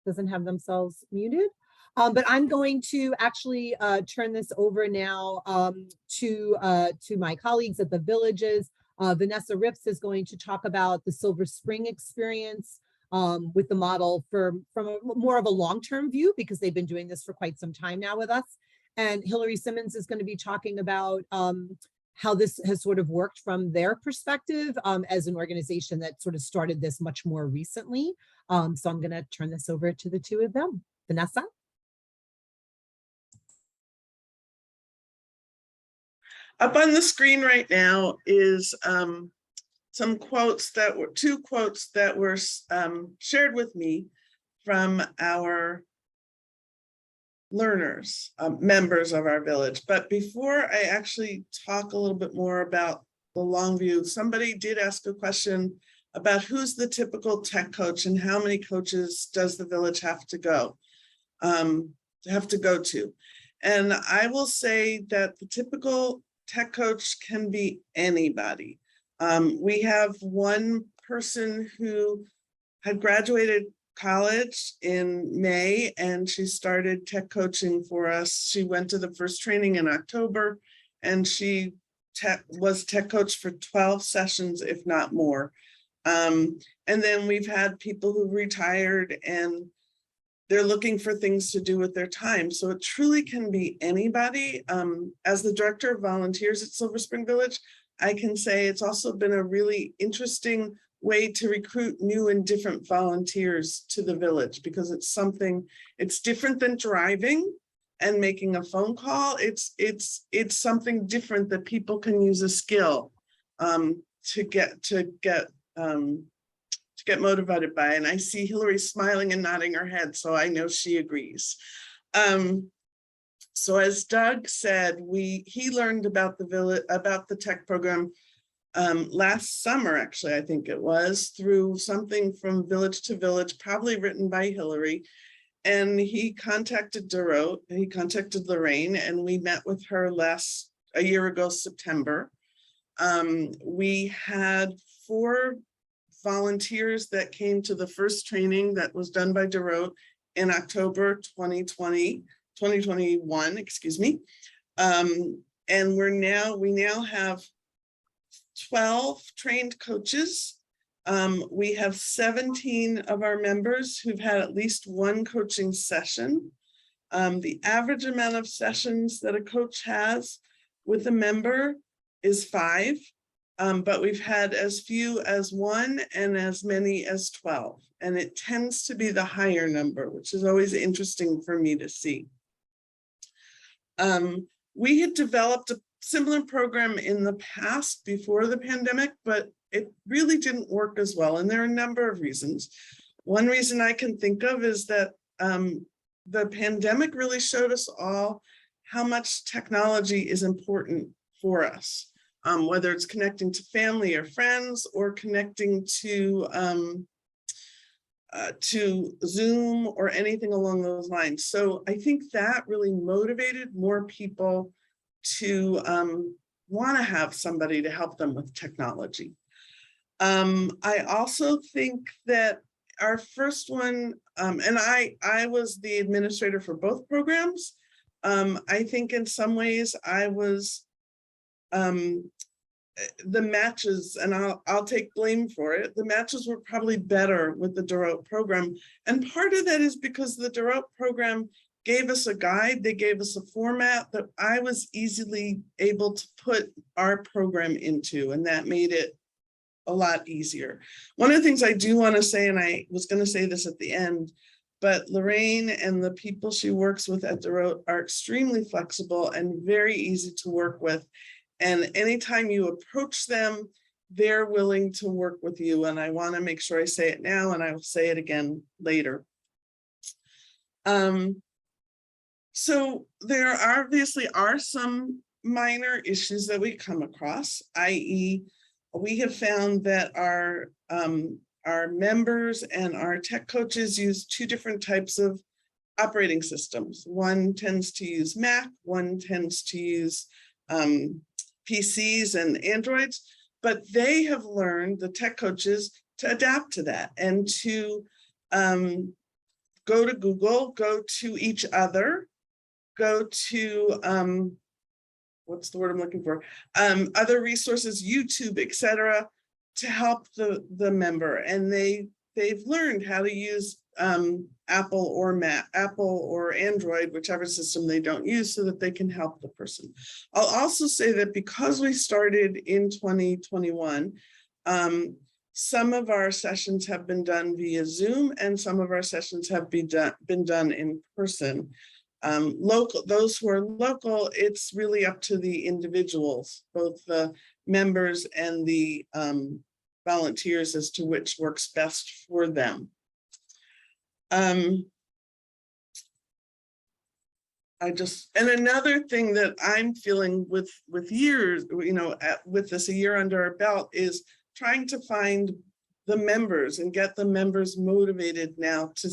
doesn't have themselves muted. But I'm going to actually turn this over now to my colleagues at the Villages. Vanessa Rips is going to talk about the Silver Spring experience with the model from more of a long-term view, because they've been doing this for quite some time now with us. And Hilary Simmons is going to be talking about how this has sort of worked from their perspective as an organization that sort of started this much more recently. So I'm going to turn this over to the two of them. Vanessa? Up on the screen right now is some quotes that were two quotes that were shared with me from our learners, members of our village. But before I actually talk a little bit more about the long view, somebody did ask a question about who's the typical tech coach and how many coaches does the village have to go to. And I will say that the typical tech coach can be anybody. We have one person who had graduated college in May and she started tech coaching for us. She went to the first training in October and she was tech coach for 12 sessions, if not more. And then we've had people who retired and they're looking for things to do with their time. So it truly can be anybody. As the director of volunteers at Silver Spring Village, I can say it's also been a really interesting way to recruit new and different volunteers to the village, because it's different than driving and making a phone call. It's something different that people can use a skill to get motivated by. And I see Hilary smiling and nodding her head, so I know she agrees. So as Doug said, he learned about the tech program last summer, actually, I think it was, through something from Village to Village, probably written by Hilary. And he contacted Dorot, and he contacted Lorraine, and we met with her a year ago, September. We had 4 volunteers that came to the first training that was done by Dorot in October 2021, excuse me. And we now have 12 trained coaches. We have 17 of our members who've had at least one coaching session. The average amount of sessions that a coach has with a member is 5, but we've had as few as 1 and as many as 12. And it tends to be the higher number, which is always interesting for me to see. We had developed a similar program in the past before the pandemic, but it really didn't work as well. And there are a number of reasons. One reason I can think of is that the pandemic really showed us all how much technology is important for us, whether it's connecting to family or friends or connecting to Zoom or anything along those lines. So I think that really motivated more people to want to have somebody to help them with technology. I also think that our first one, and I was the administrator for both programs. I think in some ways I was the matches, and I'll take blame for it. The matches were probably better with the Dorote program. And part of that is because the Dorote program gave us a guide, they gave us a format that I was easily able to put our program into, and that made it a lot easier. One of the things I do want to say, and I was going to say this at the end, but Lorraine and the people she works with at Dorote are extremely flexible and very easy to work with. And anytime you approach them, they're willing to work with you. And I want to make sure I say it now, and I will say it again later. So there obviously are some minor issues that we come across, i.e., we have found that our members and our tech coaches use 2 different types of operating systems. One tends to use Mac, one tends to use PCs and Androids, but they have learned, the tech coaches, to adapt to that and to go to Google, go to each other, go to, what's the word I'm looking for? Other resources, YouTube, etc., to help the member. And they've learned how to use Apple or Android, whichever system they don't use, so that they can help the person. I'll also say that because we started in 2021, some of our sessions have been done via Zoom, and some of our sessions have been done in person. Those who are local, it's really up to the individuals, both the members and the volunteers, as to which works best for them. And another thing that I'm feeling with years, with this a year under our belt, is trying to find the members and get the members motivated now to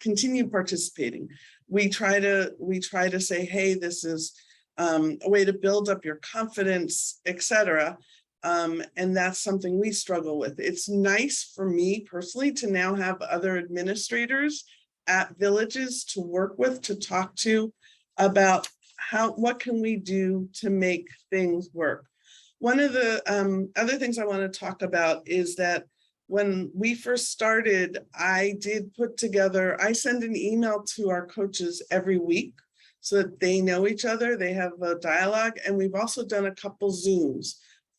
continue participating. We try to say, hey, this is a way to build up your confidence, etc. And that's something we struggle with. It's nice for me personally to now have other administrators at villages to work with, to talk to about what can we do to make things work. One of the other things I want to talk about is that when we first started, I send an email to our coaches every week so that they know each other, they have a dialogue, and we've also done a couple Zooms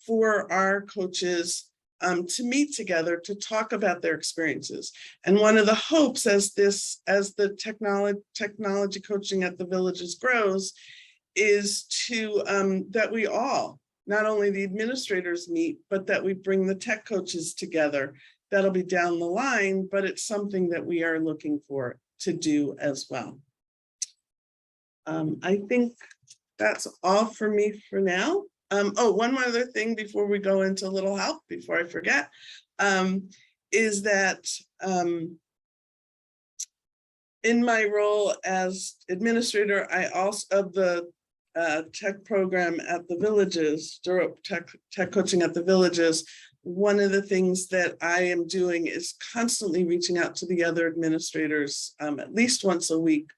for our coaches to meet together to talk about their experiences. And one of the hopes as the technology coaching at the villages grows is to that we all, not only the administrators meet, but that we bring the tech coaches together. That'll be down the line, but it's something that we are looking for to do as well. I think that's all for me for now. Oh, one more other thing before we go into a little help, before I forget, is that in my role as administrator, I also of the tech program at the villages, tech coaching at the villages, one of the things that I am doing is constantly reaching out to the other administrators at least once a week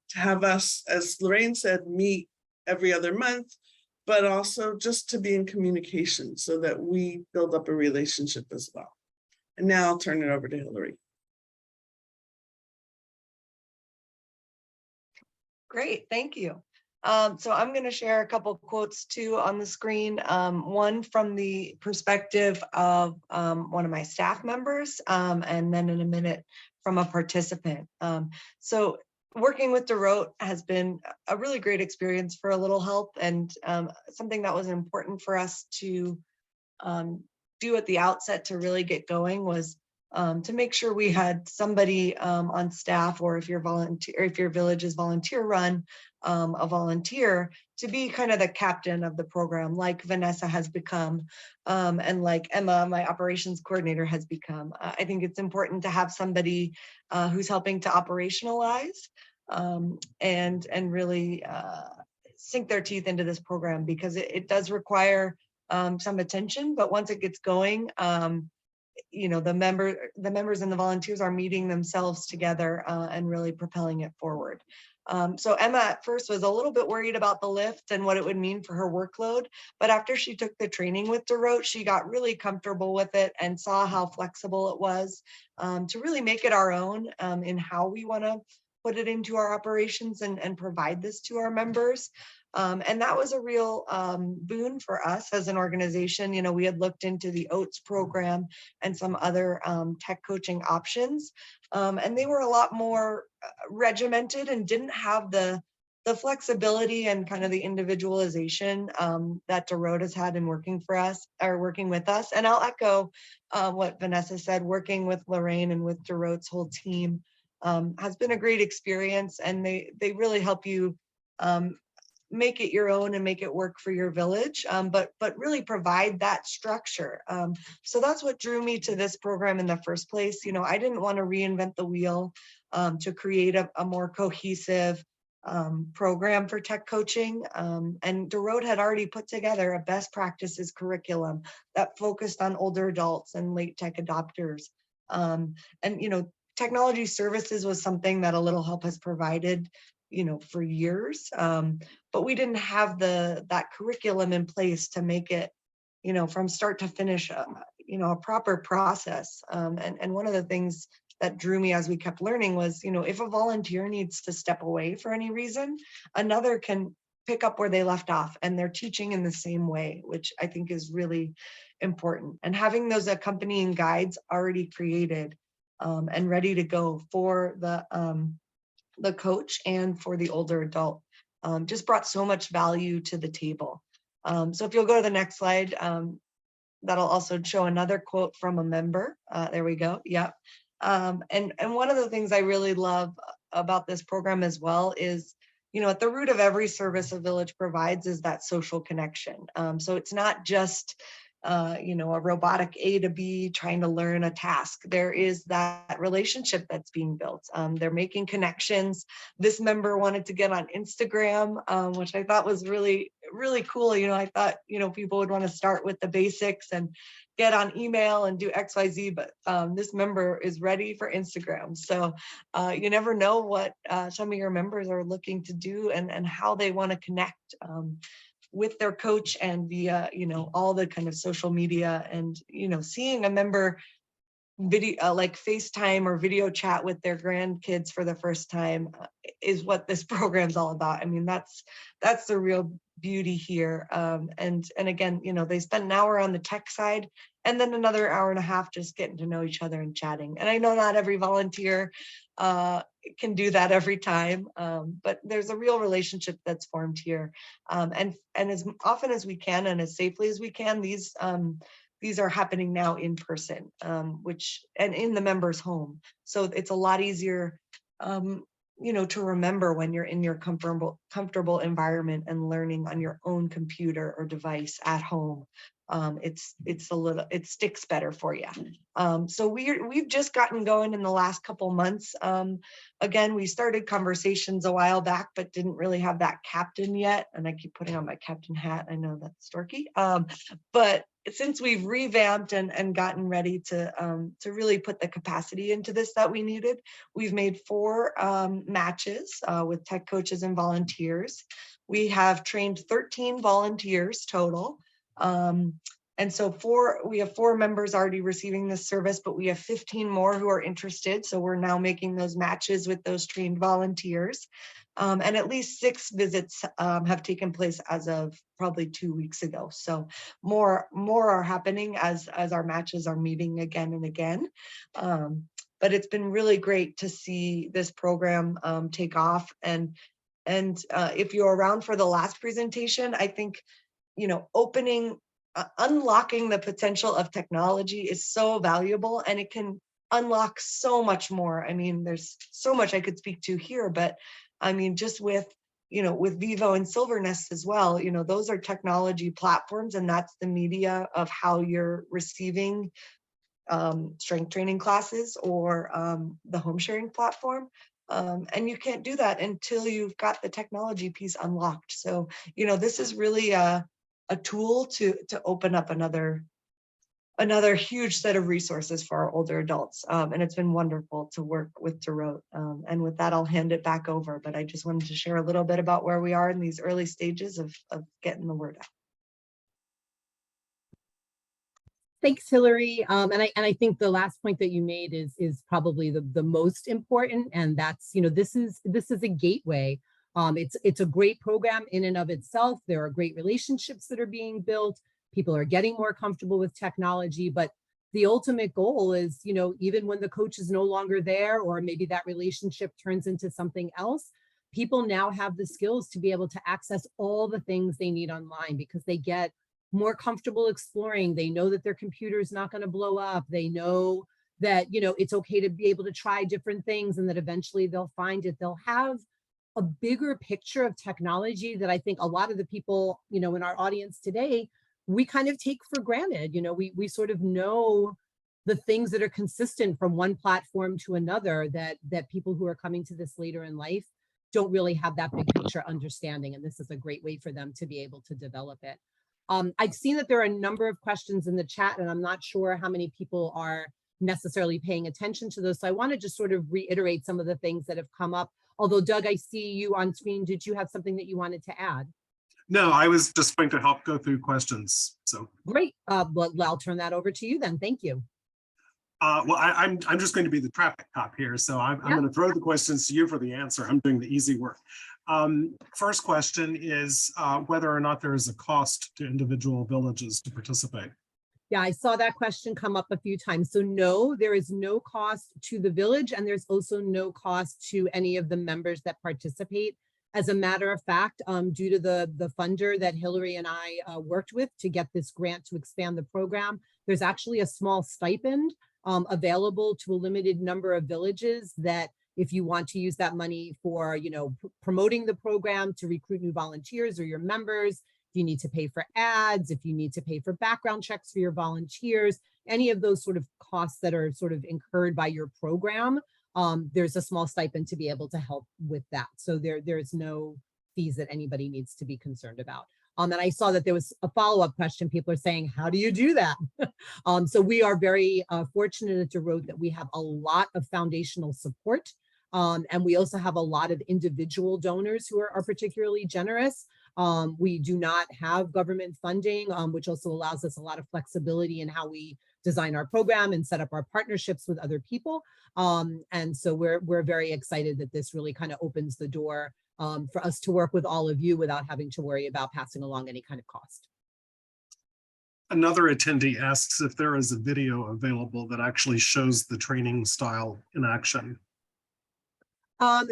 to have us, as Lorraine said, meet every other month, but also just to be in communication so that we build up a relationship as well. And now I'll turn it over to Hilary. Great, thank you. So I'm going to share a couple quotes too on the screen. One from the perspective of one of my staff members, and then in a minute from a participant. So working with DeRote has been a really great experience for A Little Help, and something that was important for us to do at the outset to really get going was to make sure we had somebody on staff, or if your village is volunteer run, a volunteer to be kind of the captain of the program, like Vanessa has become, and like Emma, my operations coordinator, has become. I think it's important to have somebody who's helping to operationalize and really sink their teeth into this program, because it does require some attention, but once it gets going, you know, the members and the volunteers are meeting themselves together and really propelling it forward. So Emma at first was a little bit worried about the lift and what it would mean for her workload, but after she took the training with DeRote, she got really comfortable with it and saw how flexible it was to really make it our own in how we want to put it into our operations and provide this to our members. And that was a real boon for us as an organization. You know, we had looked into the OATS program and some other tech coaching options, and they were a lot more regimented and didn't have the flexibility and kind of the individualization that DeRote has had in working with us. And I'll echo what Vanessa said. Working with Lorraine and with DeRote's whole team has been a great experience, and they really help you make it your own and make it work for your village, but really provide that structure. So that's what drew me to this program in the first place. You know, I didn't want to reinvent the wheel to create a more cohesive program for tech coaching. And DeRote had already put together a best practices curriculum that focused on older adults and late tech adopters. And, you know, technology services was something that A Little Help has provided, you know, for years, but we didn't have that curriculum in place to make it, you know, from start to finish, you know, a proper process. And one of the things that drew me as we kept learning was, you know, if a volunteer needs to step away for any reason, another can pick up where they left off, and they're teaching in the same way, which I think is really important. And having those accompanying guides already created and ready to go for the coach and for the older adult just brought so much value to the table. So if you'll go to the next slide, that'll also show another quote from a member. There we go. Yep. And one of the things I really love about this program as well is, you know, at the root of every service a village provides is that social connection. So it's not just you know, a robotic A to B trying to learn a task. There is that relationship that's being built. They're making connections. This member wanted to get on Instagram, which I thought was really, really cool. You know, I thought, you know, people would want to start with the basics and get on email and do XYZ, but this member is ready for Instagram. So you never know what some of your members are looking to do and how they want to connect with their coach and via, you know, all the kind of social media. And, you know, seeing a member video like FaceTime or video chat with their grandkids for the first time is what this program's all about. I mean, that's the real beauty here. And again, you know, they spend an hour on the tech side and then another hour and a half just getting to know each other and chatting. And I know not every volunteer can do that every time, but there's a real relationship that's formed here. And as often as we can and as safely as we can, these are happening now in person, and in the member's home. So it's a lot easier, you know, to remember when you're in your comfortable environment and learning on your own computer or device at home. It sticks better for you. So we've just gotten going in the last couple months. Again, we started conversations a while back, but didn't really have that captain yet. And I keep putting on my captain hat. I know that's dorky. But since we've revamped and gotten ready to really put the capacity into this that we needed, we've made 4 matches with tech coaches and volunteers. We have trained 13 volunteers total. And so we have 4 members already receiving this service, but we have 15 more who are interested. So we're now making those matches with those trained volunteers. And at least 6 visits have taken place as of probably 2 weeks ago. So more are happening as our matches are meeting again and again. But it's been really great to see this program take off. And if you're around for the last presentation, I think, unlocking the potential of technology is so valuable, and it can unlock so much more. I mean, there's so much I could speak to here, but I mean, just with Vivo and Silvernest as well, those are technology platforms, and that's the media of how you're receiving strength training classes or the home sharing platform. And you can't do that until you've got the technology piece unlocked. So, this is really a tool to open up another huge set of resources for our older adults. And it's been wonderful to work with Dorot. And with that, I'll hand it back over. But I just wanted to share a little bit about where we are in these early stages of getting the word out. Thanks, Hilary. And I think the last point that you made is probably the most important, and that's, this is a gateway. It's a great program in and of itself. There are great relationships that are being built. People are getting more comfortable with technology, but the ultimate goal is, even when the coach is no longer there, or maybe that relationship turns into something else, people now have the skills to be able to access all the things they need online, because they get more comfortable exploring. They know that their computer is not going to blow up. They know that, it's okay to be able to try different things, and that eventually they'll find it. They'll have a bigger picture of technology that I think a lot of the people, in our audience today, we kind of take for granted. We sort of know the things that are consistent from one platform to another, that people who are coming to this later in life don't really have that big picture understanding. And this is a great way for them to be able to develop it. I've seen that there are a number of questions in the chat, and I'm not sure how many people are necessarily paying attention to those. So I want to just sort of reiterate some of the things that have come up. Although, Doug, I see you on screen. Did you have something that you wanted to add? No, I was just going to help go through questions. So great. Well, I'll turn that over to you then. Thank you. Well, I'm just going to be the traffic cop here. So I'm going to throw the questions to you for the answer. I'm doing the easy work. First question is whether or not there is a cost to individual villages to participate. Yeah, I saw that question come up a few times. So no, there is no cost to the village, and there's also no cost to any of the members that participate. As a matter of fact, due to the funder that Hilary and I worked with to get this grant to expand the program, there's actually a small stipend available to a limited number of villages that, if you want to use that money for, promoting the program, to recruit new volunteers or your members, if you need to pay for ads, if you need to pay for background checks for your volunteers, any of those sort of costs that are sort of incurred by your program, there's a small stipend to be able to help with that. So there's no fees that anybody needs to be concerned about. And I saw that there was a follow-up question. People are saying, how do you do that? So we are very fortunate at Dorot that we have a lot of foundational support. And we also have a lot of individual donors who are particularly generous. We do not have government funding, which also allows us a lot of flexibility in how we design our program and set up our partnerships with other people. And so we're very excited that this really kind of opens the door for us to work with all of you without having to worry about passing along any kind of cost. Another attendee asks if there is a video available that actually shows the training style in action.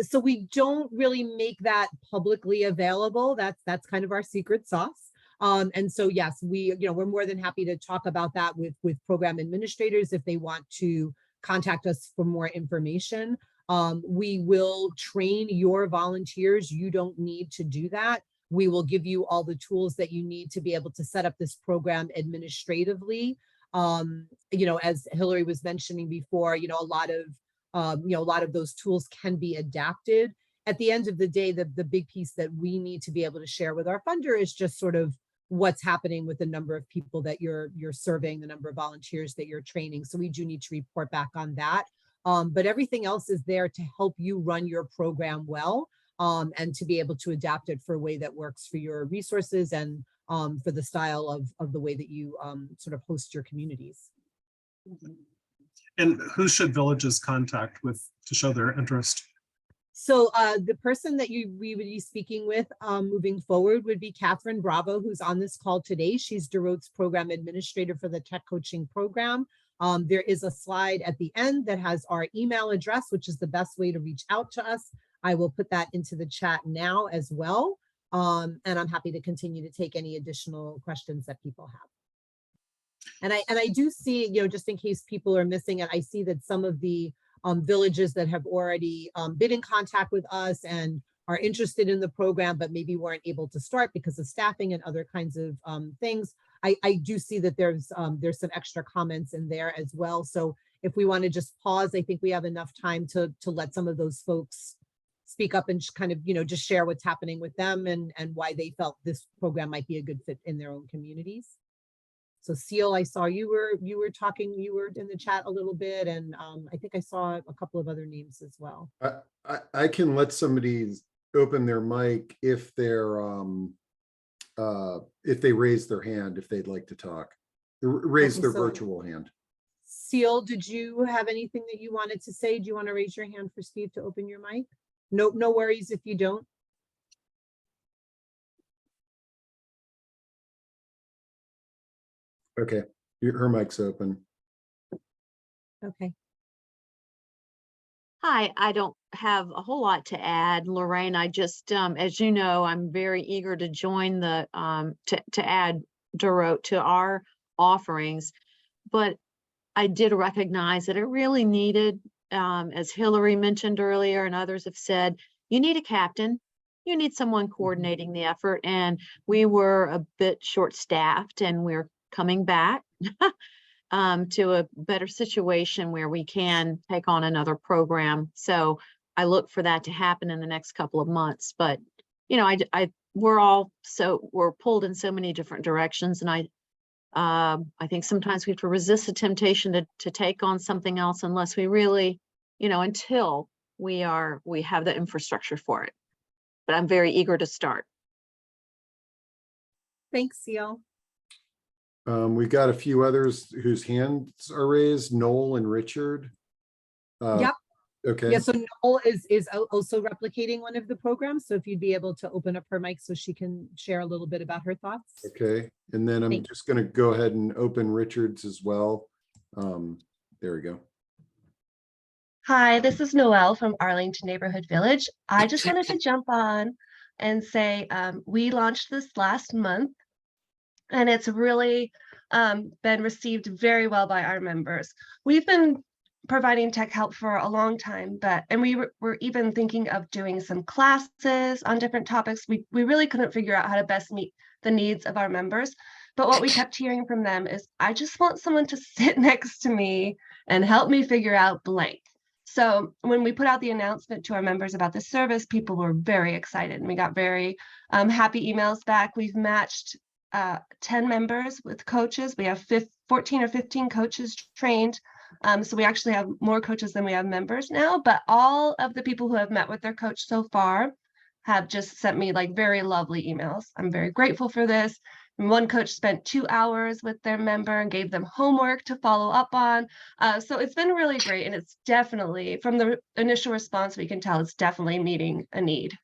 So we don't really make that publicly available. That's kind of our secret sauce. And so, yes, we're more than happy to talk about that with program administrators if they want to contact us for more information. We will train your volunteers. You don't need to do that. We will give you all the tools that you need to be able to set up this program administratively. As Hilary was mentioning before, a lot of those tools can be adapted. At the end of the day, the big piece that we need to be able to share with our funder is just sort of what's happening with the number of people that you're serving, the number of volunteers that you're training. So we do need to report back on that. But everything else is there to help you run your program well. and to be able to adapt it for a way that works for your resources and for the style of the way that you sort of host your communities. And who should villages contact with to show their interest? So the person that we would be speaking with moving forward would be Catherine Bravo, who's on this call today. She's DeRote's program administrator for the tech coaching program. There is a slide at the end that has our email address, which is the best way to reach out to us. I will put that into the chat now as well. And I'm happy to continue to take any additional questions that people have. And I do see, just in case people are missing it, I see that some of the villages that have already been in contact with us and are interested in the program, but maybe weren't able to start because of staffing and other kinds of things. I do see that there's some extra comments in there as well. So if we want to just pause, I think we have enough time to let some of those folks speak up and kind of, just share what's happening with them and why they felt this program might be a good fit in their own communities. So Seal, I saw you were talking, you were in the chat a little bit, and I think I saw a couple of other names as well. I can let somebody open their mic if they raise their hand, if they'd like to talk, raise their virtual hand. Seal, did you have anything that you wanted to say? Do you want to raise your hand for Steve to open your mic? No worries if you don't. Okay, her mic's open. Okay. Hi, I don't have a whole lot to add, Lorraine. I just, as you know, I'm very eager to join the, to add DeRote to our offerings, but I did recognize that it really needed, as Hilary mentioned earlier and others have said, you need a captain. You need someone coordinating the effort, and we were a bit short-staffed, and we're coming back to a better situation where we can take on another program. So I look for that to happen in the next couple of months. But we're pulled in so many different directions, and I think sometimes we have to resist the temptation to take on something else unless we really, until we have the infrastructure for it. But I'm very eager to start. Thanks, Seal. We've got a few others whose hands are raised, Noel and Richard. Yep. Okay. Yeah, so Noel is also replicating one of the programs. So if you'd be able to open up her mic so she can share a little bit about her thoughts. Okay, and then I'm just going to go ahead and open Richard's as well. There we go. Hi, this is Noelle from Arlington Neighborhood Village. I just wanted to jump on and say we launched this last month, and it's really been received very well by our members. We've been providing tech help for a long time, and we were even thinking of doing some classes on different topics. We really couldn't figure out how to best meet the needs of our members. But what we kept hearing from them is, I just want someone to sit next to me and help me figure out blank. So when we put out the announcement to our members about the service, people were very excited, and we got very happy emails back. We've matched 10 members with coaches. We have 14 or 15 coaches trained. So we actually have more coaches than we have members now, but all of the people who have met with their coach so far have just sent me very lovely emails. I'm very grateful for this. And one coach spent 2 hours with their member and gave them homework to follow up on. So it's been really great. And it's definitely, from the initial response, we can tell it's definitely meeting a need.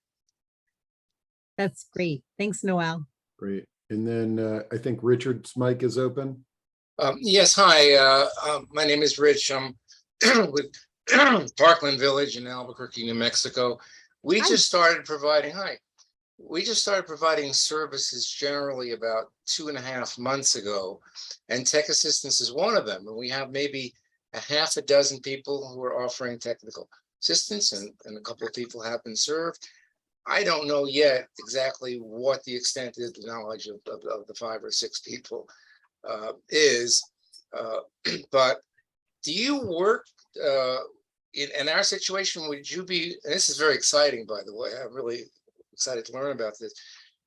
That's great. Thanks, Noelle. Great. And then I think Richard's mic is open. Yes, hi. My name is Rich. I'm with Parkland Village in Albuquerque, New Mexico. We just started providing services generally about 2.5 months ago, and tech assistance is one of them. And we have maybe a half a dozen people who are offering technical assistance, and a couple of people have been served. I don't know yet exactly what the extent of the knowledge of the 5 or 6 people is, but do you work in our situation? Would you be, and this is very exciting, by the way, I'm really excited to learn about this.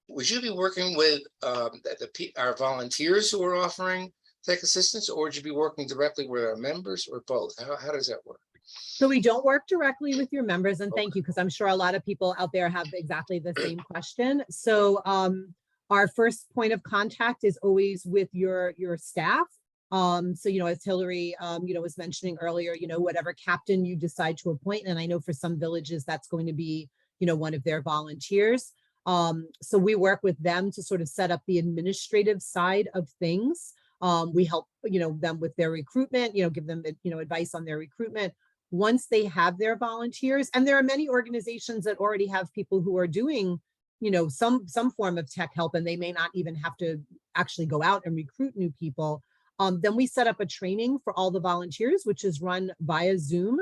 Would you be working with our volunteers who are offering tech assistance, or would you be working directly with our members, or both? How does that work? So we don't work directly with your members, and thank you, because I'm sure a lot of people out there have exactly the same question. So our first point of contact is always with your staff. So, as Hilary, was mentioning earlier, whatever captain you decide to appoint, and I know for some villages that's going to be, one of their volunteers. So we work with them to sort of set up the administrative side of things. We help, them with their recruitment, give them, advice on their recruitment. Once they have their volunteers, and there are many organizations that already have people who are doing, some form of tech help, and they may not even have to actually go out and recruit new people. Then we set up a training for all the volunteers, which is run via Zoom.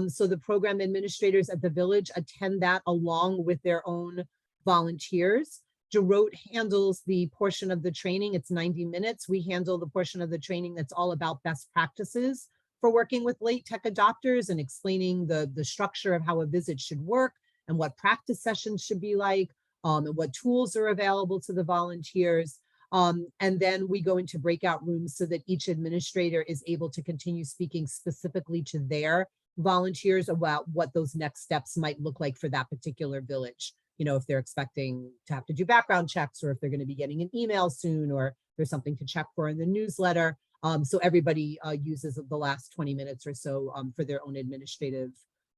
So the program administrators at the village attend that along with their own volunteers. DeRote handles the portion of the training. It's 90 minutes. We handle the portion of the training that's all about best practices for working with late tech adopters and explaining the structure of how a visit should work and what practice sessions should be like, and what tools are available to the volunteers. And then we go into breakout rooms so that each administrator is able to continue speaking specifically to their volunteers about what those next steps might look like for that particular village. If they're expecting to have to do background checks, or if they're going to be getting an email soon, or there's something to check for in the newsletter. So everybody uses the last 20 minutes or so for their own administrative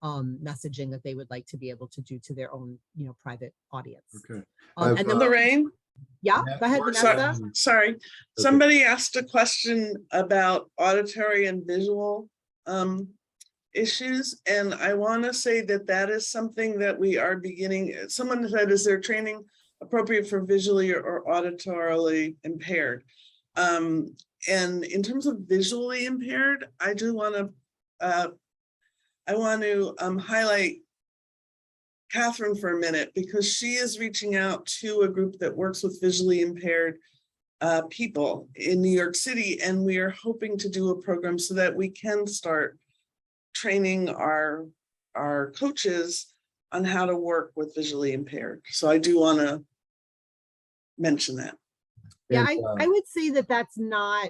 messaging that they would like to be able to do to their own, private audience. Okay. And then Lorraine? Yeah, go ahead, Vanessa. Sorry, somebody asked a question about auditory and visual issues, and I want to say that is something that we are beginning. Someone said, is there training appropriate for visually or auditorily impaired? And in terms of visually impaired, I do want to highlight Catherine for a minute, because she is reaching out to a group that works with visually impaired people in New York City, and we are hoping to do a program so that we can start training our coaches on how to work with visually impaired. So I do want to mention that. Yeah, I would say that that's not,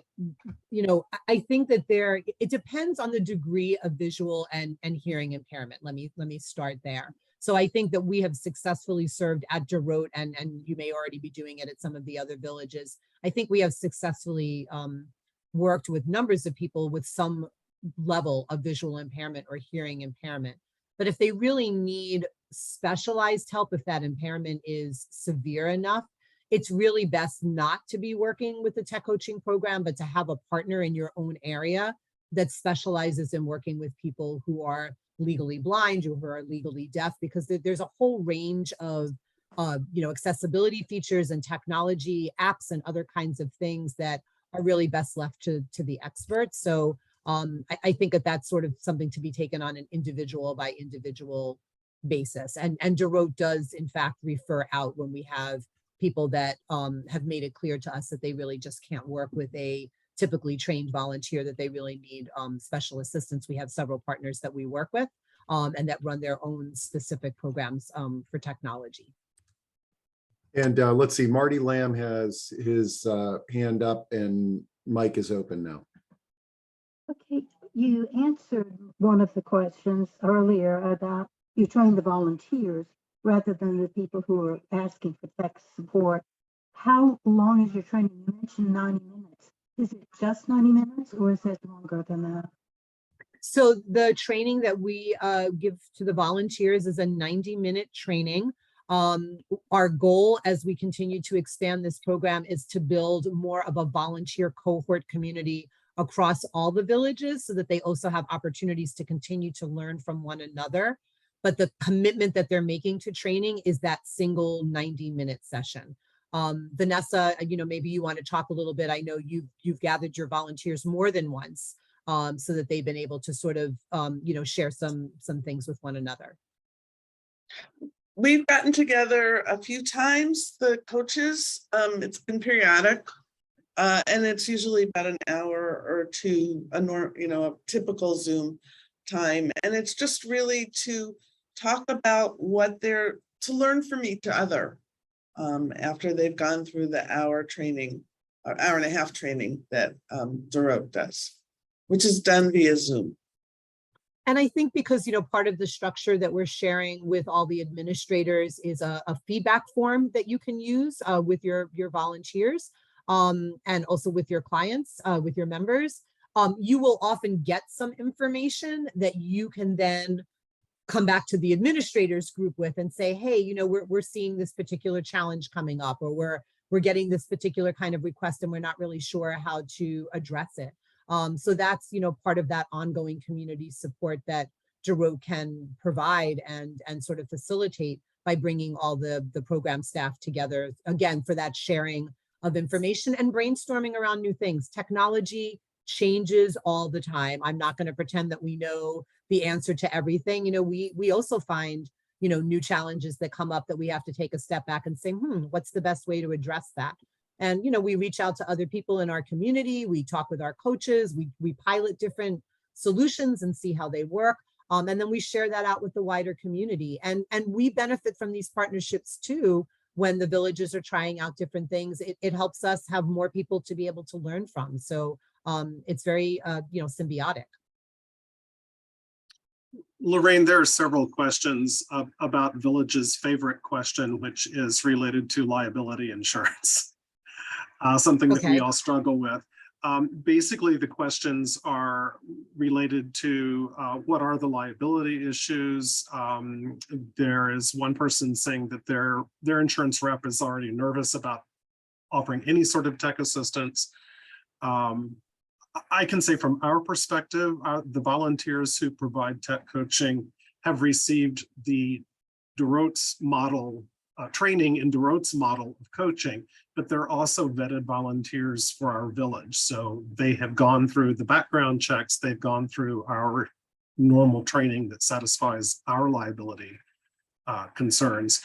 I think that it depends on the degree of visual and hearing impairment. Let me start there. So I think that we have successfully served at DeRote, and you may already be doing it at some of the other villages. I think we have successfully worked with numbers of people with some level of visual impairment or hearing impairment. But if they really need specialized help, if that impairment is severe enough, it's really best not to be working with the tech coaching program, but to have a partner in your own area that specializes in working with people who are legally blind or who are legally deaf, because there's a whole range of accessibility features and technology apps and other kinds of things that are really best left to the experts. So I think that's sort of something to be taken on an individual by individual basis. And DeRote does in fact refer out when we have people that have made it clear to us that they really just can't work with a typically trained volunteer, that they really need special assistance. We have several partners that we work with and that run their own specific programs for technology. And let's see, Marty Lamb has his hand up and mic is open now. Okay, you answered one of the questions earlier about you train the volunteers rather than the people who are asking for tech support. How long is your training? You mentioned 90 minutes. Is it just 90 minutes or is it longer than that? So the training that we give to the volunteers is a 90-minute training. Our goal as we continue to expand this program is to build more of a volunteer cohort community across all the villages so that they also have opportunities to continue to learn from one another. But the commitment that they're making to training is that single 90-minute session. Vanessa, maybe you want to talk a little bit. I know you've gathered your volunteers more than once so that they've been able to sort of, share some things with one another. We've gotten together a few times, the coaches. It's been periodic, and it's usually about an hour or two, a typical Zoom time. And it's just really to talk about to learn from each other after they've gone through the hour and a half training that DeRote does, which is done via Zoom. And I think because, part of the structure that we're sharing with all the administrators is a feedback form that you can use with your volunteers and also with your clients, with your members. You will often get some information that you can then come back to the administrators group with and say, hey, we're seeing this particular challenge coming up, or we're getting this particular kind of request and we're not really sure how to address it. So that's, part of that ongoing community support that Gero can provide and sort of facilitate by bringing all the program staff together, again, for that sharing of information and brainstorming around new things. Technology changes all the time. I'm not going to pretend that we know the answer to everything. We also find, new challenges that come up that we have to take a step back and say, what's the best way to address that? And, we reach out to other people in our community. We talk with our coaches. We pilot different solutions and see how they work. And then we share that out with the wider community. And we benefit from these partnerships too. When the villages are trying out different things, it helps us have more people to be able to learn from. So it's very, symbiotic. Lorraine, there are several questions about Village's favorite question, which is related to liability insurance, something that we all struggle with. Basically, the questions are related to what are the liability issues. There is one person saying that their insurance rep is already nervous about offering any sort of tech assistance. I can say from our perspective, the volunteers who provide tech coaching have received the DeRote's model, training in DeRote's model of coaching, but they're also vetted volunteers for our village. So they have gone through the background checks, they've gone through our normal training that satisfies our liability concerns.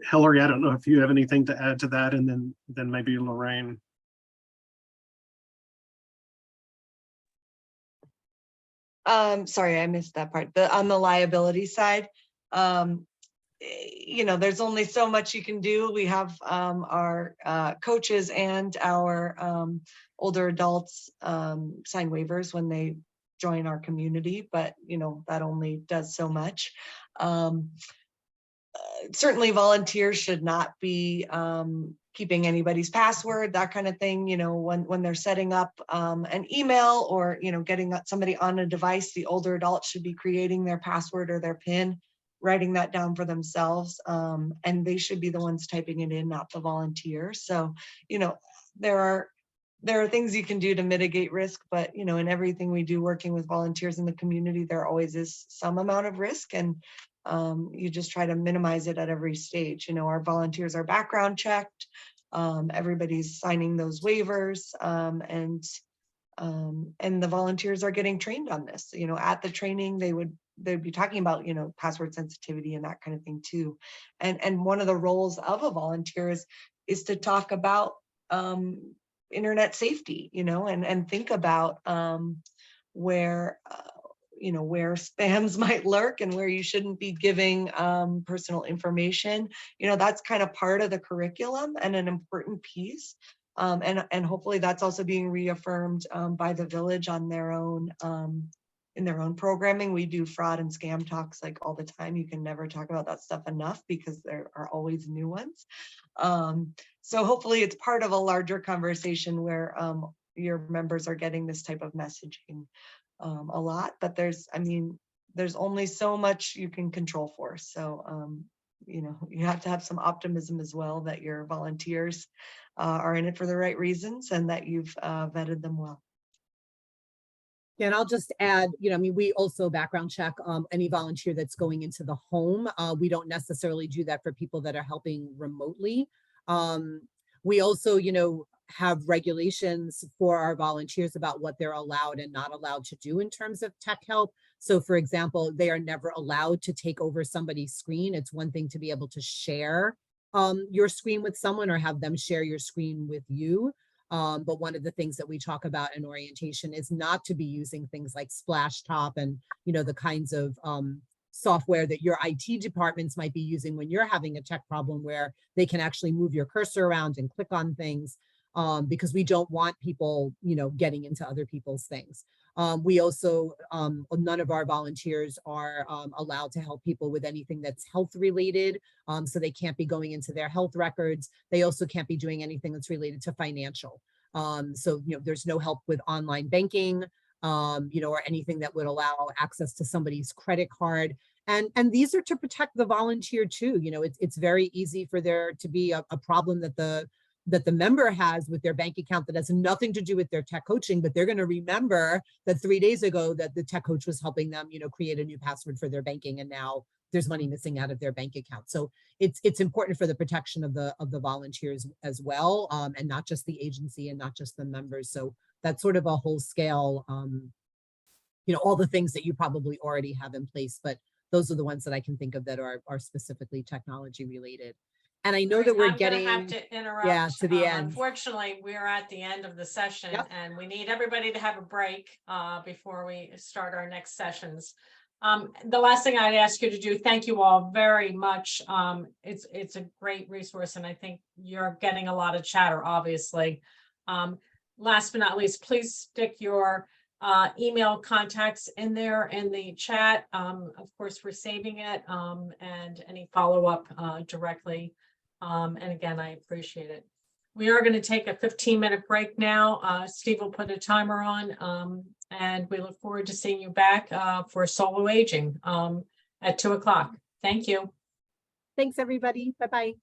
Hilary, I don't know if you have anything to add to that, and then maybe Lorraine. Sorry, I missed that part. On the liability side, there's only so much you can do. We have our coaches and our older adults sign waivers when they join our community, but that only does so much. Certainly volunteers should not be keeping anybody's password, that kind of thing. When they're setting up an email or getting somebody on a device, the older adults should be creating their password or their PIN, writing that down for themselves, and they should be the ones typing it in, not the volunteer. So there are things you can do to mitigate risk, but in everything we do working with volunteers in the community, there always is some amount of risk, and you just try to minimize it at every stage. Our volunteers are background checked, everybody's signing those waivers, and the volunteers are getting trained on this. At the training, they'd be talking about password sensitivity and that kind of thing too. And one of the roles of a volunteer is to talk about internet safety, and think about where spams might lurk and where you shouldn't be giving personal information. That's kind of part of the curriculum and an important piece. And hopefully that's also being reaffirmed by the village on their own, in their own programming. We do fraud and scam talks like all the time. You can never talk about that stuff enough because there are always new ones. So hopefully it's part of a larger conversation where your members are getting this type of messaging a lot, but there's only so much you can control for. So, you have to have some optimism as well that your volunteers are in it for the right reasons and that you've vetted them well. Yeah, and I'll just add, we also background check any volunteer that's going into the home. We don't necessarily do that for people that are helping remotely. We also, have regulations for our volunteers about what they're allowed and not allowed to do in terms of tech help. So for example, they are never allowed to take over somebody's screen. It's one thing to be able to share your screen with someone or have them share your screen with you. But one of the things that we talk about in orientation is not to be using things like Splashtop and, the kinds of software that your IT departments might be using when you're having a tech problem where they can actually move your cursor around and click on things, because we don't want people, getting into other people's things. We also, none of our volunteers are allowed to help people with anything that's health related. So they can't be going into their health records. They also can't be doing anything that's related to financial. So, there's no help with online banking, or anything that would allow access to somebody's credit card. And these are to protect the volunteer too. It's very easy for there to be a problem that the member has with their bank account that has nothing to do with their tech coaching, but they're going to remember that 3 days ago that the tech coach was helping them, create a new password for their banking, and now there's money missing out of their bank account. So it's important for the protection of the volunteers as well, and not just the agency and not just the members. So that's sort of a whole scale, all the things that you probably already have in place, but those are the ones that I can think of that are specifically technology related. And I know that we're I'm gonna getting have to interrupt. yeah, to the end. Unfortunately, we're at the end of the session, and we need everybody to have a break before we start our next sessions. The last thing I'd ask you to do, thank you all very much. It's a great resource, and I think you're getting a lot of chatter, obviously. Last but not least, please stick your email contacts in there in the chat. Of course, we're saving it, and any follow-up directly. And again, I appreciate it. We are going to take a 15-minute break now. Steve will put a timer on, and we look forward to seeing you back for solo aging at 2 o'clock. Thank you. Thanks, everybody. Bye-bye.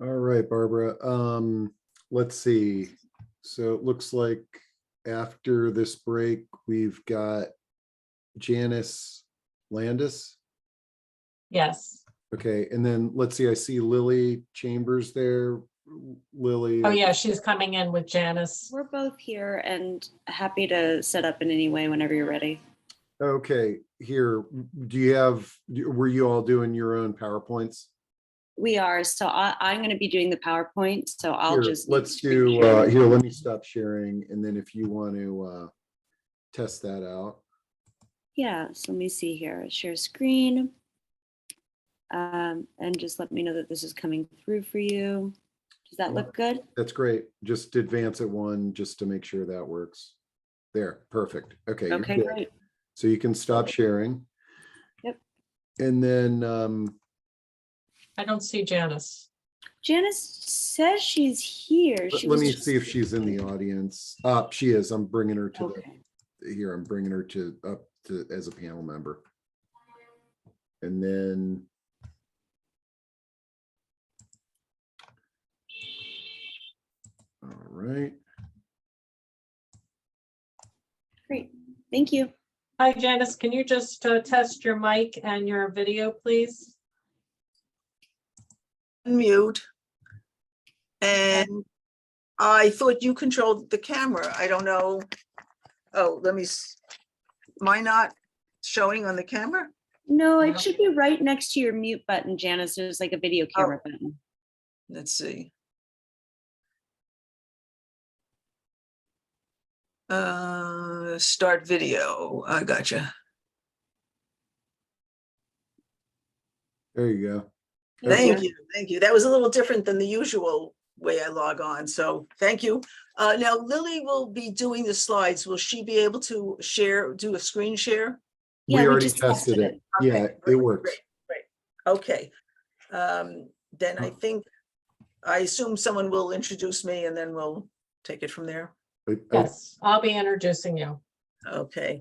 All right, Barbara. Let's see. So it looks like after this break, we've got Janice Landis. Yes. Okay, and then let's see, I see Lily Chambers there. Lily. Oh, yeah, she's coming in with Janice. We're both here and happy to set up in any way whenever you're ready. Okay, here, were you all doing your own PowerPoints? We are. So I'm going to be doing the PowerPoint. So I'll just. Let's do, here, let me stop sharing. And then if you want to test that out. Yeah, so let me see here. Share screen. And just let me know that this is coming through for you. Does that look good? That's great. Just advance it one just to make sure that works. There, perfect. Okay. Okay, great. So you can stop sharing. Yep. And then I don't see Janice. Janice says she's here. Let me see if she's in the audience. She is. I'm bringing her to here. I'm bringing her to up to as a panel member. And then all right. Great. Thank you. Hi, Janice. Can you just test your mic and your video, please? Unmute. And I thought you controlled the camera. I don't know. Oh, am I not showing on the camera? No, it should be right next to your mute button, Janice. There's like a video camera button. Let's see. Start video. I gotcha. There you go. Thank you. Thank you. That was a little different than the usual way I log on. So thank you. Now Lily will be doing the slides. Will she be able to do a screen share? Yeah, we already tested it. Okay, Yeah, it works. Great. Okay. Then I assume someone will introduce me and then we'll take it from there. Yes, I'll be introducing you. Okay.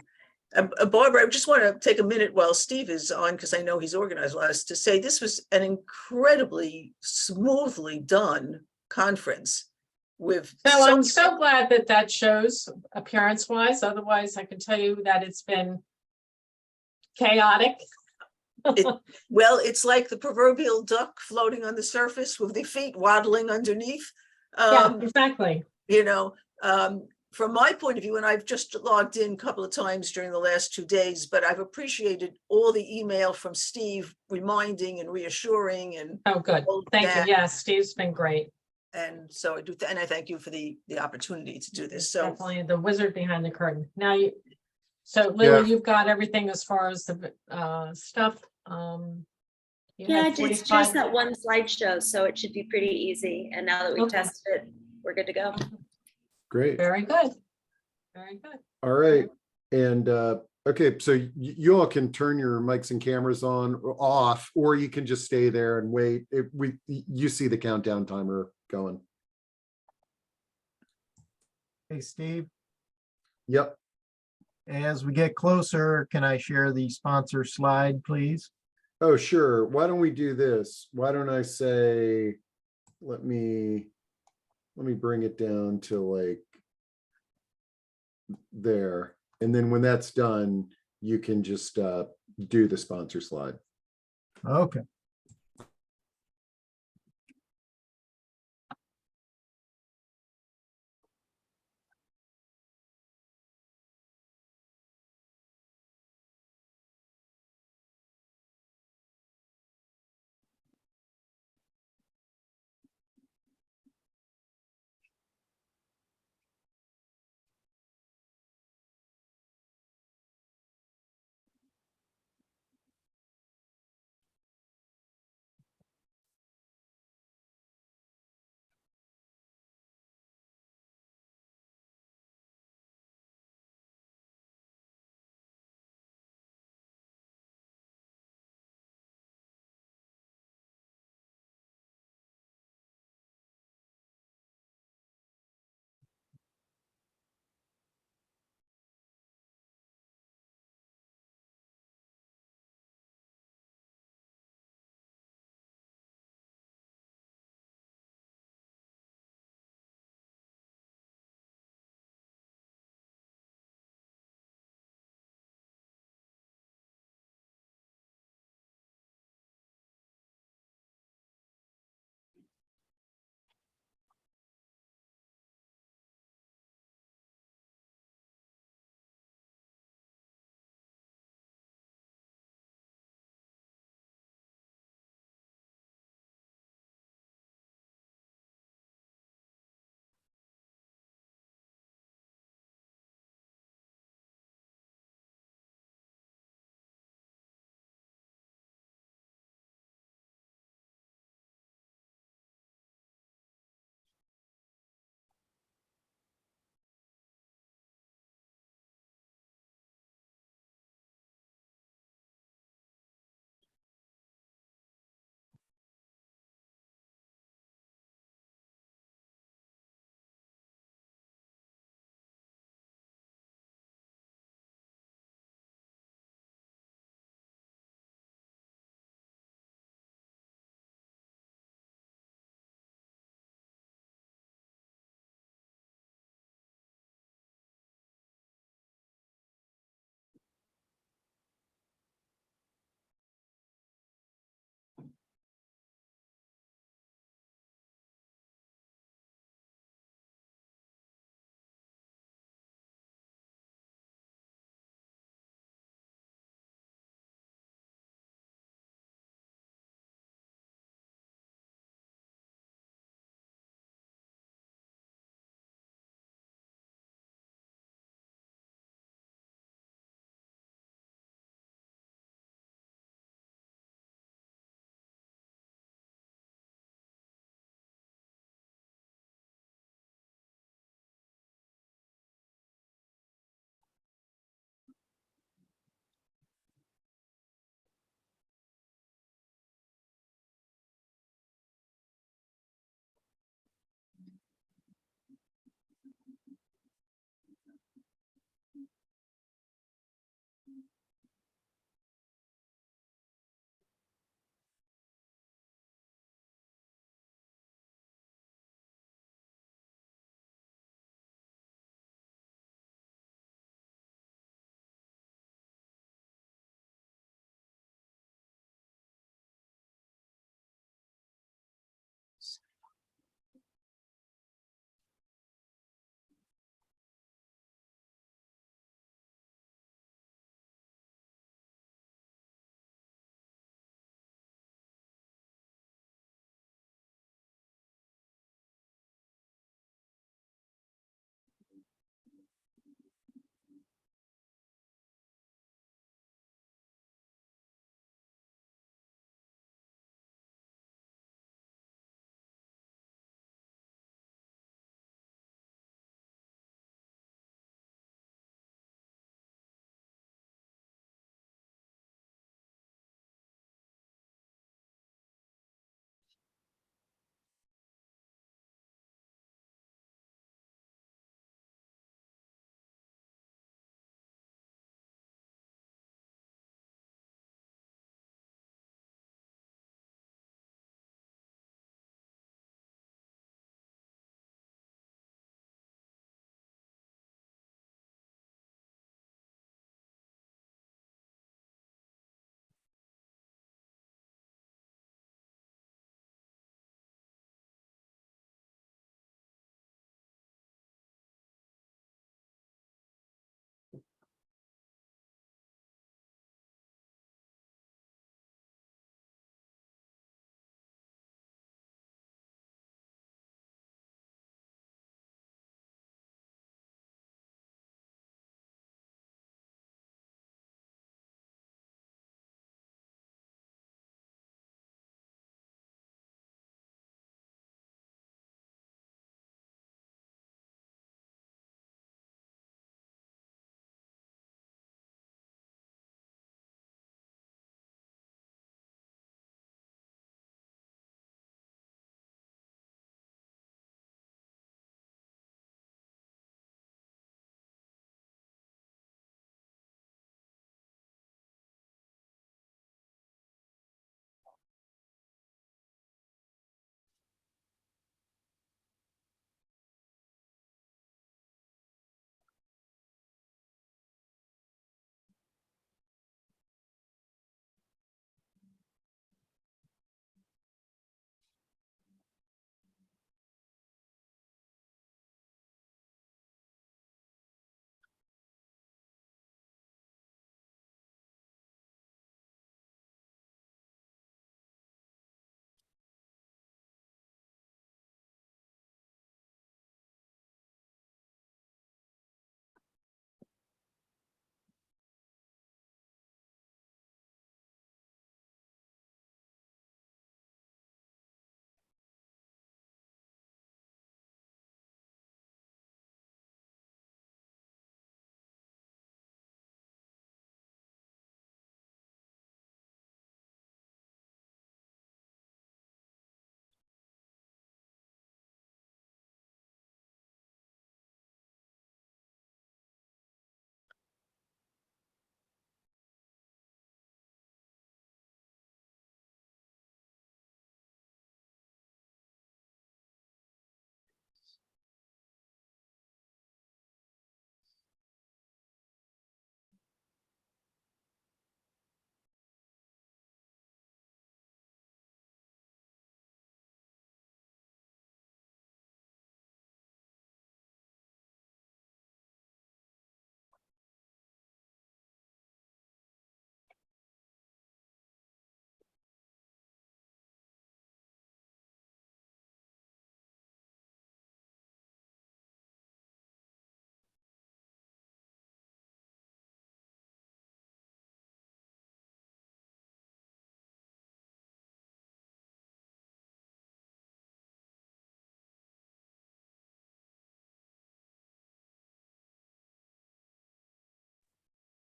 Barbara, I just want to take a minute while Steve is on, because I know he's organized us, to say this was an incredibly smoothly done conference with. So I'm so glad that that shows appearance wise. Otherwise, I can tell you that it's been chaotic. Well, it's like the proverbial duck floating on the surface with the feet waddling underneath. Yeah, exactly. From my point of view, and I've just logged in a couple of times during the last 2 days, but I've appreciated all the email from Steve reminding and reassuring and. Oh, good. Thank you. Yes, Steve's been great. And so I do, and I thank you for the opportunity to do this. So definitely the wizard behind the curtain. Now So Yeah. Lily, you've got everything as far as the stuff. You Yeah, had it's 45 just that one slideshow, so it should be pretty easy. And now that we've Okay. tested it, we're good to go. Great. Very good. Very good. All right. And okay, so you all can turn your mics and cameras on or off, or you can just stay there and wait. You see the countdown timer going. Hey, Steve, Yep. as we get closer, can I share the sponsor slide, please? Oh, sure. Why don't we do this? Why don't I say, let me bring it down to like there. And then when that's done, you can just do the sponsor slide. Okay.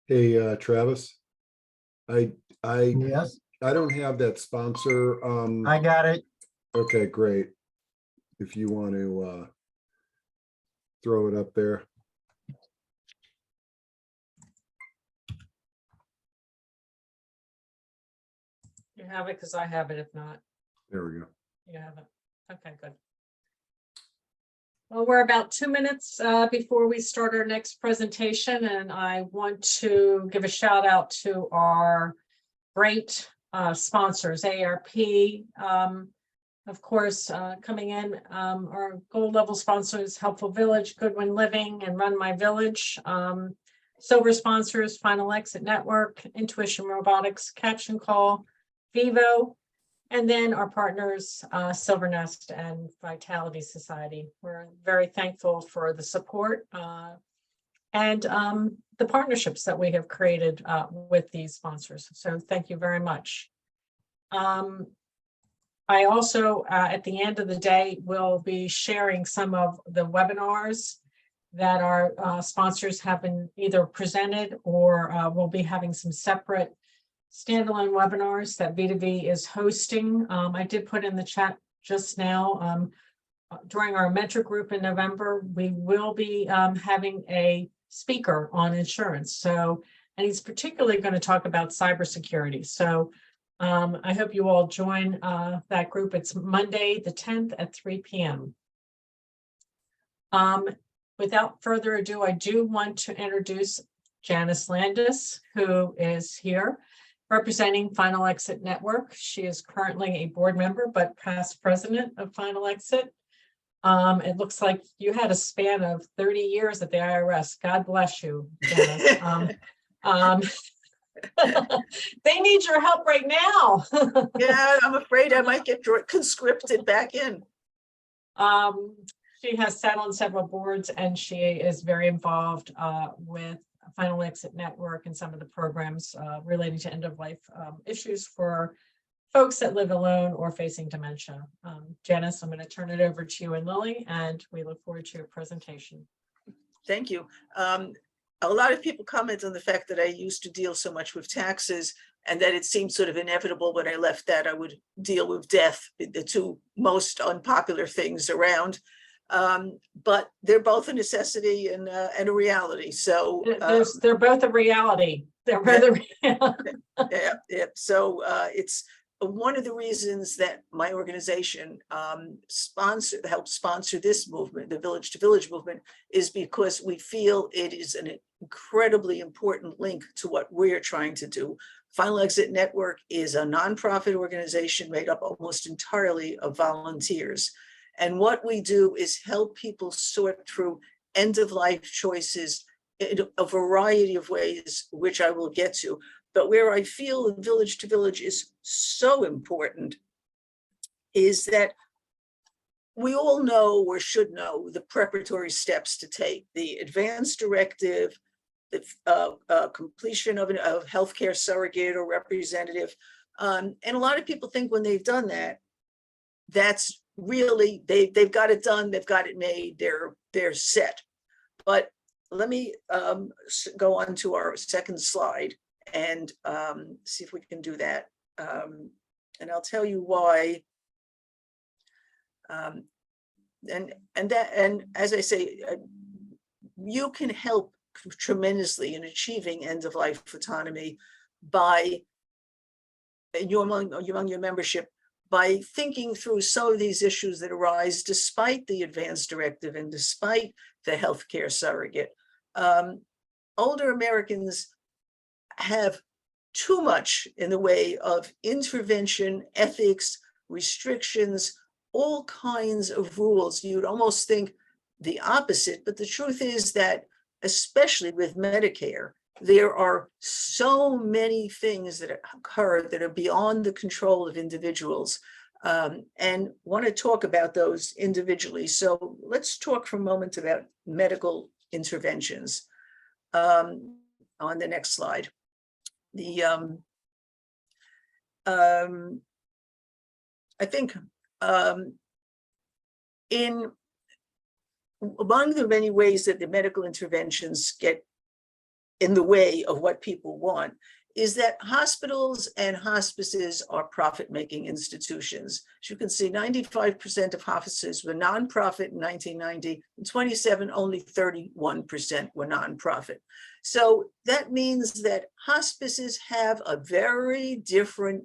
Hey, Travis. I Yes, don't have that sponsor. I got it. Okay, great. If you want to throw it up there. You have it because I have it. If not, There we go. you have it. Okay, good. Well, we're about 2 minutes before we start our next presentation, and I want to give a shout out to our great sponsors, ARP, of course, coming in, our gold level sponsors, Helpful Village, Goodwin Living, and Run My Village. Silver sponsors, Final Exit Network, Intuition Robotics, Caption Call, Vivo, and then our partners, Silver Nest and Vitality Society. We're very thankful for the support and the partnerships that we have created with these sponsors. So thank you very much. I also, at the end of the day, will be sharing some of the webinars that our sponsors have been either presented or we'll be having some separate standalone webinars that VTV is hosting. I did put in the chat just now, during our mentor group in November, we will be having a speaker on insurance. So, and he's particularly going to talk about cybersecurity. So I hope you all join that group. It's Monday, the 10th at 3 p.m. Without further ado, I do want to introduce Janice Landis, who is here representing Final Exit Network. She is currently a board member, but past president of Final Exit. It looks like you had a span of 30 years at the IRS. God bless you, Janice. They need your help right now. Yeah, I'm afraid I might get conscripted back in. She has sat on several boards and she is very involved with Final Exit Network and some of the programs relating to end-of-life issues for folks that live alone or facing dementia. Janice, I'm going to turn it over to you and Lily, and we look forward to your presentation. Thank you. A lot of people comment on the fact that I used to deal so much with taxes and that it seemed sort of inevitable when I left that I would deal with death, the two most unpopular things around. But they're both a necessity and a reality. So they're both a reality. They're both a reality. Yeah. So it's one of the reasons that my organization helped sponsor this movement, the Village to Village movement, is because we feel it is an incredibly important link to what we're trying to do. Final Exit Network is a nonprofit organization made up almost entirely of volunteers. And what we do is help people sort through end-of-life choices in a variety of ways, which I will get to. But where I feel Village to Village is so important is that we all know or should know the preparatory steps to take, the advance directive, the completion of a healthcare surrogate or representative. And a lot of people think when they've done that, that's really, they've got it done, they've got it made, they're set. But let me go on to our second slide and see if we can do that. And I'll tell you why. And as I say, you can help tremendously in achieving end-of-life autonomy by among your membership, by thinking through some of these issues that arise despite the advance directive and despite the healthcare surrogate. Older Americans have too much in the way of intervention, ethics, restrictions, all kinds of rules. You'd almost think the opposite, but the truth is that, especially with Medicare, there are so many things that occur that are beyond the control of individuals, and want to talk about those individually. So let's talk for a moment about medical interventions. On the next slide. I think among the many ways that the medical interventions get in the way of what people want, is that hospitals and hospices are profit-making institutions. As you can see, 95% of hospices were nonprofit in 1990, and 27, only 31% were nonprofit. So that means that hospices have a very different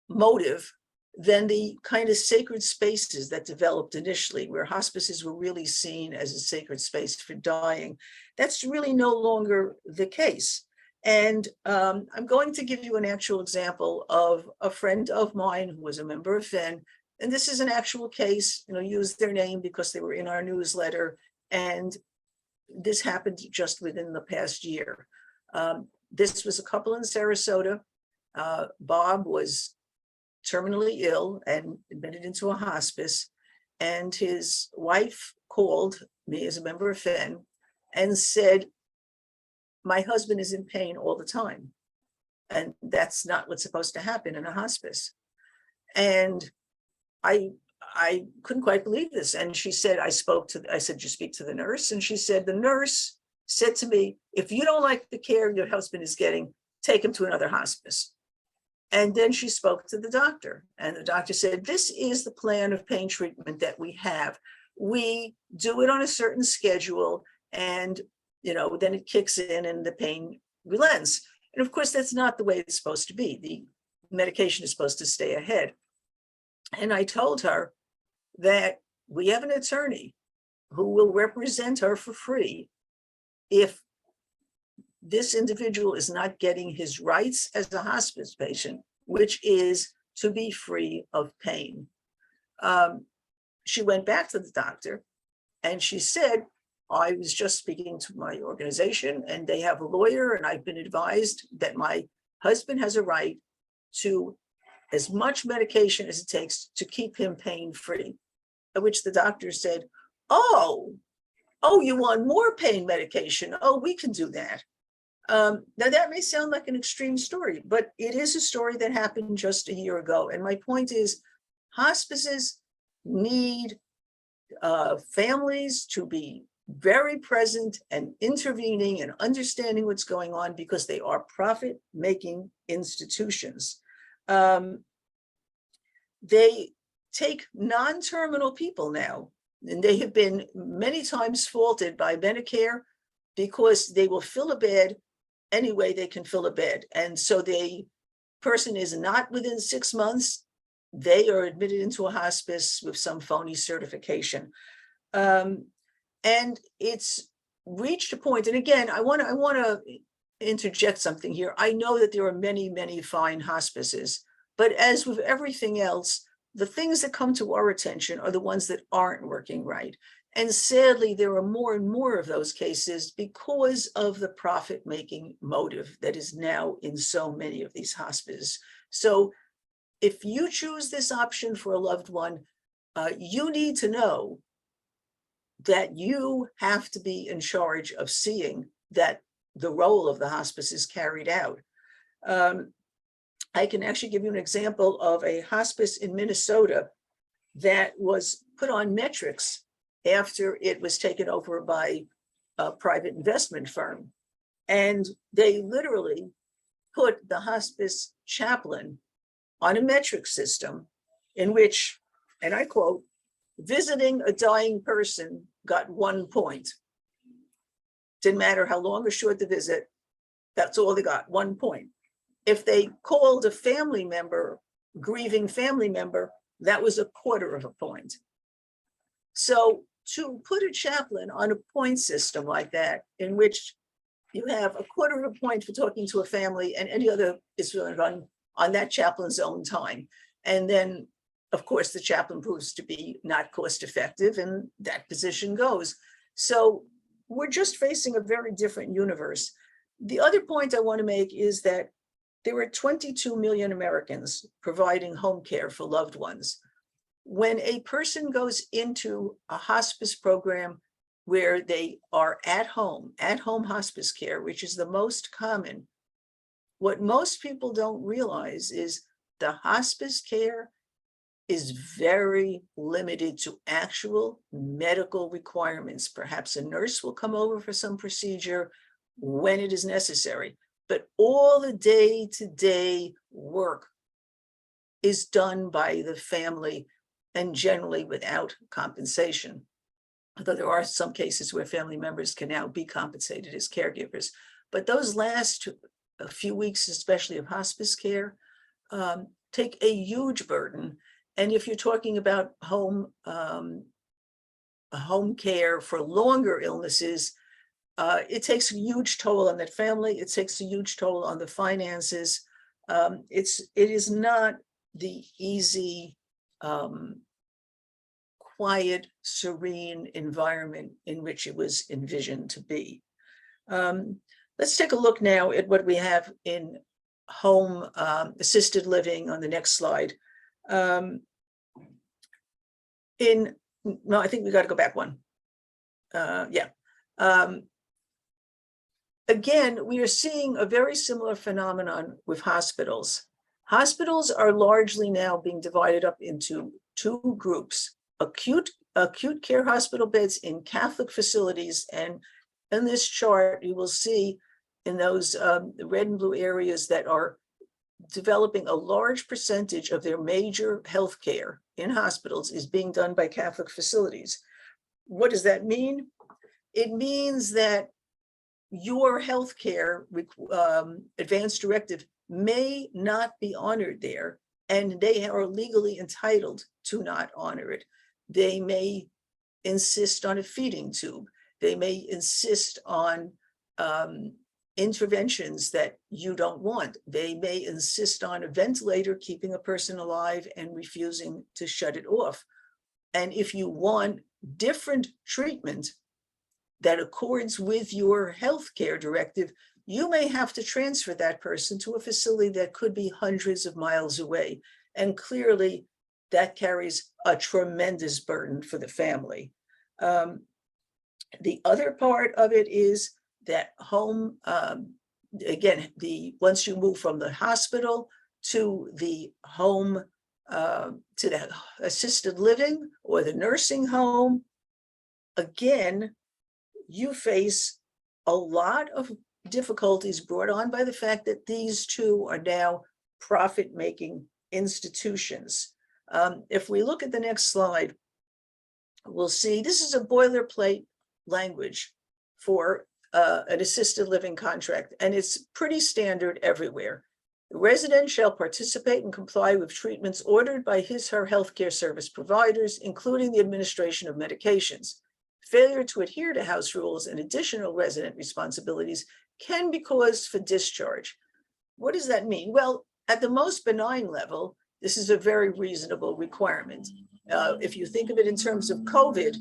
motive than the kind of sacred spaces that developed initially, where hospices were really seen as a sacred space for dying. That's really no longer the case. And I'm going to give you an actual example of a friend of mine who was a member of FIN. And this is an actual case, use their name because they were in our newsletter. And this happened just within the past year. This was a couple in Sarasota. Bob was terminally ill and admitted into a hospice. And his wife called me as a member of FIN and said, my husband is in pain all the time. And that's not what's supposed to happen in a hospice. And I couldn't quite believe this. And she said, I said, you speak to the nurse? And she said, the nurse said to me, if you don't like the care your husband is getting, take him to another hospice. And then she spoke to the doctor, and the doctor said, this is the plan of pain treatment that we have. We do it on a certain schedule, and then it kicks in and the pain relents. And of course, that's not the way it's supposed to be. The medication is supposed to stay ahead. And I told her that we have an attorney who will represent her for free if this individual is not getting his rights as a hospice patient, which is to be free of pain. She went back to the doctor and she said, I was just speaking to my organization and they have a lawyer, and I've been advised that my husband has a right to as much medication as it takes to keep him pain-free. At which the doctor said, oh, you want more pain medication? Oh, we can do that. Now that may sound like an extreme story, but it is a story that happened just a year ago. And my point is, hospices need families to be very present and intervening and understanding what's going on, because they are profit-making institutions. They take non-terminal people now, and they have been many times faulted by Medicare because they will fill a bed any way they can fill a bed. And so the person is not within 6 months, they are admitted into a hospice with some phony certification. And it's reached a point, and again, I want to interject something here. I know that there are many, many fine hospices, but as with everything else, the things that come to our attention are the ones that aren't working right. And sadly, there are more and more of those cases because of the profit-making motive that is now in so many of these hospices. So if you choose this option for a loved one, you need to know that you have to be in charge of seeing that the role of the hospice is carried out. I can actually give you an example of a hospice in Minnesota that was put on metrics after it was taken over by a private investment firm. And they literally put the hospice chaplain on a metric system in which, and I quote, visiting a dying person got 1 point. Didn't matter how long or short the visit, that's all they got, 1 point. If they called a family member, grieving family member, that was 1/4 of a point. So to put a chaplain on a point system like that, in which you have 1/4 of a point for talking to a family and any other is run on that chaplain's own time. And then, of course, the chaplain proves to be not cost effective and that position goes. So we're just facing a very different universe. The other point I want to make is that there are 22 million Americans providing home care for loved ones. When a person goes into a hospice program where they are at home hospice care, which is the most common, what most people don't realize is the hospice care is very limited to actual medical requirements. Perhaps a nurse will come over for some procedure when it is necessary, but all the day-to-day work is done by the family and generally without compensation. Although there are some cases where family members can now be compensated as caregivers. But those last a few weeks, especially of hospice care, take a huge burden. And if you're talking about home care for longer illnesses, it takes a huge toll on that family. It takes a huge toll on the finances. It is not the easy, quiet, serene environment in which it was envisioned to be. Let's take a look now at what we have in home assisted living on the next slide. No, I think we got to go back one. Yeah. Again, we are seeing a very similar phenomenon with hospitals. Hospitals are largely now being divided up into two groups: acute care hospital beds in Catholic facilities. And in this chart, you will see in those red and blue areas that are developing a large percentage of their major health care in hospitals is being done by Catholic facilities. What does that mean? It means that your healthcare advance directive may not be honored there, and they are legally entitled to not honor it. They may insist on a feeding tube. They may insist on interventions that you don't want. They may insist on a ventilator keeping a person alive and refusing to shut it off. And if you want different treatment that accords with your healthcare directive, you may have to transfer that person to a facility that could be hundreds of miles away. And clearly that carries a tremendous burden for the family. The other part of it is that home, again, once you move from the hospital to the home, to the assisted living or the nursing home, again, you face a lot of difficulties brought on by the fact that these two are now profit-making institutions. If we look at the next slide, we'll see this is a boilerplate language for an assisted living contract, and it's pretty standard everywhere. The resident shall participate and comply with treatments ordered by his/her healthcare service providers, including the administration of medications. Failure to adhere to house rules and additional resident responsibilities can be cause for discharge. What does that mean? Well, at the most benign level, this is a very reasonable requirement. If you think of it in terms of COVID,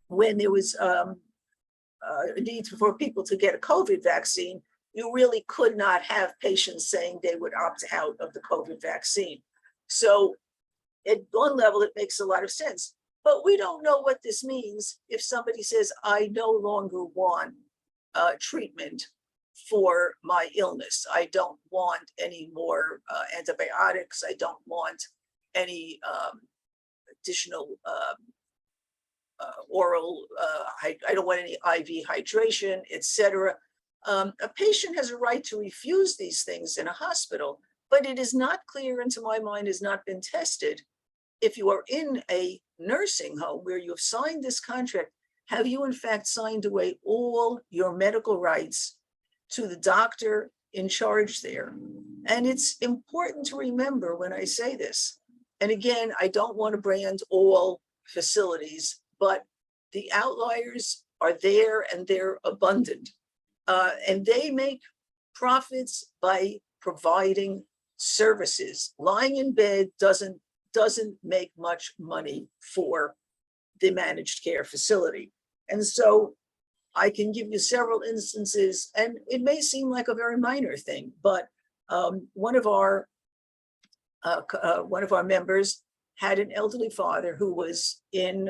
when there was a need for people to get a COVID vaccine, you really could not have patients saying they would opt out of the COVID vaccine. So at one level, it makes a lot of sense. But we don't know what this means if somebody says, I no longer want treatment for my illness. I don't want any more antibiotics. I don't want any additional oral, I don't want any IV hydration, etc. A patient has a right to refuse these things in a hospital, but it is not clear, and to my mind has not been tested. If you are in a nursing home where you have signed this contract, have you in fact signed away all your medical rights to the doctor in charge there? And it's important to remember when I say this, and again, I don't want to brand all facilities, but the outliers are there and they're abundant. And they make profits by providing services. Lying in bed doesn't make much money for the managed care facility. And so I can give you several instances, and it may seem like a very minor thing, but one of our members had an elderly father who was in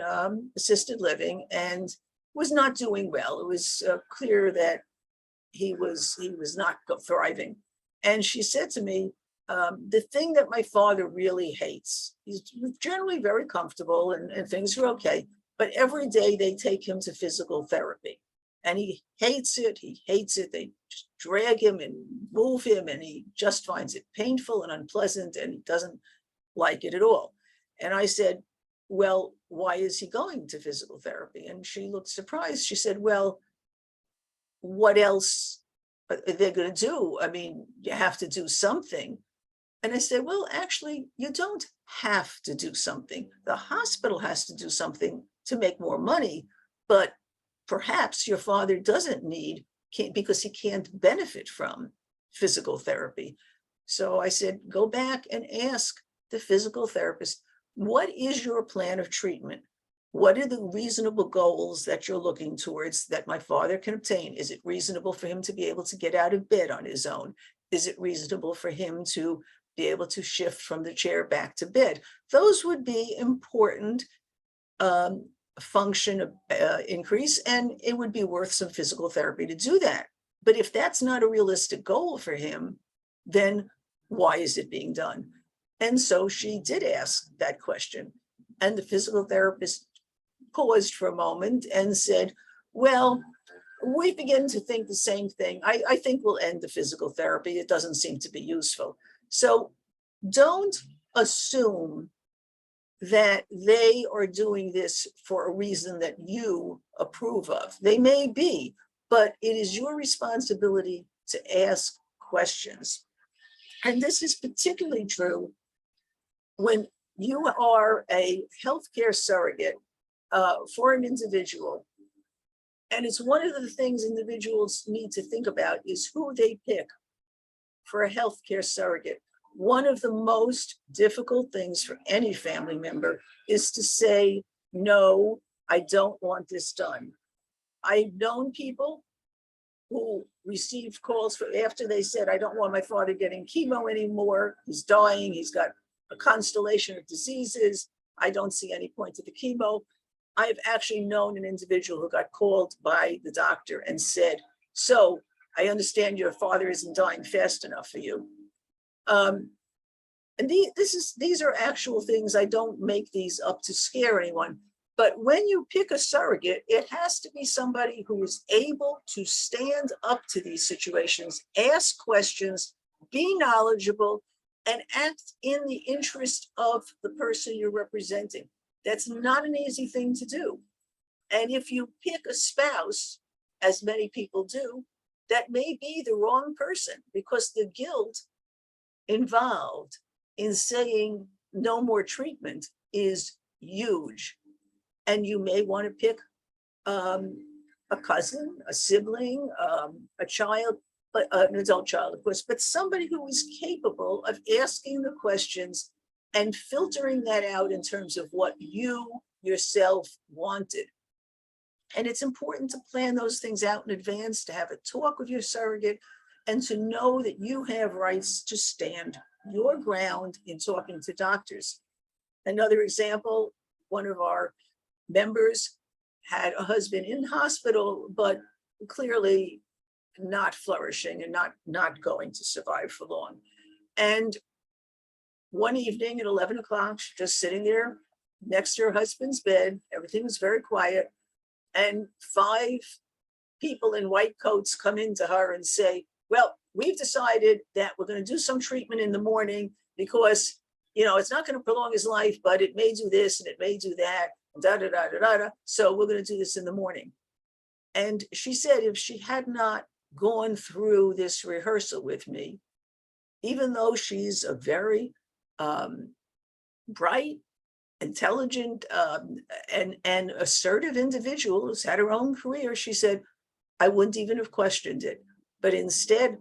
assisted living and was not doing well. It was clear that he was not thriving. And she said to me, The thing that my father really hates, he's generally very comfortable and things are okay, but every day they take him to physical therapy and he hates it. He hates it. They just drag him and move him and he just finds it painful and unpleasant and he doesn't like it at all. And I said, well, why is he going to physical therapy? And she looked surprised. She said, well, what else are they going to do? I mean, you have to do something. And I said, well, actually, you don't have to do something. The hospital has to do something to make more money, but perhaps your father doesn't need, because he can't benefit from physical therapy. So I said, go back and ask the physical therapist, what is your plan of treatment? What are the reasonable goals that you're looking towards that my father can obtain? Is it reasonable for him to be able to get out of bed on his own? Is it reasonable for him to be able to shift from the chair back to bed? Those would be important function increase, and it would be worth some physical therapy to do that. But if that's not a realistic goal for him, then why is it being done? And so she did ask that question. And the physical therapist paused for a moment and said, well, we begin to think the same thing. I think we'll end the physical therapy. It doesn't seem to be useful. So don't assume that they are doing this for a reason that you approve of. They may be, but it is your responsibility to ask questions. And this is particularly true when you are a healthcare surrogate for an individual. And it's one of the things individuals need to think about is who they pick for a healthcare surrogate. One of the most difficult things for any family member is to say, no, I don't want this done. I've known people who received calls for after they said, I don't want my father getting chemo anymore. He's dying. He's got a constellation of diseases. I don't see any point to the chemo. I've actually known an individual who got called by the doctor and said, so I understand your father isn't dying fast enough for you. And these are actual things. I don't make these up to scare anyone. But when you pick a surrogate, it has to be somebody who is able to stand up to these situations, ask questions, be knowledgeable, and act in the interest of the person you're representing. That's not an easy thing to do. And if you pick a spouse, as many people do, that may be the wrong person because the guilt involved in saying no more treatment is huge. And you may want to pick a cousin, a sibling, a child, but an adult child, of course, but somebody who is capable of asking the questions and filtering that out in terms of what you yourself wanted. And it's important to plan those things out in advance, to have a talk with your surrogate, and to know that you have rights to stand your ground in talking to doctors. Another example, one of our members had a husband in hospital, but clearly not flourishing and not going to survive for long. And one evening at 11 o'clock, she's just sitting there next to her husband's bed. Everything was very quiet. And 5 people in white coats come into her and say, well, we've decided that we're going to do some treatment in the morning because, you know, it's not going to prolong his life, but it may do this and it may do that. Da, da, da, da, da, da. So we're going to do this in the morning. And she said, if she had not gone through this rehearsal with me, even though she's a very bright, intelligent, and assertive individual who's had her own career, she said, I wouldn't even have questioned it. But instead,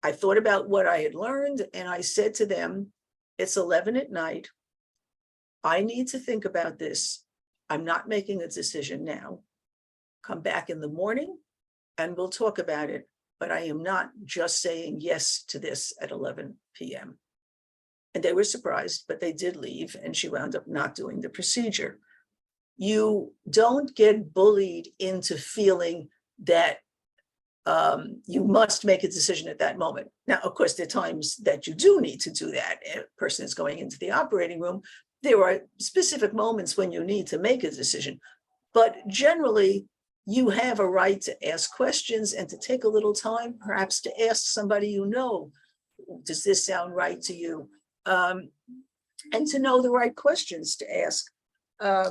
I thought about what I had learned and I said to them, it's 11 at night. I need to think about this. I'm not making a decision now. Come back in the morning and we'll talk about it. But I am not just saying yes to this at 11 p.m. And they were surprised, but they did leave and she wound up not doing the procedure. You don't get bullied into feeling that you must make a decision at that moment. Now, of course, there are times that you do need to do that. If a person is going into the operating room, there are specific moments when you need to make a decision. But generally, you have a right to ask questions and to take a little time, perhaps to ask somebody you know, does this sound right to you? And to know the right questions to ask. I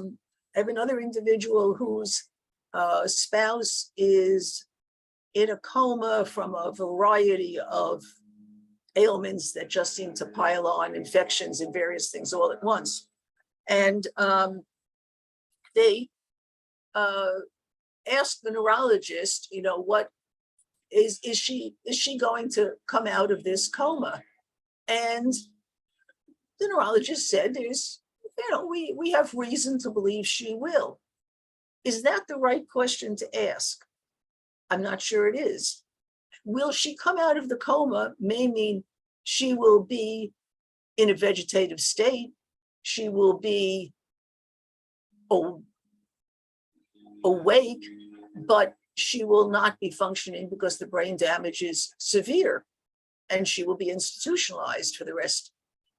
have another individual whose spouse is in a coma from a variety of ailments that just seem to pile on, infections and various things all at once. And they asked the neurologist, you know, what is she going to come out of this coma? And the neurologist said, there's, you know, we have reason to believe she will. Is that the right question to ask? I'm not sure it is. Will she come out of the coma may mean she will be in a vegetative state. She will be awake, but she will not be functioning because the brain damage is severe, and she will be institutionalized for the rest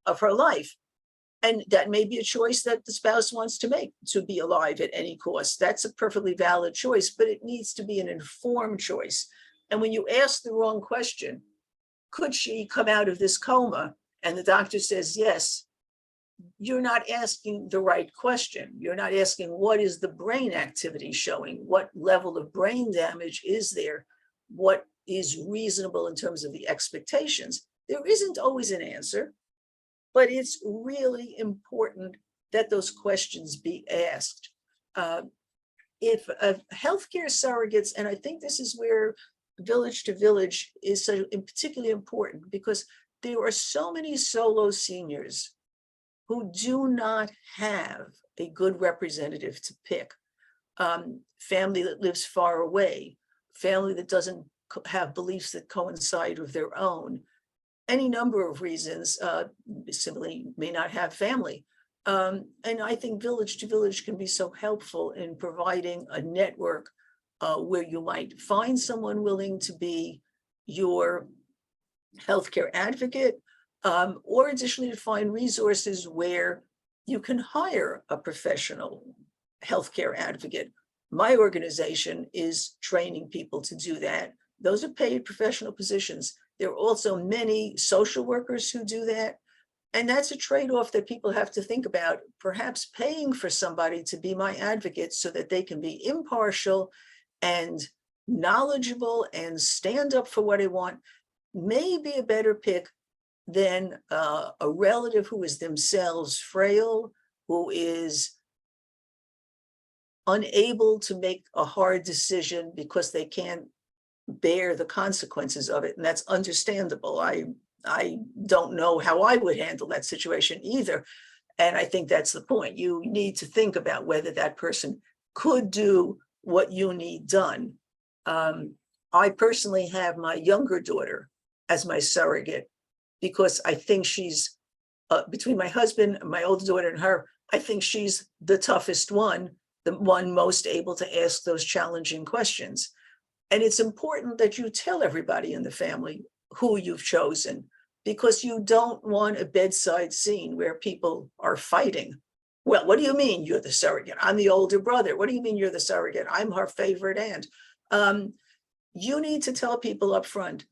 of her life. And that may be a choice that the spouse wants to make, to be alive at any cost. That's a perfectly valid choice, but it needs to be an informed choice. And when you ask the wrong question, could she come out of this coma? And the doctor says yes, you're not asking the right question. You're not asking what is the brain activity showing? What level of brain damage is there? What is reasonable in terms of the expectations? There isn't always an answer. But it's really important that those questions be asked. If healthcare surrogates, and I think this is where village to village is so particularly important, because there are so many solo seniors who do not have a good representative to pick. Family that lives far away, family that doesn't have beliefs that coincide with their own. Any number of reasons, simply may not have family. And I think village to village can be so helpful in providing a network where you might find someone willing to be your healthcare advocate, or additionally to find resources where you can hire a professional healthcare advocate. My organization is training people to do that. Those are paid professional positions. There are also many social workers who do that. And that's a trade-off that people have to think about, perhaps paying for somebody to be my advocate so that they can be impartial and knowledgeable and stand up for what I want may be a better pick than a relative who is themselves frail, who is unable to make a hard decision because they can't bear the consequences of it. And that's understandable. I don't know how I would handle that situation either. And I think that's the point. You need to think about whether that person could do what you need done. I personally have my younger daughter as my surrogate because I think she's, between my husband, my older daughter and her, I think she's the toughest one, the one most able to ask those challenging questions. And it's important that you tell everybody in the family who you've chosen, because you don't want a bedside scene where people are fighting. Well, what do you mean you're the surrogate? I'm the older brother. What do you mean you're the surrogate? I'm her favorite aunt. You need to tell people up front,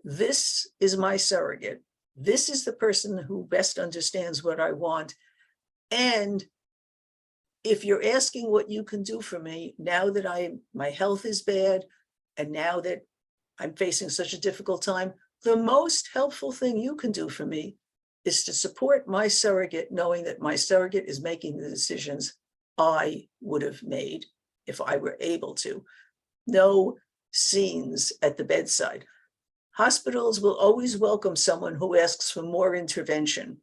this is my surrogate. This is the person who best understands what I want. And if you're asking what you can do for me, now that my health is bad, and now that I'm facing such a difficult time, the most helpful thing you can do for me is to support my surrogate, knowing that my surrogate is making the decisions I would have made if I were able to. No scenes at the bedside. Hospitals will always welcome someone who asks for more intervention.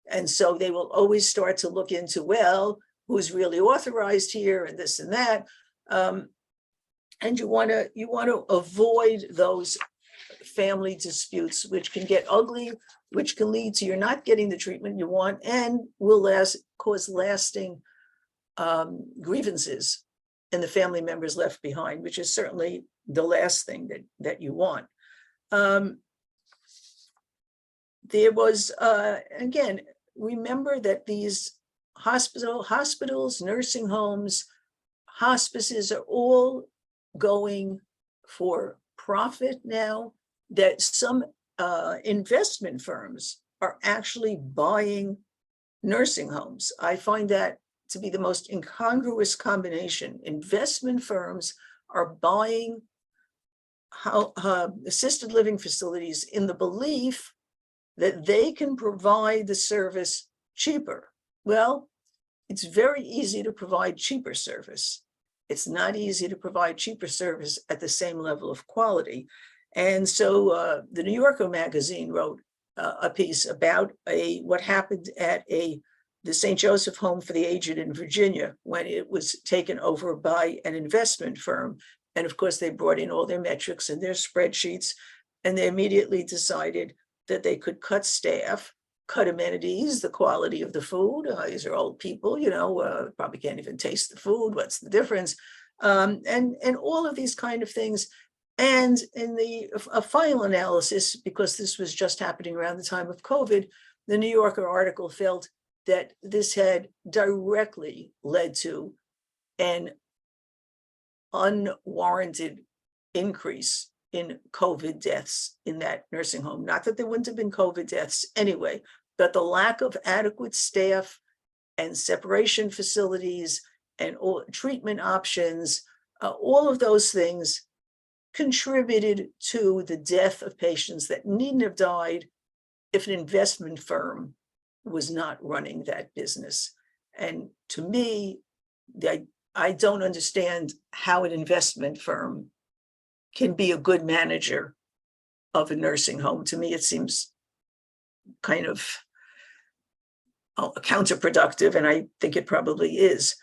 And so they will always start to look into, well, who's really authorized here and this and that. And you want to avoid those family disputes, which can get ugly, which can lead to you're not getting the treatment you want and will cause lasting grievances and the family members left behind, which is certainly the last thing that you want. There was, again, remember that these hospitals, nursing homes, hospices are all going for profit now, that some investment firms are actually buying nursing homes. I find that to be the most incongruous combination. Investment firms are buying assisted living facilities in the belief that they can provide the service cheaper. Well, it's very easy to provide cheaper service. It's not easy to provide cheaper service at the same level of quality. And so the New Yorker magazine wrote a piece about what happened at the St. Joseph Home for the Aged in Virginia when it was taken over by an investment firm. And of course, they brought in all their metrics and their spreadsheets, and they immediately decided that they could cut staff, cut amenities, the quality of the food. These are old people, probably can't even taste the food. What's the difference? And all of these kind of things. And in a final analysis, because this was just happening around the time of COVID, the New Yorker article felt that this had directly led to an unwarranted increase in COVID deaths in that nursing home. Not that there wouldn't have been COVID deaths anyway, but the lack of adequate staff and separation facilities and all treatment options, all of those things contributed to the death of patients that needn't have died if an investment firm was not running that business. And to me, I don't understand how an investment firm can be a good manager of a nursing home. To me, it seems kind of counterproductive, and I think it probably is.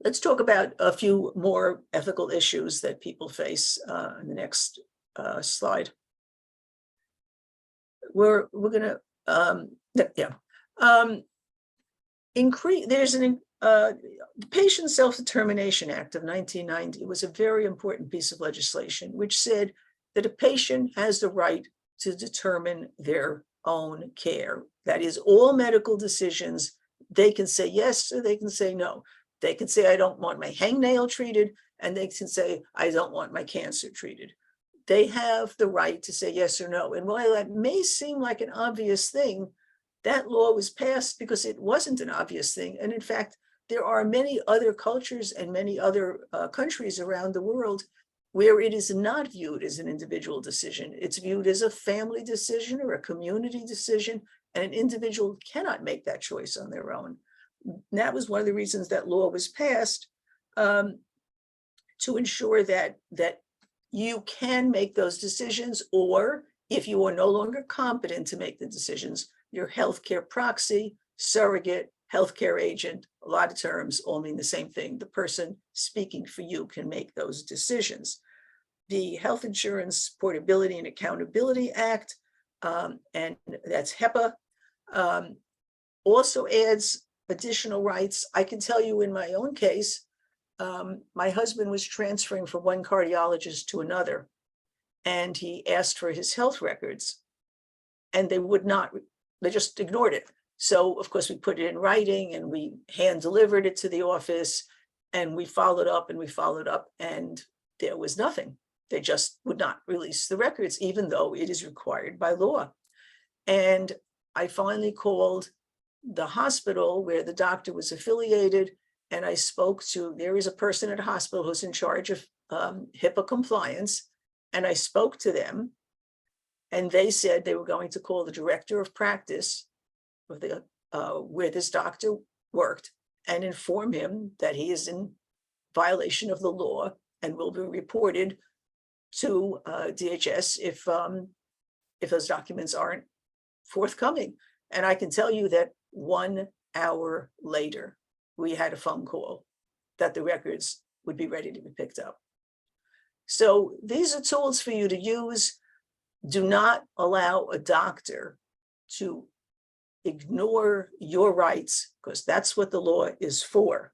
Let's talk about a few more ethical issues that people face in the next slide. We're gonna, there's the Patient Self-Determination Act of 1990 was a very important piece of legislation, which said that a patient has the right to determine their own care. That is, all medical decisions, they can say yes or they can say no. They can say, I don't want my hangnail treated, and they can say, I don't want my cancer treated. They have the right to say yes or no. And while that may seem like an obvious thing, that law was passed because it wasn't an obvious thing. And in fact, there are many other cultures and many other countries around the world where it is not viewed as an individual decision. It's viewed as a family decision or a community decision, and an individual cannot make that choice on their own. That was one of the reasons that law was passed, to ensure that you can make those decisions, or if you are no longer competent to make the decisions, your healthcare proxy, surrogate, healthcare agent, a lot of terms all mean the same thing. The person speaking for you can make those decisions. The Health Insurance Portability and Accountability Act, and that's HIPAA, also adds additional rights. I can tell you in my own case, my husband was transferring from one cardiologist to another, and he asked for his health records, and they would not, they just ignored it. So of course we put it in writing and we hand delivered it to the office, and we followed up and we followed up, and there was nothing. They just would not release the records, even though it is required by law. And I finally called the hospital where the doctor was affiliated, and I spoke to, there is a person at a hospital who's in charge of HIPAA compliance, and I spoke to them, and they said they were going to call the director of practice of the where this doctor worked and inform him that he is in violation of the law and will be reported to DHS if those documents aren't forthcoming. And I can tell you that 1 hour later, we had a phone call that the records would be ready to be picked up. So these are tools for you to use. Do not allow a doctor to ignore your rights, because that's what the law is for.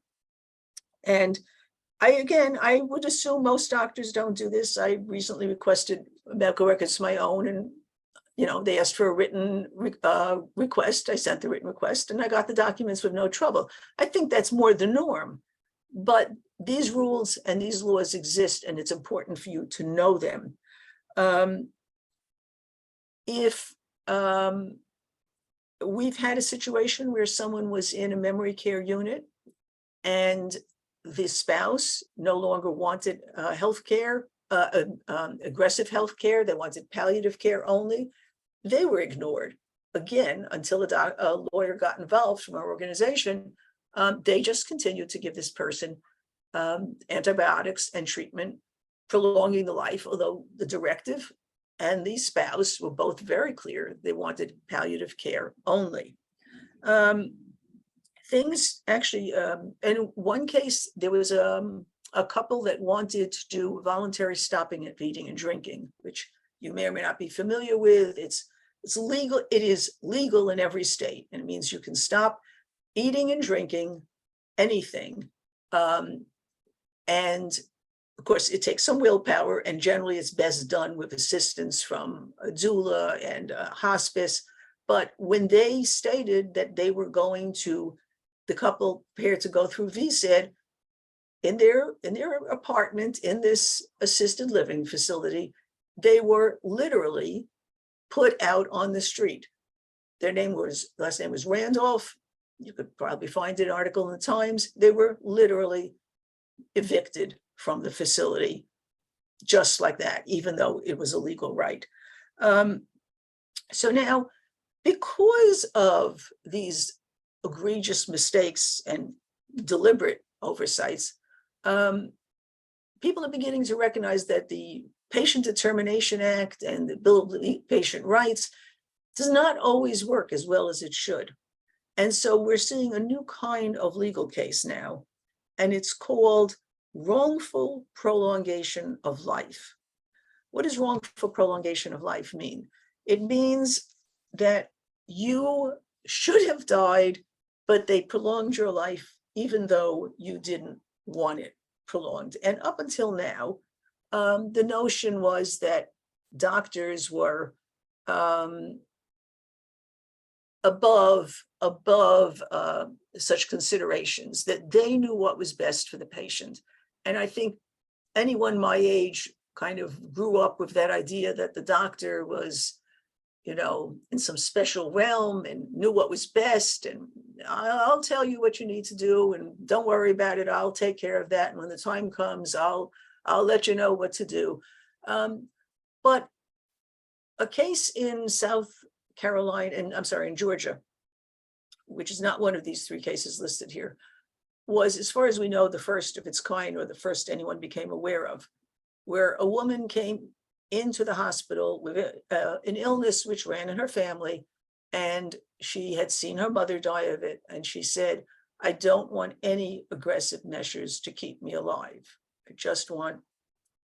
And I would assume most doctors don't do this. I recently requested medical records of my own, and they asked for a written request. I sent the written request and I got the documents with no trouble. I think that's more the norm, but these rules and these laws exist, and it's important for you to know them. If we've had a situation where someone was in a memory care unit and the spouse no longer wanted health care, aggressive health care, they wanted palliative care only, they were ignored. Again, until a lawyer got involved from our organization, they just continued to give this person antibiotics and treatment, prolonging the life, although the directive and the spouse were both very clear they wanted palliative care only. Things actually, in one case, there was a couple that wanted to do voluntary stopping of eating and drinking, which you may or may not be familiar with. It's legal. It is legal in every state, and it means you can stop eating and drinking anything. And of course, it takes some willpower, and generally it's best done with assistance from a doula and a hospice. But when they stated that they were going to, the couple prepared to go through VSAID in their apartment in this assisted living facility, they were literally put out on the street. Their last name was Randolph. You could probably find an article in the Times. They were literally evicted from the facility just like that, even though it was a legal right. So now, because of these egregious mistakes and deliberate oversights, people are beginning to recognize that the Patient Determination Act and the Bill of Patient Rights does not always work as well as it should. And so we're seeing a new kind of legal case now, and it's called wrongful prolongation of life. What does wrongful prolongation of life mean? It means that you should have died, but they prolonged your life even though you didn't want it prolonged. And up until now, the notion was that doctors were above such considerations, that they knew what was best for the patient. And I think anyone my age kind of grew up with that idea that the doctor was, in some special realm and knew what was best. And I'll tell you what you need to do, and don't worry about it. I'll take care of that. And when the time comes, I'll let you know what to do. But a case in South Carolina, and I'm sorry, in Georgia, which is not one of these three cases listed here, was, as far as we know, the first of its kind, or the first anyone became aware of, where a woman came into the hospital with an illness which ran in her family, and she had seen her mother die of it. And she said, I don't want any aggressive measures to keep me alive. I just want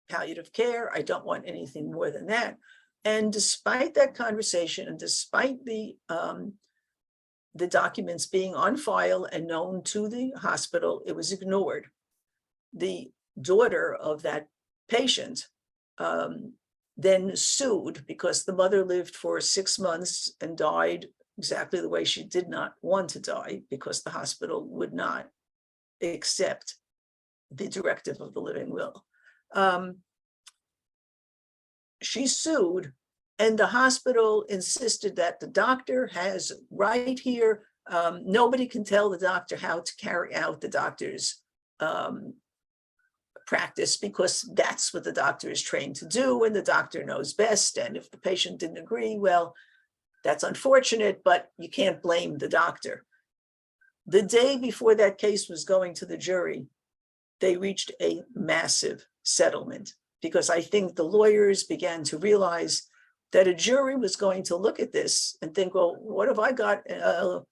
palliative care. I don't want anything more than that. And despite that conversation, and despite the documents being on file and known to the hospital, it was ignored. The daughter of that patient then sued because the mother lived for 6 months and died exactly the way she did not want to die, because the hospital would not accept the directive of the living will. She sued, and the hospital insisted that the doctor has right here. Nobody can tell the doctor how to carry out the doctor's practice, because that's what the doctor is trained to do, and the doctor knows best. And if the patient didn't agree, well, that's unfortunate, but you can't blame the doctor. The day before that case was going to the jury, they reached a massive settlement, because I think the lawyers began to realize that a jury was going to look at this and think, well, what have I got?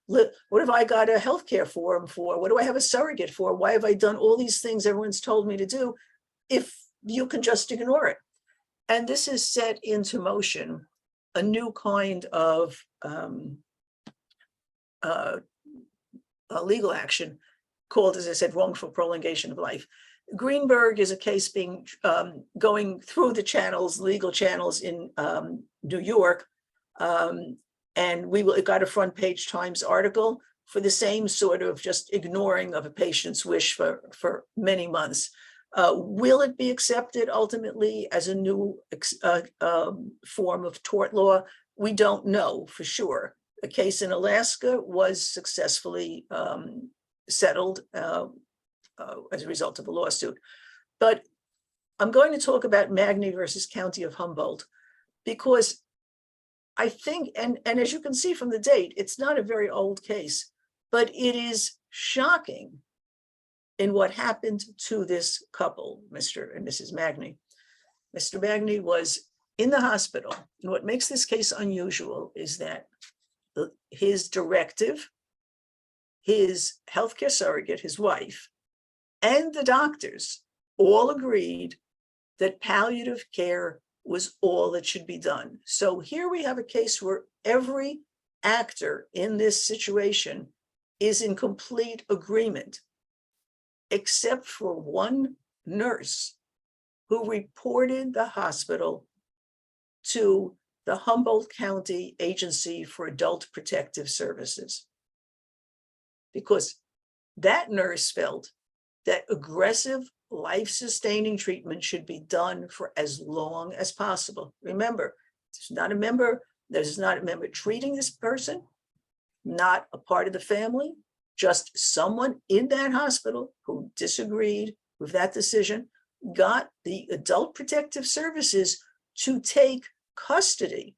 What have I got a healthcare forum for? What do I have a surrogate for? Why have I done all these things everyone's told me to do if you can just ignore it? And this has set into motion a new kind of legal action. called, as I said, wrongful prolongation of life. Greenberg is a case being going through the channels, legal channels in New York. And it got a front page Times article for the same sort of just ignoring of a patient's wish for many months. Will it be accepted ultimately as a new form of tort law? We don't know for sure. A case in Alaska was successfully settled as a result of a lawsuit. But I'm going to talk about Magny versus County of Humboldt, because I think, and as you can see from the date, it's not a very old case, but it is shocking in what happened to this couple, Mr. and Mrs. Magny. Mr. Magny was in the hospital. And what makes this case unusual is that his directive, his healthcare surrogate, his wife, and the doctors all agreed that palliative care was all that should be done. So here we have a case where every actor in this situation is in complete agreement, except for one nurse who reported the hospital to the Humboldt County Agency for Adult Protective Services, because that nurse felt that aggressive life-sustaining treatment should be done for as long as possible. Remember, there's not a member treating this person, not a part of the family, just someone in that hospital who disagreed with that decision, got the Adult Protective Services to take custody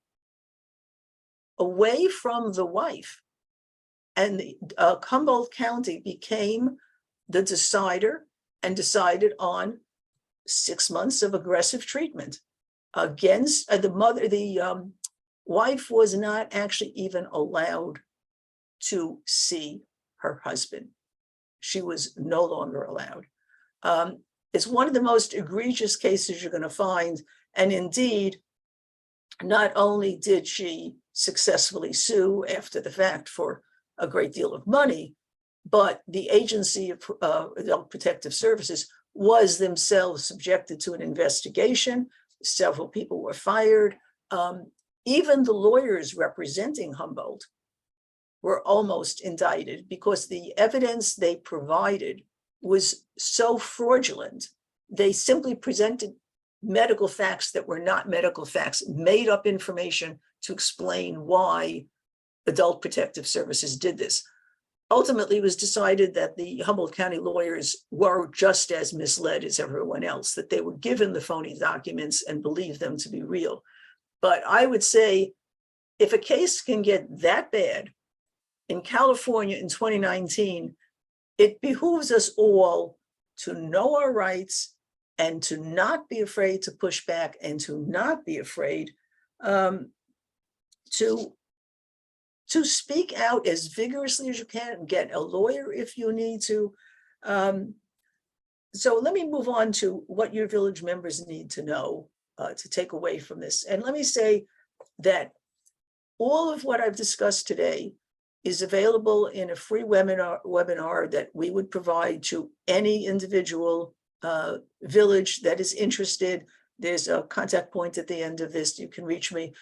away from the wife. And the Humboldt County became the decider and decided on 6 months of aggressive treatment against the mother. The wife was not actually even allowed to see her husband. She was no longer allowed. It's one of the most egregious cases you're going to find. And indeed, not only did she successfully sue after the fact for a great deal of money, but the Agency of Adult Protective Services was themselves subjected to an investigation. Several people were fired. Even the lawyers representing Humboldt were almost indicted because the evidence they provided was so fraudulent. They simply presented medical facts that were not medical facts, made up information to explain why Adult Protective Services did this. Ultimately, it was decided that the Humboldt County lawyers were just as misled as everyone else, that they were given the phony documents and believed them to be real. But I would say, if a case can get that bad in California in 2019, it behooves us all to know our rights and to not be afraid to push back and to not be afraid to speak out as vigorously as you can, get a lawyer if you need to. So let me move on to what your village members need to know to take away from this. And let me say that all of what I've discussed today is available in a free webinar that we would provide to any individual village that is interested. There's a contact point at the end of this. You can reach me.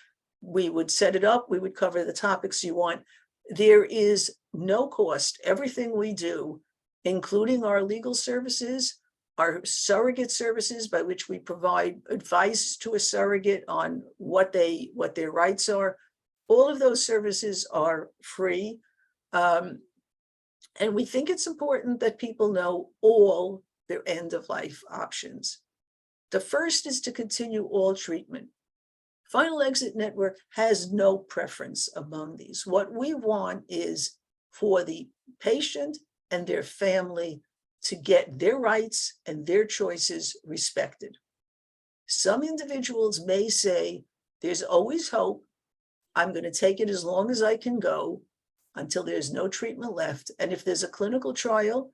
We would set it up. We would cover the topics you want. There is no cost. Everything we do, including our legal services, our surrogate services by which we provide advice to a surrogate on what their rights are, all of those services are free. And we think it's important that people know all their end-of-life options. The first is to continue all treatment. Final Exit Network has no preference among these. What we want is for the patient and their family to get their rights and their choices respected. Some individuals may say, there's always hope. I'm going to take it as long as I can go until there's no treatment left. And if there's a clinical trial,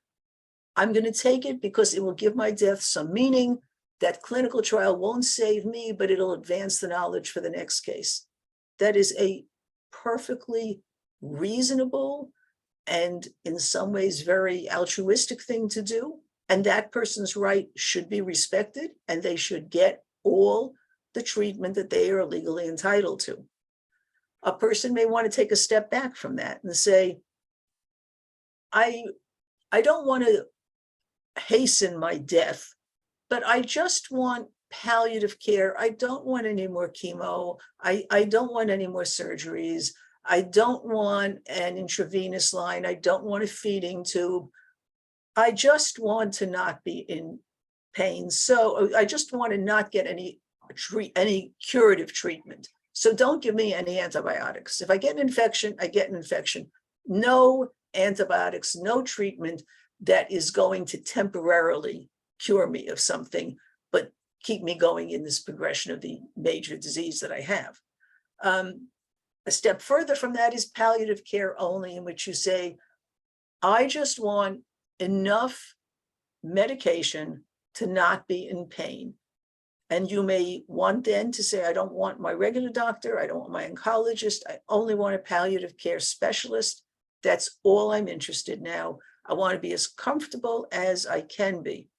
I'm going to take it because it will give my death some meaning. That clinical trial won't save me, but it'll advance the knowledge for the next case. That is a perfectly reasonable and in some ways very altruistic thing to do. And that person's right should be respected, and they should get all the treatment that they are legally entitled to. A person may want to take a step back from that and say, I don't want to hasten my death, but I just want palliative care. I don't want any more chemo. I don't want any more surgeries. I don't want an intravenous line. I don't want a feeding tube. I just want to not be in pain. So I just want to not get any curative treatment. So don't give me any antibiotics. If I get an infection, I get an infection. No antibiotics, no treatment that is going to temporarily cure me of something, but keep me going in this progression of the major disease that I have. A step further from that is palliative care only, in which you say, I just want enough medication to not be in pain. And you may want then to say, I don't want my regular doctor, I don't want my oncologist, I only want a palliative care specialist. That's all I'm interested in now. I want to be as comfortable as I can be.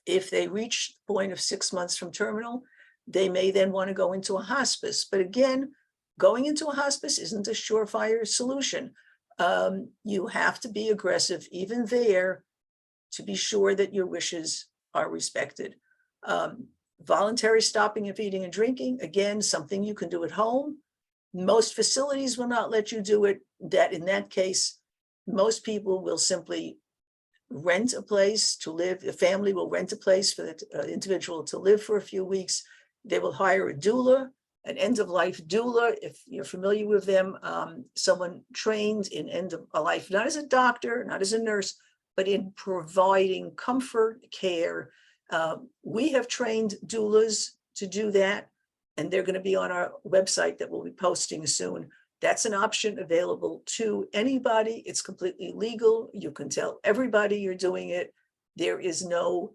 If they reach the point of 6 months from terminal, they may then want to go into a hospice. But again, going into a hospice isn't a surefire solution. You have to be aggressive even there to be sure that your wishes are respected. Voluntary stopping of eating and drinking, again, something you can do at home. Most facilities will not let you do it. That in that case, most people will simply rent a place to live. A family will rent a place for the individual to live for a few weeks. They will hire a doula, an end-of-life doula, if you're familiar with them, someone trained in end-of-life, not as a doctor, not as a nurse, but in providing comfort, care. We have trained doulas to do that, and they're going to be on our website that we'll be posting soon. That's an option available to anybody. It's completely legal. You can tell everybody you're doing it. There is no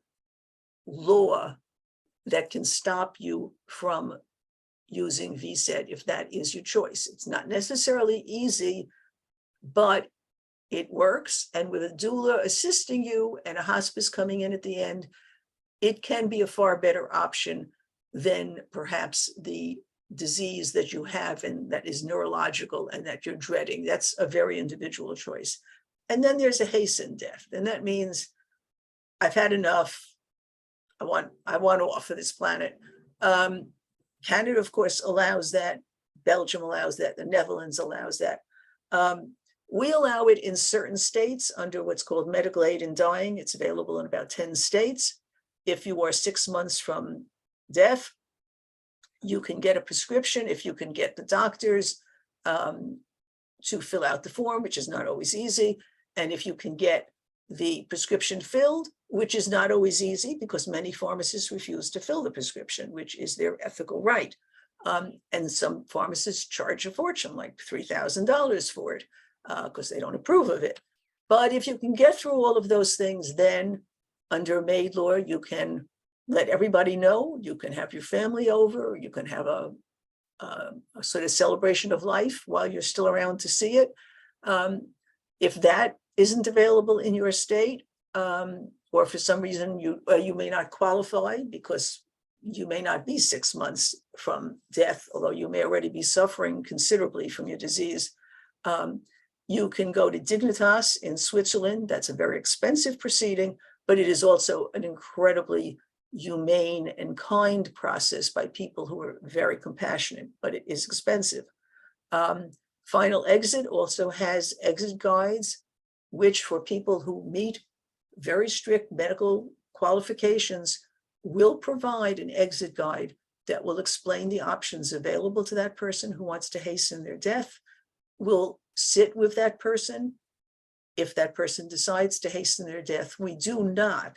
law that can stop you from using VSED if that is your choice. It's not necessarily easy, but it works. And with a doula assisting you and a hospice coming in at the end, it can be a far better option than perhaps the disease that you have and that is neurological and that you're dreading. That's a very individual choice. And then there's a hastened death. And that means I've had enough. I want off of this planet. Canada, of course, allows that. Belgium allows that. The Netherlands allows that. We allow it in certain states under what's called medical aid in dying. It's available in about 10 states. If you are 6 months from death, you can get a prescription. If you can get the doctors to fill out the form, which is not always easy. And if you can get the prescription filled, which is not always easy because many pharmacists refuse to fill the prescription, which is their ethical right. And some pharmacists charge a fortune, like $3,000 for it, because they don't approve of it. But if you can get through all of those things, then under MAID law, you can let everybody know, you can have your family over, you can have a sort of celebration of life while you're still around to see it. If that isn't available in your state, or for some reason you may not qualify because you may not be 6 months from death, although you may already be suffering considerably from your disease, you can go to Dignitas in Switzerland. That's a very expensive proceeding, but it is also an incredibly humane and kind process by people who are very compassionate, but it is expensive. Final Exit also has exit guides, which for people who meet very strict medical qualifications will provide an exit guide that will explain the options available to that person who wants to hasten their death, will sit with that person. If that person decides to hasten their death, we do not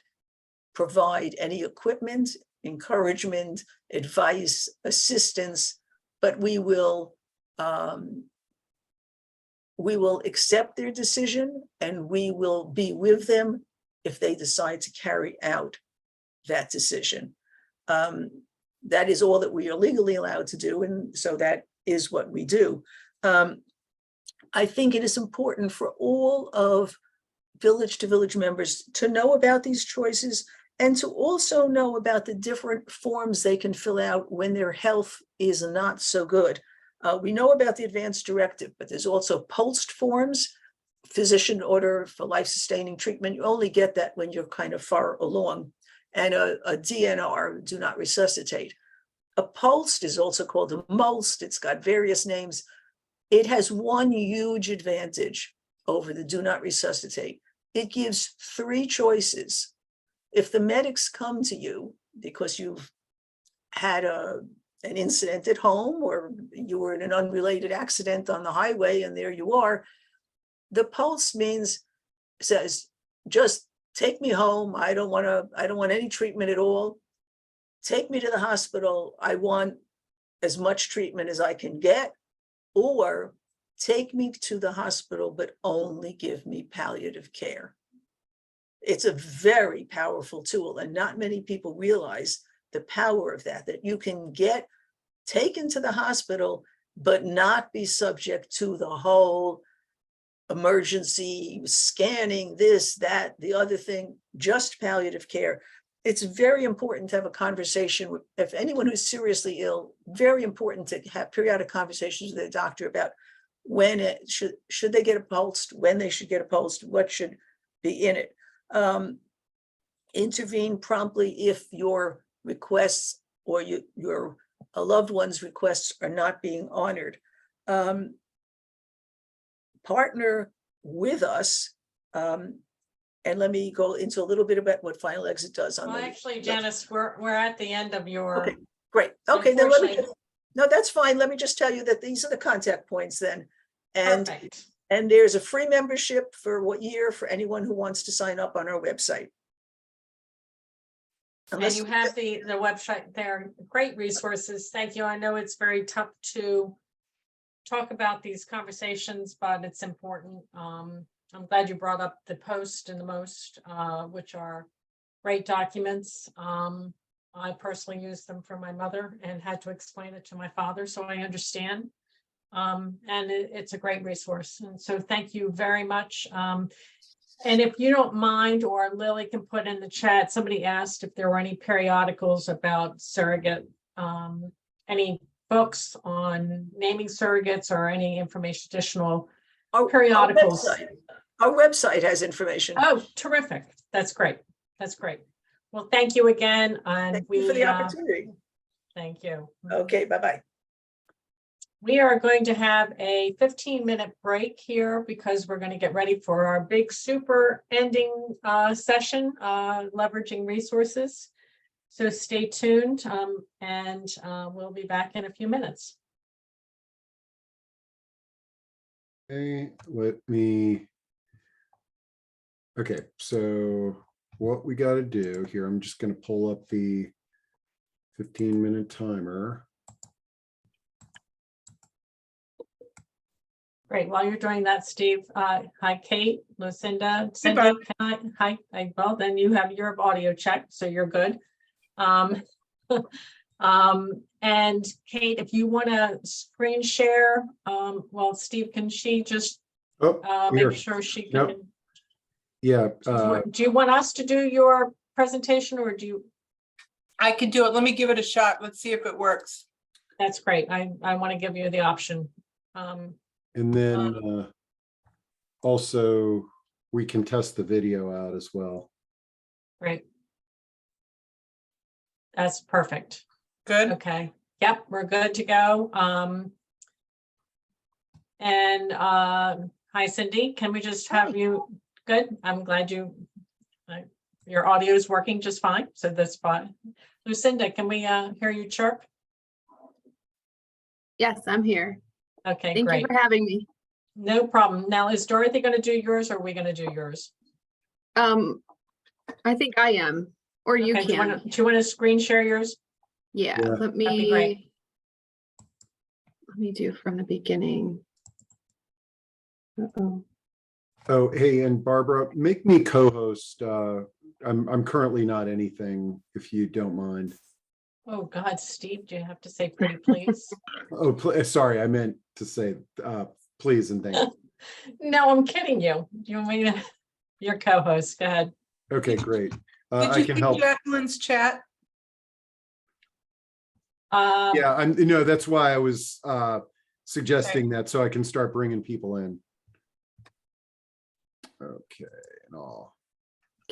provide any equipment, encouragement, advice, assistance, but we will accept their decision and we will be with them if they decide to carry out that decision. That is all that we are legally allowed to do, and so that is what we do. I think it is important for all of village to village members to know about these choices and to also know about the different forms they can fill out when their health is not so good. We know about the advanced directive, but there's also POLST forms, physician order for life-sustaining treatment. You only get that when you're kind of far along, and a DNR, do not resuscitate. A POLST is also called a MOLST. It's got various names. It has one huge advantage over the do not resuscitate. It gives 3 choices. If the medics come to you because you've had an incident at home or you were in an unrelated accident on the highway and there you are, the POLST says, just take me home. I don't want any treatment at all. Take me to the hospital. I want as much treatment as I can get, or take me to the hospital, but only give me palliative care. It's a very powerful tool, and not many people realize the power of that you can get taken to the hospital, but not be subject to the whole emergency scanning, this, that, the other thing, just palliative care. It's very important to have a conversation with, if anyone who's seriously ill, very important to have periodic conversations with their doctor about when it should they get a POLST, when they should get a POLST, what should be in it. Intervene promptly if your requests or your loved one's requests are not being honored. Partner with us. And let me go into a little bit about what Final Exit does. Well, actually, Janice, we're at the end of your. Okay, great. Okay, then let me no, that's fine. Let me just tell you that these are the contact points then. And, perfect. And there's a free membership for what year for anyone who wants to sign up on our website. And you have the website there, great resources. Thank you. I know it's very tough to talk about these conversations, but it's important. I'm glad you brought up the post and the most, which are great documents. I personally used them for my mother and had to explain it to my father, so I understand. And it's a great resource. And so thank you very much. And if you don't mind, or Lily can put in the chat, somebody asked if there were any periodicals about surrogate, any books on naming surrogates or any information, additional periodicals. Our website has information. Oh, terrific. That's great. That's great. Well, thank you again. And thank you for the opportunity. Thank you. Okay, bye-bye. We are going to have a 15-minute break here because we're going to get ready for our big super ending session, leveraging resources. So stay tuned and we'll be back in a few minutes. Okay, okay, so what we got to do here, I'm just going to pull up the 15-minute timer. Great. While you're doing that, Steve, hi, Kate, Lucinda, Cindy, hi. Well, then you have your audio check, so you're good. And Kate, if you want to screen share, well, Steve, can she just make sure she can? Nope. Yeah. Do you want us to do your presentation, or do you? I can do it. Let me give it a shot. Let's see if it works. That's great. I want to give you the option. And then also we can test the video out as well. Great. That's perfect. Good. Okay. Yep, we're good to go. Hi, Cindy. Can we just have you? Good. I'm glad your audio is working just fine. So that's fine. Lucinda, can we hear you chirp? Yes, I'm here. Okay, Thank great. you for having me. No problem. Now, is Dorothy going to do yours, or are we going to do yours? I think I am, or you Okay, can. do you want to screen share yours? Yeah, Yeah. let That'd be great. me do from the beginning. Uh-oh. Oh, hey, and Barbara, make me co-host. I'm currently not anything, if you don't mind. Oh God, Steve, do you have to say pretty please? Oh, sorry, I meant to say please and thank you. No, I'm kidding you. Do you want me to, your co-host, go ahead. Okay, great. Did I you can see help. Jacqueline's chat? Yeah, that's why I was suggesting that, so I can start bringing people in. Okay, and all.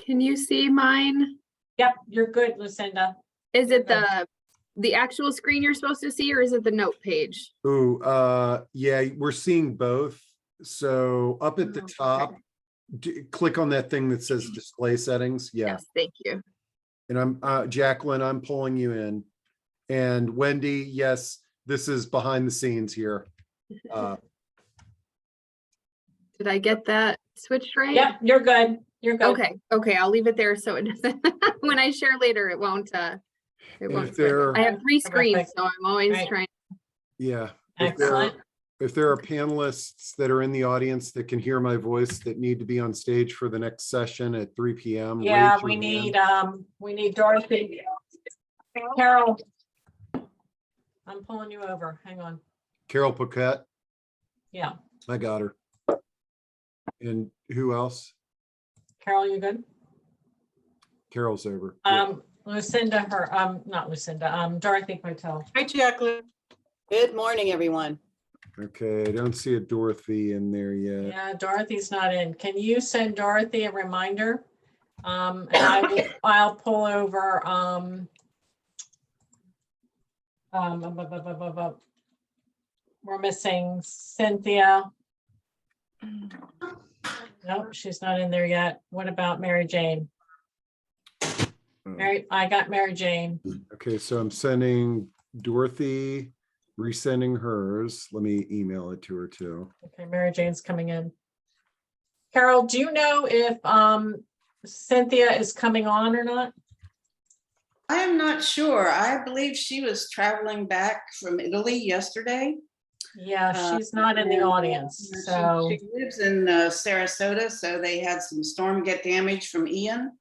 Can you see mine? Yep, you're good, Lucinda. Is it the actual screen you're supposed to see, or is it the note page? Ooh, yeah, we're seeing both. So up at the top, click on that thing that says display settings. Yeah. Yes, thank you. And I'm Jacqueline, I'm pulling you in. And Wendy, yes, this is behind the scenes here. Did I get that switched right? Yep, you're good. You're good. Okay, I'll leave it there so it doesn't, when I share later, it won't If there- I have 3 screens, Terrific. so I'm always Right. trying. Yeah. Excellent. If there are panelists that are in the audience that can hear my voice that need to be on stage for the next session at 3 p.m. Yeah, raise your we need Dorothy. Carol. I'm pulling you over. Hang on. Carol Paquette, Yeah, I got her. And who else? Carol, you good? Carol's over. Yeah. Lucinda, not Lucinda, Dorothy Patel. Hi, Jacqueline. Good morning, everyone. Okay, I don't see a Dorothy in there yet. Yeah, Dorothy's not in. Can you send Dorothy a reminder? And I'll pull over, we're missing Cynthia. Nope, she's not in there yet. What about Mary Jane? I got Mary Jane. Okay, so I'm sending Dorothy, resending hers. Let me email it to her too. Okay, Mary Jane's coming in. Carol, do you know if Cynthia is coming on or not? I am not sure. I believe she was traveling back from Italy yesterday. Yeah, she's not in the audience, so. She lives in Sarasota, so they had some storm get damage from Ian.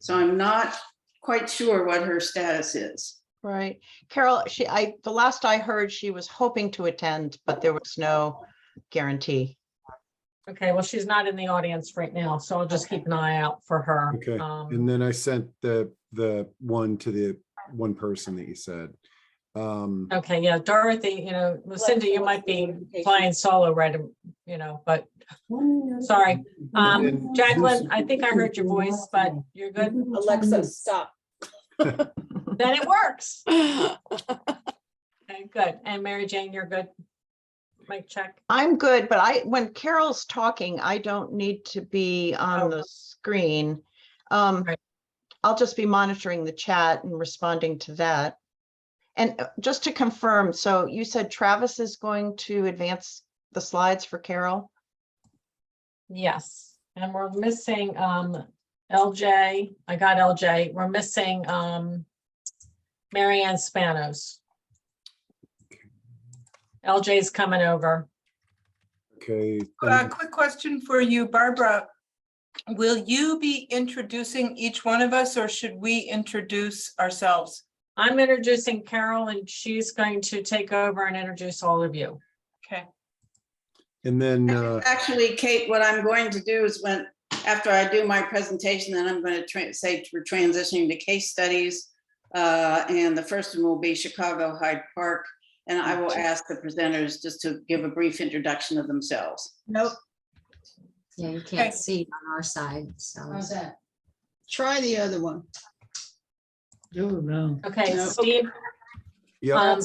So I'm not quite sure what her status is. Right. Carol, the last I heard, she was hoping to attend, but there was no guarantee. Okay, well, she's not in the audience right now, so I'll just keep an eye out for her. Okay, and then I sent the one to the one person that you said. Okay, yeah, Dorothy, Lucinda, you might be flying solo, right? But sorry. Jacqueline, I think I heard your voice, but you're good. Alexa, stop. Then it works. Okay, good. And Mary Jane, you're good. Mic check. I'm good, but when Carol's talking, I don't need to be on the screen. I'll just be monitoring the chat and responding to that. And just to confirm, so you said Travis is going to advance the slides for Carol? Yes, and we're missing LJ. I got LJ. We're missing Marianne Spanos. LJ's coming over. Okay. Quick question for you, Barbara. Will you be introducing each one of us, or should we introduce ourselves? I'm introducing Carol, and she's going to take over and introduce all of you. Okay. And then Actually, Kate, what I'm going to do is after I do my presentation, then I'm going to say we're transitioning to case studies. And the first one will be Chicago Hyde Park. And I will ask the presenters just to give a brief introduction of themselves. Nope. Yeah, you can't see it on our side, so. How's that? Try the other one. Oh, no. Okay, No. Steve. Yep.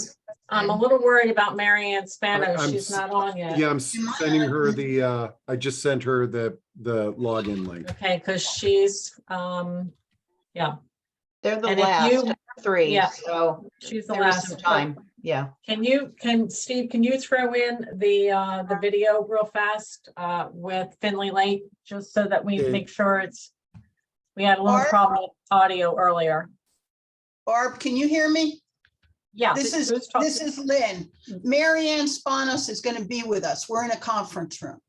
I'm a little worried about Marianne Spanos. I'm She's not on yet. Yeah, I'm sending her I just sent her the login link. Okay, because she's, yeah. They're the And if last you- 3, yeah, so she's the there is last. some time. Yeah. Steve, can you throw in the video real fast with Finley Lake, just so that we Okay. make sure we had a little Barb? problem with audio earlier. Barb, can you hear me? Yeah. This who's is talking? Lynn. Marianne Spanos is going to be with us. We're in a conference room.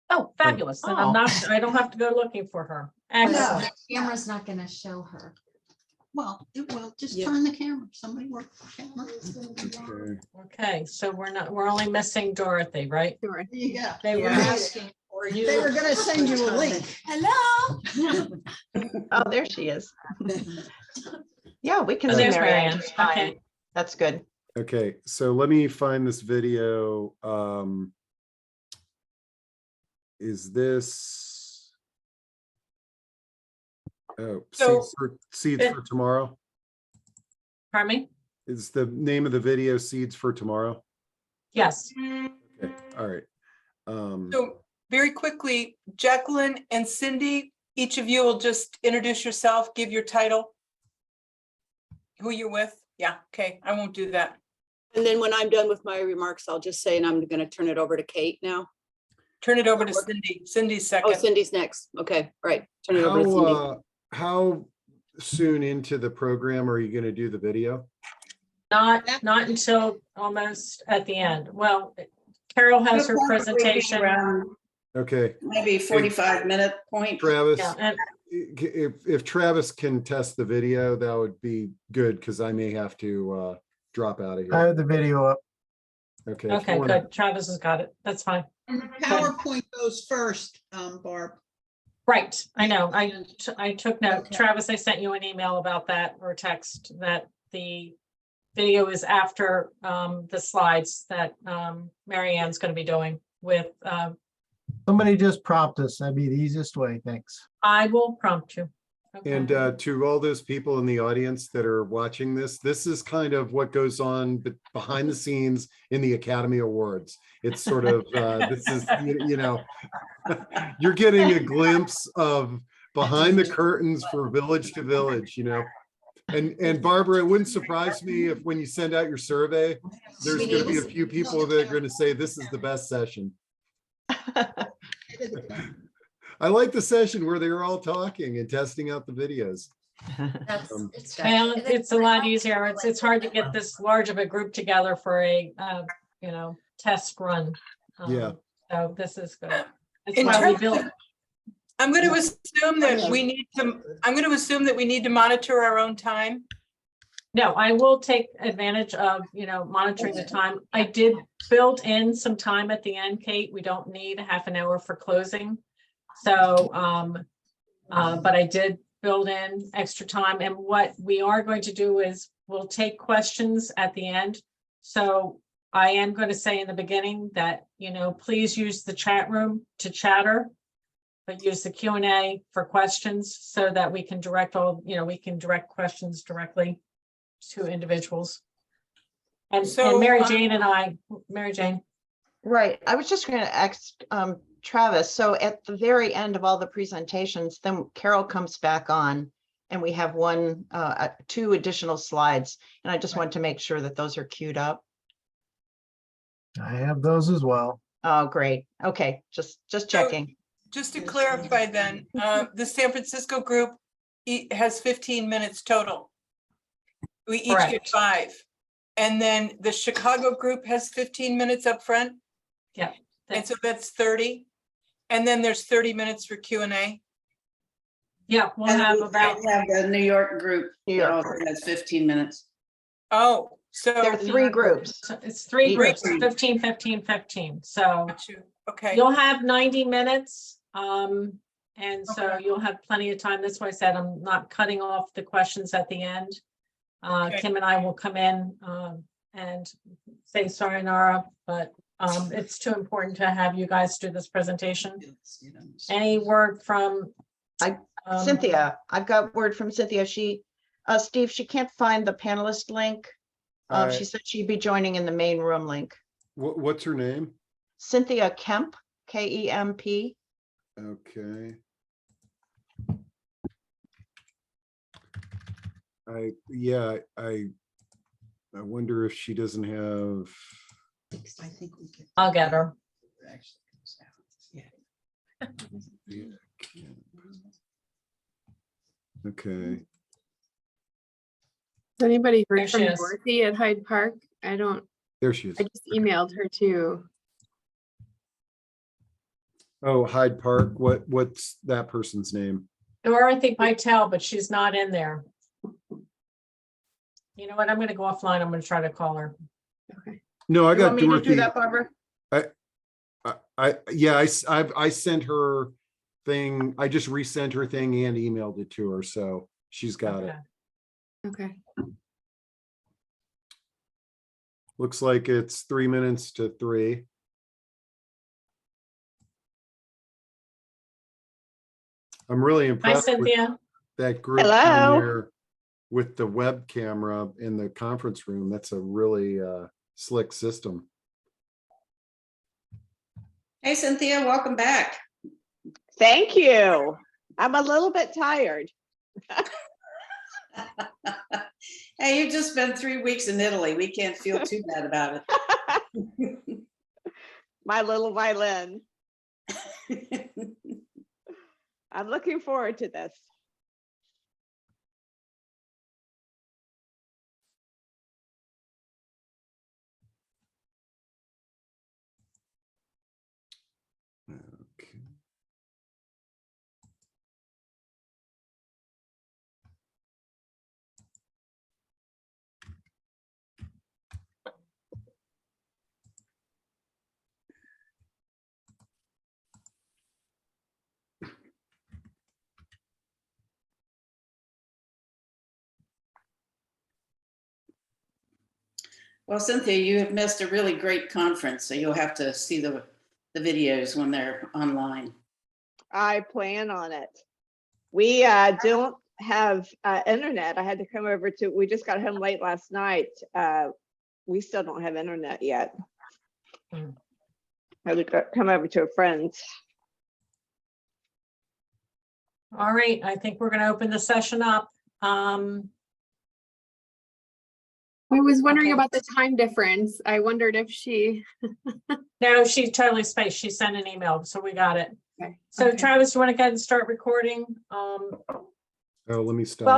Oh, fabulous. Then I don't have to go looking for her. But Excellent. the camera's not gonna show her. Well, it will, just Yeah. turn the camera, somebody work the camera. Okay. Okay, so we're only missing Dorothy, right? There you go. They were asking for you. They were gonna send you a link. Hello? Oh, there she is. Yeah, we can Oh, see there's Mary Ann Mary Ann. just fine. Okay. That's good. Okay, so let me find this video. Is this? Oh, So- Seeds for Tomorrow? Pardon me? Is the name of the video Seeds for Tomorrow? Yes. Okay, all right. So very quickly, Jacqueline and Cindy, each of you will just introduce yourself, give your title, who you're with. Yeah, okay, I won't do that. And then when I'm done with my remarks, I'll just say, and I'm going to turn it over to Kate now. Turn it over to Cindy. Cindy's Oh, second. Cindy's next. Okay, right. Turn it over to Cindy. How soon into the program are you going to do the video? Not until almost at the end. Well, Carol has her presentation. Around Okay, maybe 45-minute point. Travis, Yeah, and if Travis can test the video, that would be good because I may have to drop out of I here. have the video up. Okay. if you okay, wanna- good. Travis has got it. That's fine. And the PowerPoint goes first, Barb. Right, I know. I took note. Okay. Travis, I sent you an email about that or text that the video is after the slides that Mary Ann's going to be doing with, Somebody just prompt us. That'd be the easiest way. Thanks. I will prompt you. Okay. And to all those people in the audience that are watching this is kind of what goes on behind the scenes in the Academy Awards. It's sort of, this is, you know, you're getting a glimpse of behind the curtains for Village to Village, you know. And Barbara, it wouldn't surprise me if when you send out your survey, there's going to be a few people that are going to say this is the best session. I like the session where they were all talking and testing out the videos. Well, it's a lot easier. It's hard to get this large of a group together for a, test run. Yeah. So this is good. That's In why we terms built. of- I'm going to assume that we need to monitor our own time. No, I will take advantage of, monitoring the time. I did build in some time at the end, Kate. We don't need a half an hour for closing. So, but I did build in extra time. And what we are going to do is we'll take questions at the end. So I am going to say in the beginning that, please use the chat room to chatter, but use the Q&A for questions so that we can direct we can direct questions directly to individuals. And Mary Jane. Right. I was just going to ask Travis. So at the very end of all the presentations, then Carol comes back on and we have two additional slides. And I just want to make sure that those are queued up. I have those as well. Oh, great. Okay. Just checking. Just to clarify then, the San Francisco group has 15 minutes total. We each get Correct. 5. And then the Chicago group has 15 minutes up front. Yeah. And so that's 30. And then there's 30 minutes for Q&A. Yeah, we'll And have we about. have the New York group New that York also has 15 minutes. Oh, so. There are 3 groups. So it's 3 Each groups, group. 15, 15, 15. So Okay. you'll have 90 minutes. And so you'll have plenty of time. That's why I said I'm not cutting off the questions at the end. Okay. Kim and I will come in and say sayonara, but it's too important to have you guys do this presentation. Any word from Cynthia, I've got word from Cynthia. Steve, she can't find the panelist link. She said she'd be joining in the main room link. What's her name? Cynthia Kemp, K-E-M-P. Okay. I wonder if she doesn't have. I think we can. I'll get her. Okay. Has anybody There heard she from is. Dorothy at Hyde Park? I There she is. just emailed her too. Oh, Hyde Park. What's that person's name? Dorothy Pytel, but she's not in there. You know what? I'm gonna go offline. I'm gonna try to call her. No, I You got want me to do Dorothy. that, Barbara? I sent her thing. I just resent her thing and emailed it to her, so she's got it. Okay. Looks like it's 3 minutes to 3. I'm really Hi, impressed with Cynthia. that group Hello. down there with the web camera in the conference room. That's a really slick system. Hey, Cynthia, welcome back. Thank you. I'm a little bit tired. Hey, you've just spent 3 weeks in Italy. We can't feel too bad about it. My little violin. I'm looking forward to this. Okay. Well, Cynthia, you have missed a really great conference, so you'll have to see the videos when they're online. I plan on it. We don't have internet. I had to come over to, we just got home late last night. We still don't have internet yet. Hmm. I had to come over to a friend's. All right, I think we're gonna open the session up. I was wondering Okay. about the time difference. I wondered if she. No, she totally spaced. She sent an email, so we got it. Okay. So Okay. Travis, you want to go ahead and start recording? Oh, let me stop. Well,